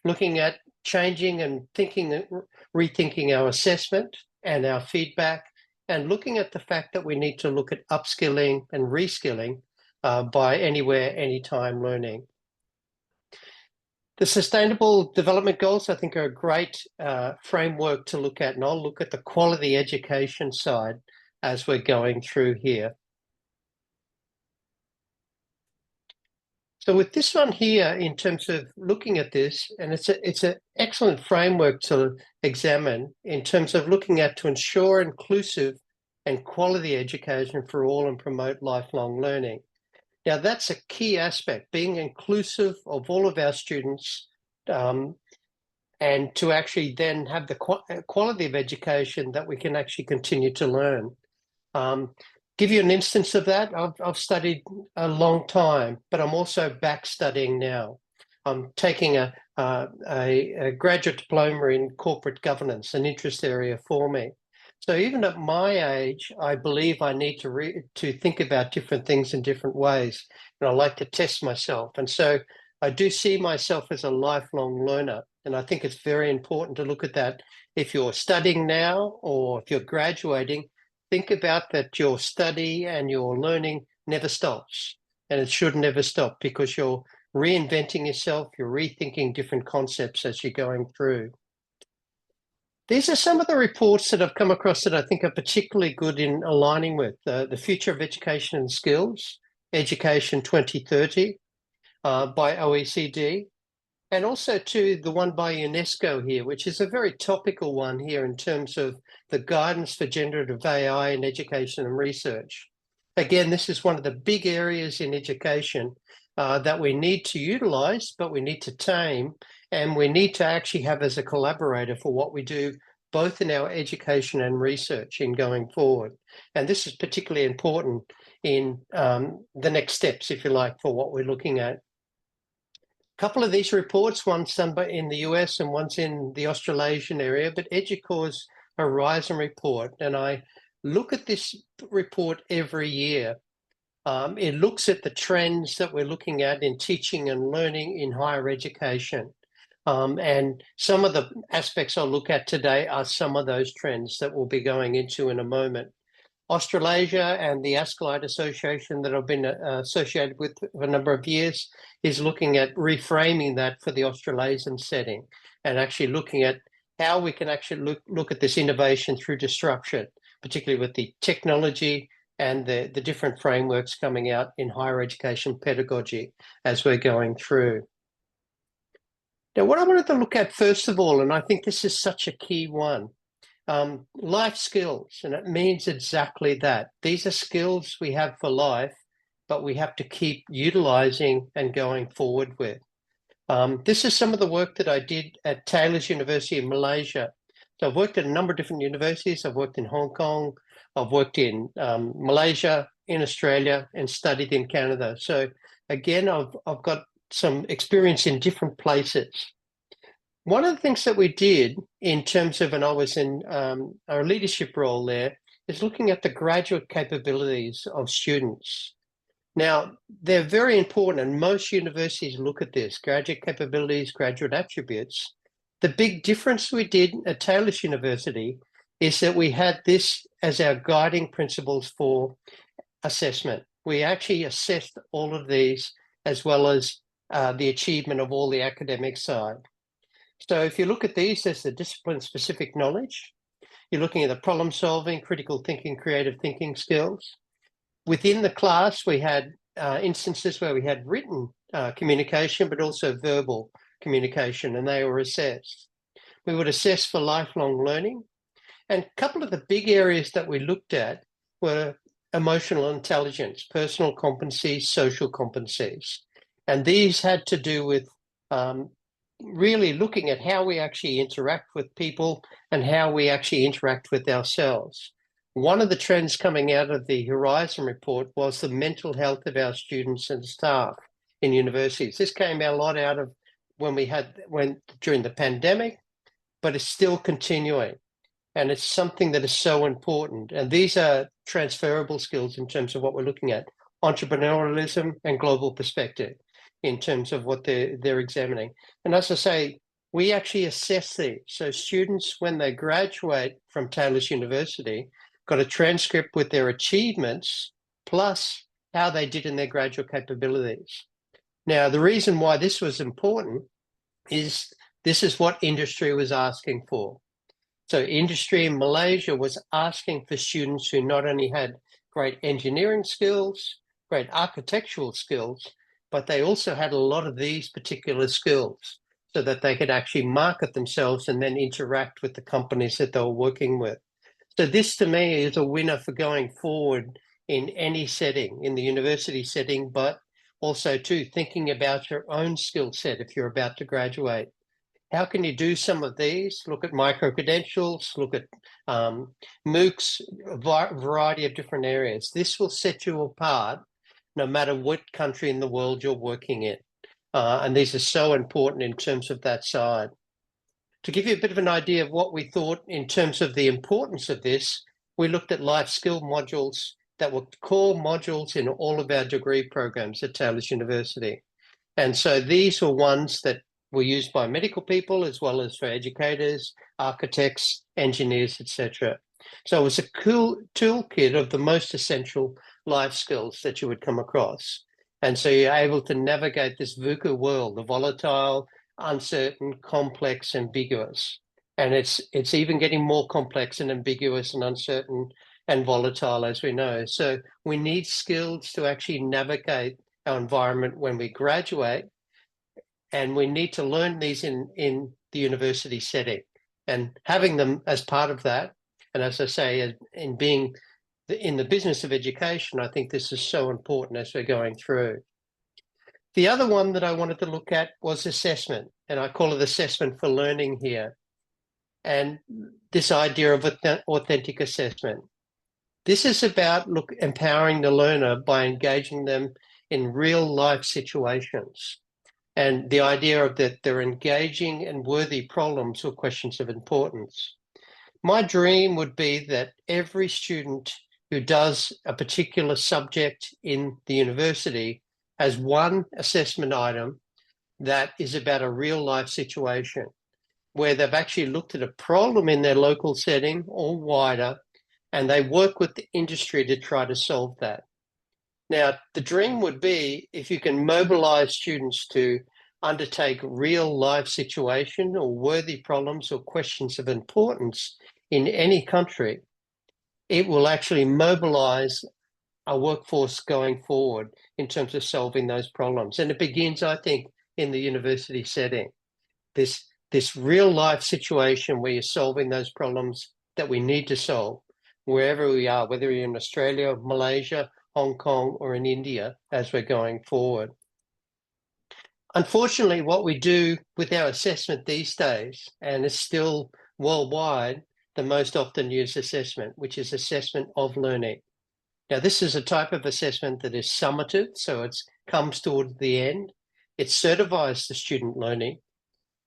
S12: Looking at changing and rethinking our assessment and our feedback, and looking at the fact that we need to look at upskilling and reskilling by anywhere, anytime learning. The Sustainable Development Goals, I think, are a great framework to look at, and I'll look at the quality education side as we're going through here. So with this one here, in terms of looking at this, and it's an excellent framework to examine in terms of looking at to ensure inclusive and quality education for all and promote lifelong learning. Now, that's a key aspect, being inclusive of all of our students and to actually then have the quality of education that we can actually continue to learn. Give you an instance of that. I've studied a long time, but I'm also back studying now. I'm taking a graduate diploma in corporate governance, an interest area for me. So even at my age, I believe I need to think about different things in different ways, and I like to test myself. And so I do see myself as a lifelong learner, and I think it's very important to look at that. If you're studying now or if you're graduating, think about that your study and your learning never stops, and it should never stop because you're reinventing yourself, you're rethinking different concepts as you're going through. These are some of the reports that I've come across that I think are particularly good in aligning with the Future of Education and Skills, Education 2030 by OECD, and also to the one by UNESCO here, which is a very topical one here in terms of the guidance for generative AI in education and research. Again, this is one of the big areas in education that we need to utilize, but we need to tame, and we need to actually have as a collaborator for what we do, both in our education and research in going forward. And this is particularly important in the next steps, if you like, for what we're looking at. A couple of these reports, one's done in the US and one's in the Australasian area, but EDUCAUSE Horizon report, and I look at this report every year. It looks at the trends that we're looking at in teaching and learning in higher education. And some of the aspects I'll look at today are some of those trends that we'll be going into in a moment. Australasia and the ASCLIDE Association that I've been associated with for a number of years is looking at reframing that for the Australasian setting and actually looking at how we can actually look at this innovation through disruption, particularly with the technology and the different frameworks coming out in higher education pedagogy as we're going through. Now, what I wanted to look at first of all, and I think this is such a key one, life skills, and it means exactly that. These are skills we have for life, but we have to keep utilizing and going forward with. This is some of the work that I did at Taylor's University in Malaysia. So I've worked at a number of different universities. I've worked in Hong Kong, I've worked in Malaysia, in Australia, and studied in Canada. So again, I've got some experience in different places. One of the things that we did in terms of, and I was in our leadership role there, is looking at the graduate capabilities of students. Now, they're very important, and most universities look at this, graduate capabilities, graduate attributes. The big difference we did at Taylor's University is that we had this as our guiding principles for assessment. We actually assessed all of these as well as the achievement of all the academic side. So if you look at these as the discipline-specific knowledge, you're looking at the problem solving, critical thinking, creative thinking skills. Within the class, we had instances where we had written communication, but also verbal communication, and they were assessed. We would assess for lifelong learning. And a couple of the big areas that we looked at were emotional intelligence, personal competencies, social competencies. And these had to do with really looking at how we actually interact with people and how we actually interact with ourselves. One of the trends coming out of the Horizon report was the mental health of our students and staff in universities. This came a lot out of during the pandemic, but it's still continuing. And it's something that is so important. And these are transferable skills in terms of what we're looking at, entrepreneurialism and global perspective in terms of what they're examining. And as I say, we actually assess these. So students, when they graduate from Taylor's University, got a transcript with their achievements plus how they did in their graduate capabilities. Now, the reason why this was important is this is what industry was asking for. So industry in Malaysia was asking for students who not only had great engineering skills, great architectural skills, but they also had a lot of these particular skills so that they could actually market themselves and then interact with the companies that they were working with. So this to me is a winner for going forward in any setting, in the university setting, but also too thinking about your own skill set if you're about to graduate. How can you do some of these? Look at micro-credentials, look at MOOCs, a variety of different areas. This will set you apart no matter what country in the world you're working in. And these are so important in terms of that side. To give you a bit of an idea of what we thought in terms of the importance of this, we looked at life skill modules that were core modules in all of our degree programs at Taylor's University. And so these were ones that were used by medical people as well as for educators, architects, engineers, etc. So it was a cool toolkit of the most essential life skills that you would come across. And so you're able to navigate this VUCA world, the volatile, uncertain, complex, ambiguous. And it's even getting more complex and ambiguous and uncertain and volatile, as we know. So we need skills to actually navigate our environment when we graduate. And we need to learn these in the university setting and having them as part of that. And as I say, in being in the business of education, I think this is so important as we're going through. The other one that I wanted to look at was assessment, and I call it assessment for learning here. And this idea of authentic assessment. This is about empowering the learner by engaging them in real life situations. And the idea of that they're engaging in worthy problems or questions of importance. My dream would be that every student who does a particular subject in the university has one assessment item that is about a real life situation where they've actually looked at a problem in their local setting or wider, and they work with the industry to try to solve that. Now, the dream would be if you can mobilize students to undertake real life situation or worthy problems or questions of importance in any country, it will actually mobilize a workforce going forward in terms of solving those problems. And it begins, I think, in the university setting. This real life situation where you're solving those problems that we need to solve wherever we are, whether you're in Australia, Malaysia, Hong Kong, or in India as we're going forward. Unfortunately, what we do with our assessment these days, and it's still worldwide, the most often used assessment, which is assessment of learning. Now, this is a type of assessment that is summative, so it comes toward the end. It certifies the student learning,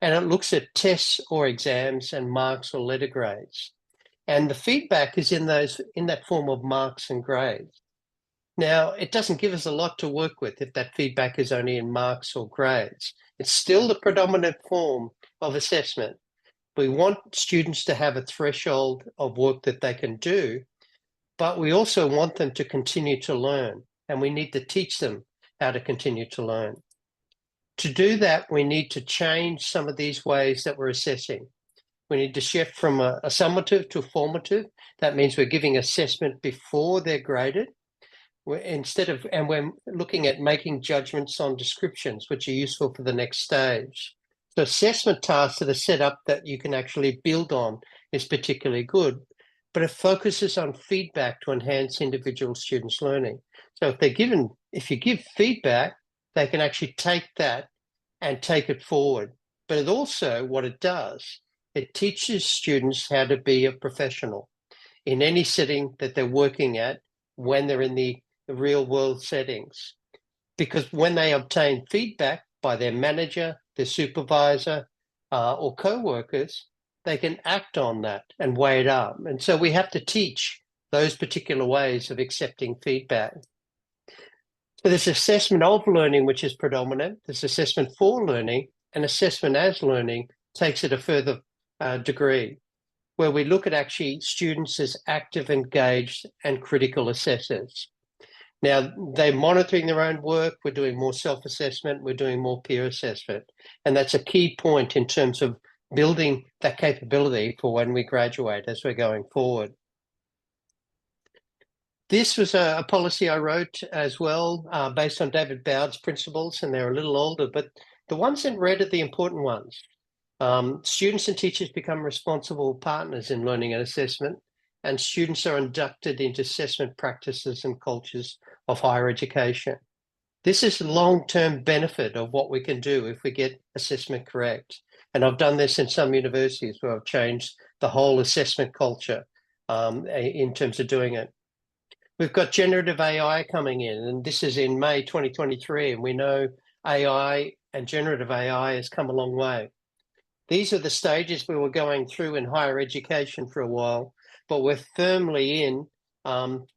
S12: and it looks at tests or exams and marks or letter grades. And the feedback is in that form of marks and grades. Now, it doesn't give us a lot to work with if that feedback is only in marks or grades. It's still the predominant form of assessment. We want students to have a threshold of work that they can do, but we also want them to continue to learn, and we need to teach them how to continue to learn. To do that, we need to change some of these ways that we're assessing. We need to shift from a summative to formative. That means we're giving assessment before they're graded. And we're looking at making judgments on descriptions, which are useful for the next stage. So assessment tasks that are set up that you can actually build on is particularly good, but it focuses on feedback to enhance individual students' learning. So if you give feedback, they can actually take that and take it forward. But it also, what it does, it teaches students how to be a professional in any setting that they're working at when they're in the real world settings. Because when they obtain feedback by their manager, their supervisor, or co-workers, they can act on that and weigh it up. And so we have to teach those particular ways of accepting feedback. So there's assessment of learning, which is predominant. There's assessment for learning, and assessment as learning takes it a further degree, where we look at actually students as active, engaged, and critical assessors. Now, they're monitoring their own work. We're doing more self-assessment. We're doing more peer assessment. And that's a key point in terms of building that capability for when we graduate as we're going forward. This was a policy I wrote as well, based on David Bowd's principles, and they're a little older, but the ones in red are the important ones. Students and teachers become responsible partners in learning and assessment, and students are inducted into assessment practices and cultures of higher education. This is the long-term benefit of what we can do if we get assessment correct. And I've done this in some universities where I've changed the whole assessment culture in terms of doing it. We've got generative AI coming in, and this is in May 2023, and we know AI and generative AI has come a long way. These are the stages we were going through in higher education for a while, but we're firmly in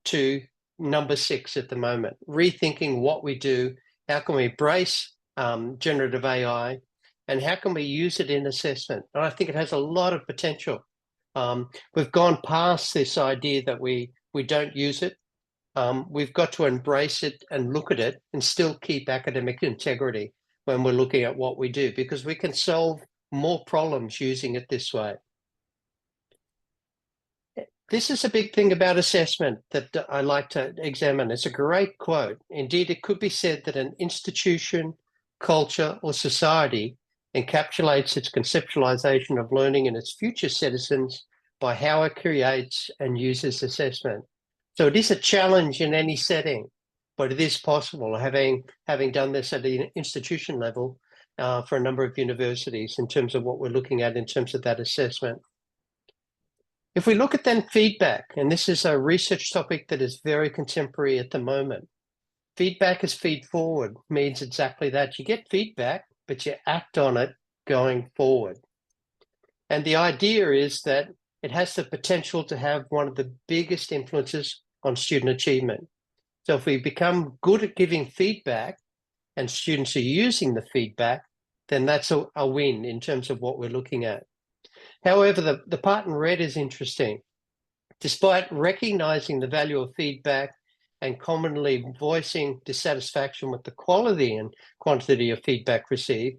S12: to number 6 at the moment, rethinking what we do, how can we embrace generative AI, and how can we use it in assessment? And I think it has a lot of potential. We've gone past this idea that we don't use it. We've got to embrace it and look at it and still keep academic integrity when we're looking at what we do, because we can solve more problems using it this way. This is a big thing about assessment that I like to examine. It's a great quote. Indeed, it could be said that an institution, culture, or society encapsulates its conceptualization of learning and its future citizens by how it creates and uses assessment. So it is a challenge in any setting, but it is possible, having done this at the institution level for a number of universities in terms of what we're looking at in terms of that assessment. If we look at then feedback, and this is a research topic that is very contemporary at the moment, feedback as feed forward means exactly that. You get feedback, but you act on it going forward. And the idea is that it has the potential to have one of the biggest influences on student achievement. So if we become good at giving feedback and students are using the feedback, then that's a win in terms of what we're looking at. However, the part in red is interesting. Despite recognizing the value of feedback and commonly voicing dissatisfaction with the quality and quantity of feedback received,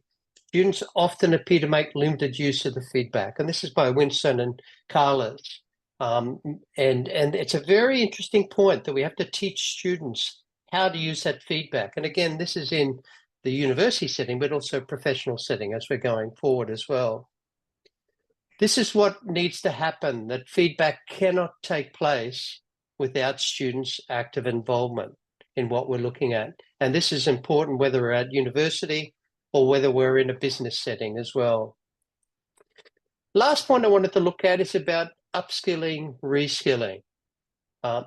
S12: students often appear to make limited use of the feedback. And this is by Winston and Carles. And it's a very interesting point that we have to teach students how to use that feedback. And again, this is in the university setting, but also professional setting as we're going forward as well. This is what needs to happen, that feedback cannot take place without students' active involvement in what we're looking at. And this is important whether we're at university or whether we're in a business setting as well. Last point I wanted to look at is about upskilling, reskilling.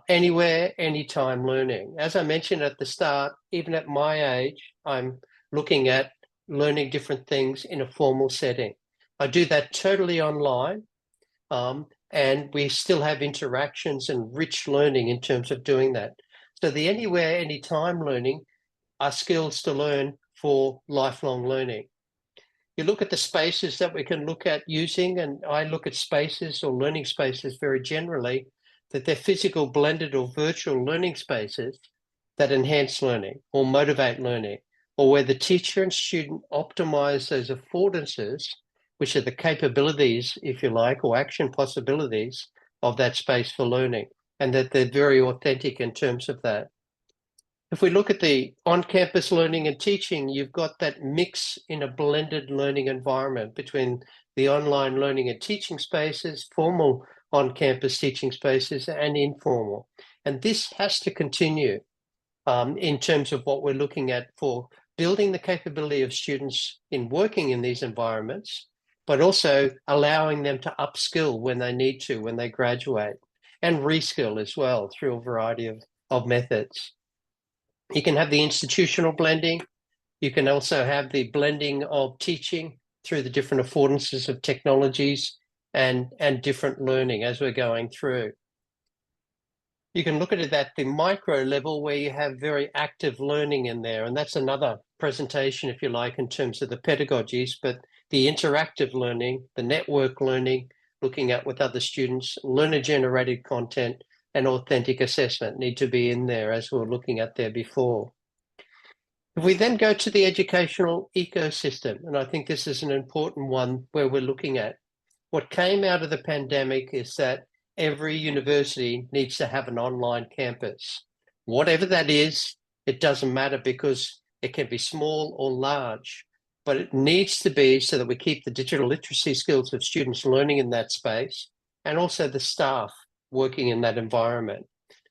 S12: Anywhere, anytime learning. As I mentioned at the start, even at my age, I'm looking at learning different things in a formal setting. I do that totally online, and we still have interactions and rich learning in terms of doing that. So the anywhere, anytime learning are skills to learn for lifelong learning. You look at the spaces that we can look at using, and I look at spaces or learning spaces very generally, that they're physical, blended or virtual learning spaces that enhance learning or motivate learning, or where the teacher and student optimize those affordances, which are the capabilities, if you like, or action possibilities of that space for learning, and that they're very authentic in terms of that. If we look at the on-campus learning and teaching, you've got that mix in a blended learning environment between the online learning and teaching spaces, formal on-campus teaching spaces, and informal. And this has to continue in terms of what we're looking at for building the capability of students in working in these environments, but also allowing them to upskill when they need to, when they graduate, and reskill as well through a variety of methods. You can have the institutional blending. You can also have the blending of teaching through the different affordances of technologies and different learning as we're going through. You can look at it at the micro level where you have very active learning in there. And that's another presentation, if you like, in terms of the pedagogies, but the interactive learning, the network learning, looking at with other students, learner-generated content, and authentic assessment need to be in there as we were looking at there before. If we then go to the educational ecosystem, and I think this is an important one where we're looking at, what came out of the pandemic is that every university needs to have an online campus. Whatever that is, it doesn't matter because it can be small or large, but it needs to be so that we keep the digital literacy skills of students learning in that space and also the staff working in that environment.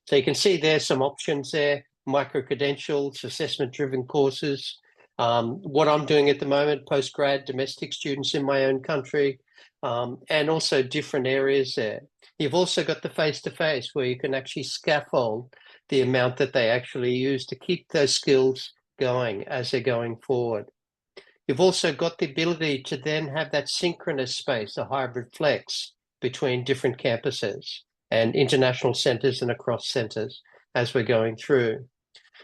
S12: So you can see there's some options there, micro-credentials, assessment-driven courses, what I'm doing at the moment, postgrad, domestic students in my own country, and also different areas there. You've also got the face-to-face where you can actually scaffold the amount that they actually use to keep those skills going as they're going forward. You've also got the ability to then have that synchronous space, a hybrid flex between different campuses and international centres and across centres as we're going through.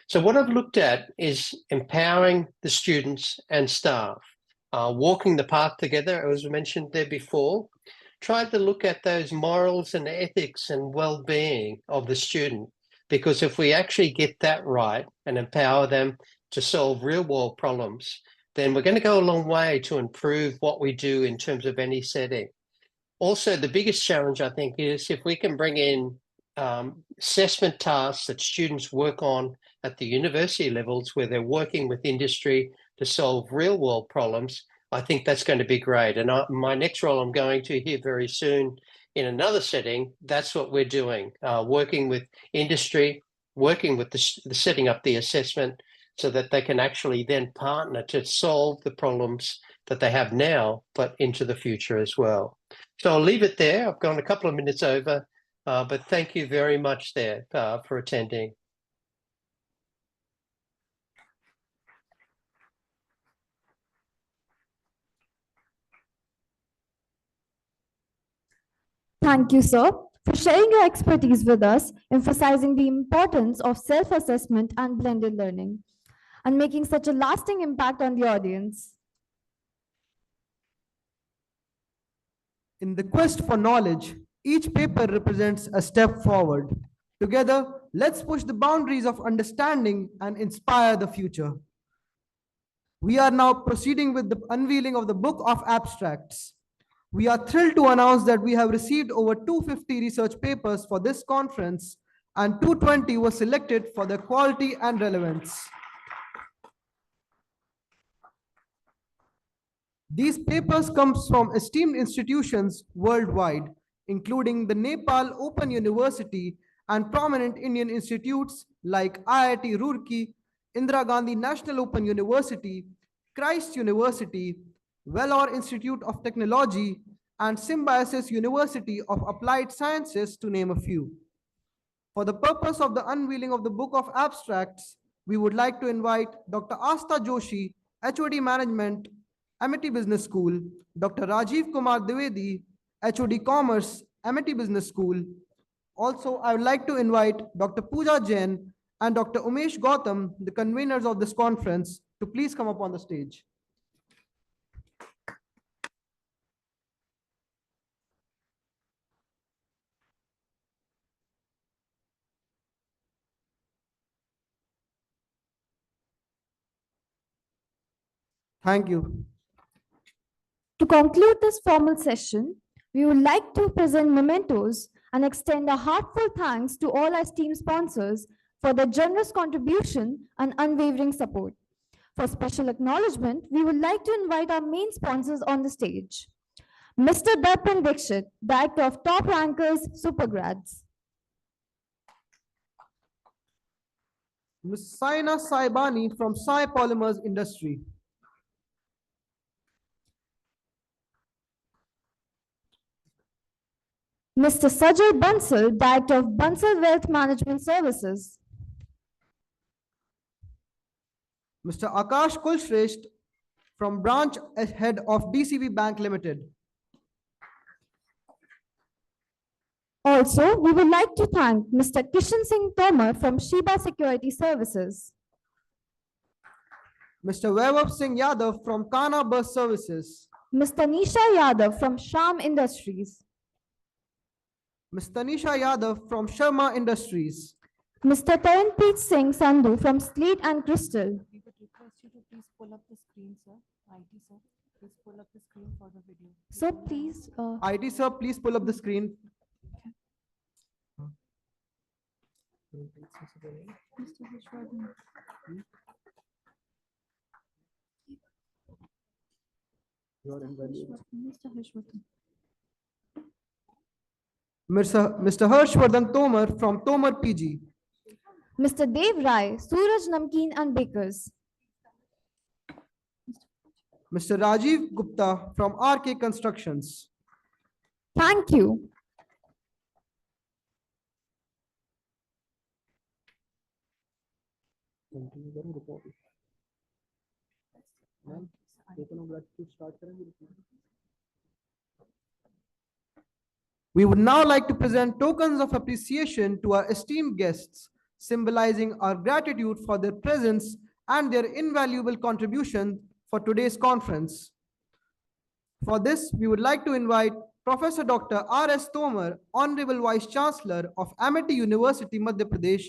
S12: So what I've looked at is empowering the students and staff, walking the path together, as mentioned there before, tried to look at those morals and ethics and well-being of the student, because if we actually get that right and empower them to solve real-world problems, then we're going to go a long way to improve what we do in terms of any setting. Also, the biggest challenge, I think, is if we can bring in assessment tasks that students work on at the university levels where they're working with industry to solve real world problems, I think that's going to be great. And my next role I'm going to here very soon in another setting, that's what we're doing, working with industry, working with the setting up the assessment so that they can actually then partner to solve the problems that they have now, but into the future as well. So I'll leave it there. I've gone a couple of minutes over, but thank you very much there for attending.
S5: Thank you, sir, for sharing your expertise with us, emphasizing the importance of self-assessment and blended learning, and making such a lasting impact on the audience.
S1: In the quest for knowledge, each paper represents a step forward. Together, let's push the boundaries of understanding and inspire the future. We are now proceeding with the unveiling of the Book of Abstracts. We are thrilled to announce that we have received over 250 research papers for this conference, and 220 were selected for their quality and relevance. These papers come from esteemed institutions worldwide, including the Nepal Open University and prominent Indian institutes like IIT Roorkee, Indira Gandhi National Open University, Christ University, Vellore Institute of Technology, and Symbiosis University of Applied Sciences, to name a few. For the purpose of the unveiling of the Book of Abstracts, we would like to invite Dr. Asta Joshi, HOD Management, Amity Business School, Dr. Rajiv Kumar Dwivedi, HOD Commerce, Amity Business School. Also, I would like to invite Dr. Pooja Jain and Dr. Umesh Gautam, the conveners of this conference, to please come up on the stage. Thank you.
S5: To conclude this formal session, we would like to present mementos and extend a heartfelt thanks to all our esteemed sponsors for their generous contribution and unwavering support. For special acknowledgement, we would like to invite our main sponsors on the stage. Mr. Darpan VIKSIT, Director of Top Rankers Supergrads.
S1: Ms. Saina Saibani from Sai Polymers Industry.
S5: Mr. Sajal Bansal, Director of Bansal Wealth Management Services.
S1: Mr. Akash Kulshresht from Branch Head of DCB Bank Limited.
S5: Also, we would like to thank Mr. Kishan Singh Tomar from Sheba Security Services.
S1: Mr. Vaibhav Singh Yadav from Kana Bus Services.
S5: Mr. Nisha Yadav from Sham Industries.
S1: Ms. Tanisha Yadav from Sharma Industries.
S5: Mr. Taranpreet Singh Sandhu from Slate and Crystal.
S2: We would request you to please pull up the screen, sir. IT, sir. Please pull up the screen for the video.
S5: So please.
S1: IT sir, please pull up the screen.
S2: Mr. Vishwadhan. Mr. Vishwadhan.
S1: Mr. Harshvardhan Tomar from Tomar PG.
S5: Mr. Dev Rai, Suraj Namkeen and Bakers.
S1: Mr. Rajiv Gupta from RK Constructions.
S5: Thank you.
S1: We would now like to present tokens of appreciation to our esteemed guests, symbolizing our gratitude for their presence and their invaluable contribution for today's conference. For this, we would like to invite Professor Dr. R.S. Tomar, Honorable Vice Chancellor of Amity University, Madhya Pradesh,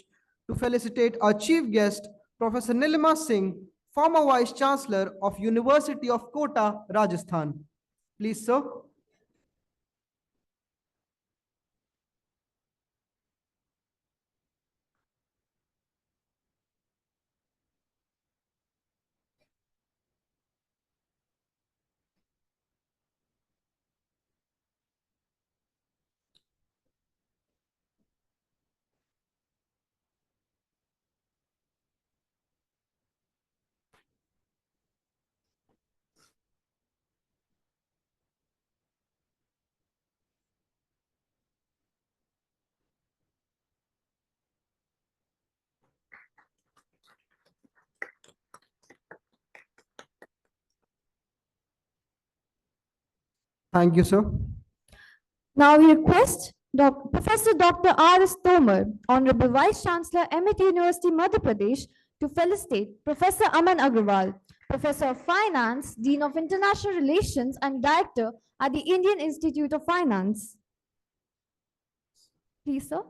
S1: to felicitate our chief guest, Professor Nilima Singh, former Vice Chancellor of University of Kota, Rajasthan. Please, sir. Thank you, sir.
S5: Now we request Professor Dr. R.S. Tomar, Honorable Vice Chancellor, Amity University, Madhya Pradesh, to felicitate Professor Aman Agrawal, Professor of Finance, Dean of International Relations, and Director at the Indian Institute of Finance. Please, sir.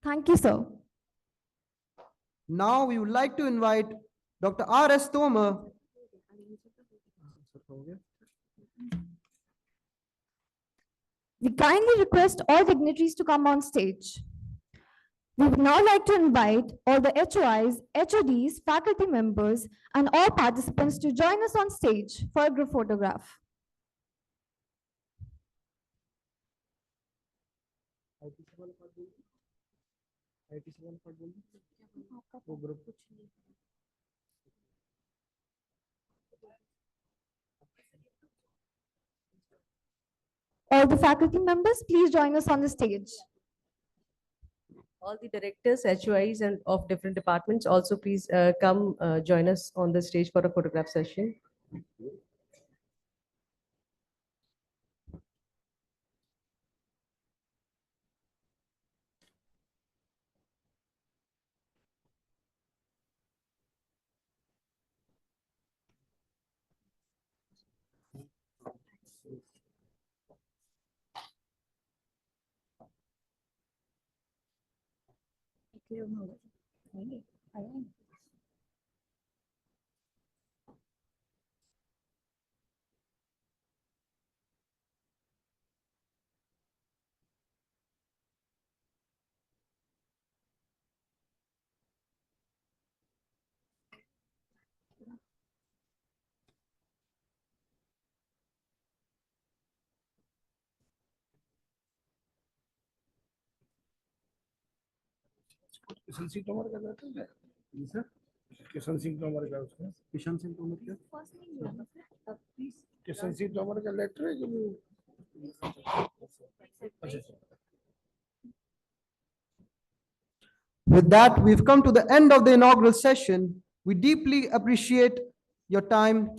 S5: Thank you, sir.
S1: Now we would like to invite Dr. R.S. Tomar.
S5: We kindly request all dignitaries to come on stage. We would now like to invite all the HOIs, HODs, faculty members, and all participants to join us on stage for a group photograph. All the faculty members, please join us on the stage.
S6: All the directors, HOIs, and of different departments also please come join us on the stage for a photograph session.
S13: Kishan Singh Tomar का letter है sir, Kishan Singh Tomar का उसका किशन सिंह तोमर का किशन सिंह तोमर का letter है जो
S1: With that, we've come to the end of the inaugural session. We deeply appreciate your time,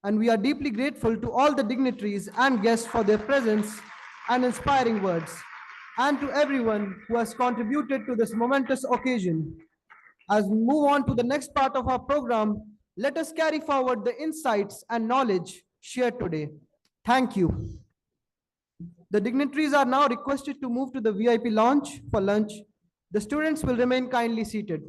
S1: and we are deeply grateful to all the dignitaries and guests for their presence and inspiring words, and to everyone who has contributed to this momentous occasion. As we move on to the next part of our program, let us carry forward the insights and knowledge shared today. Thank you. The dignitaries are now requested to move to the VIP lounge for lunch. The students will remain kindly seated.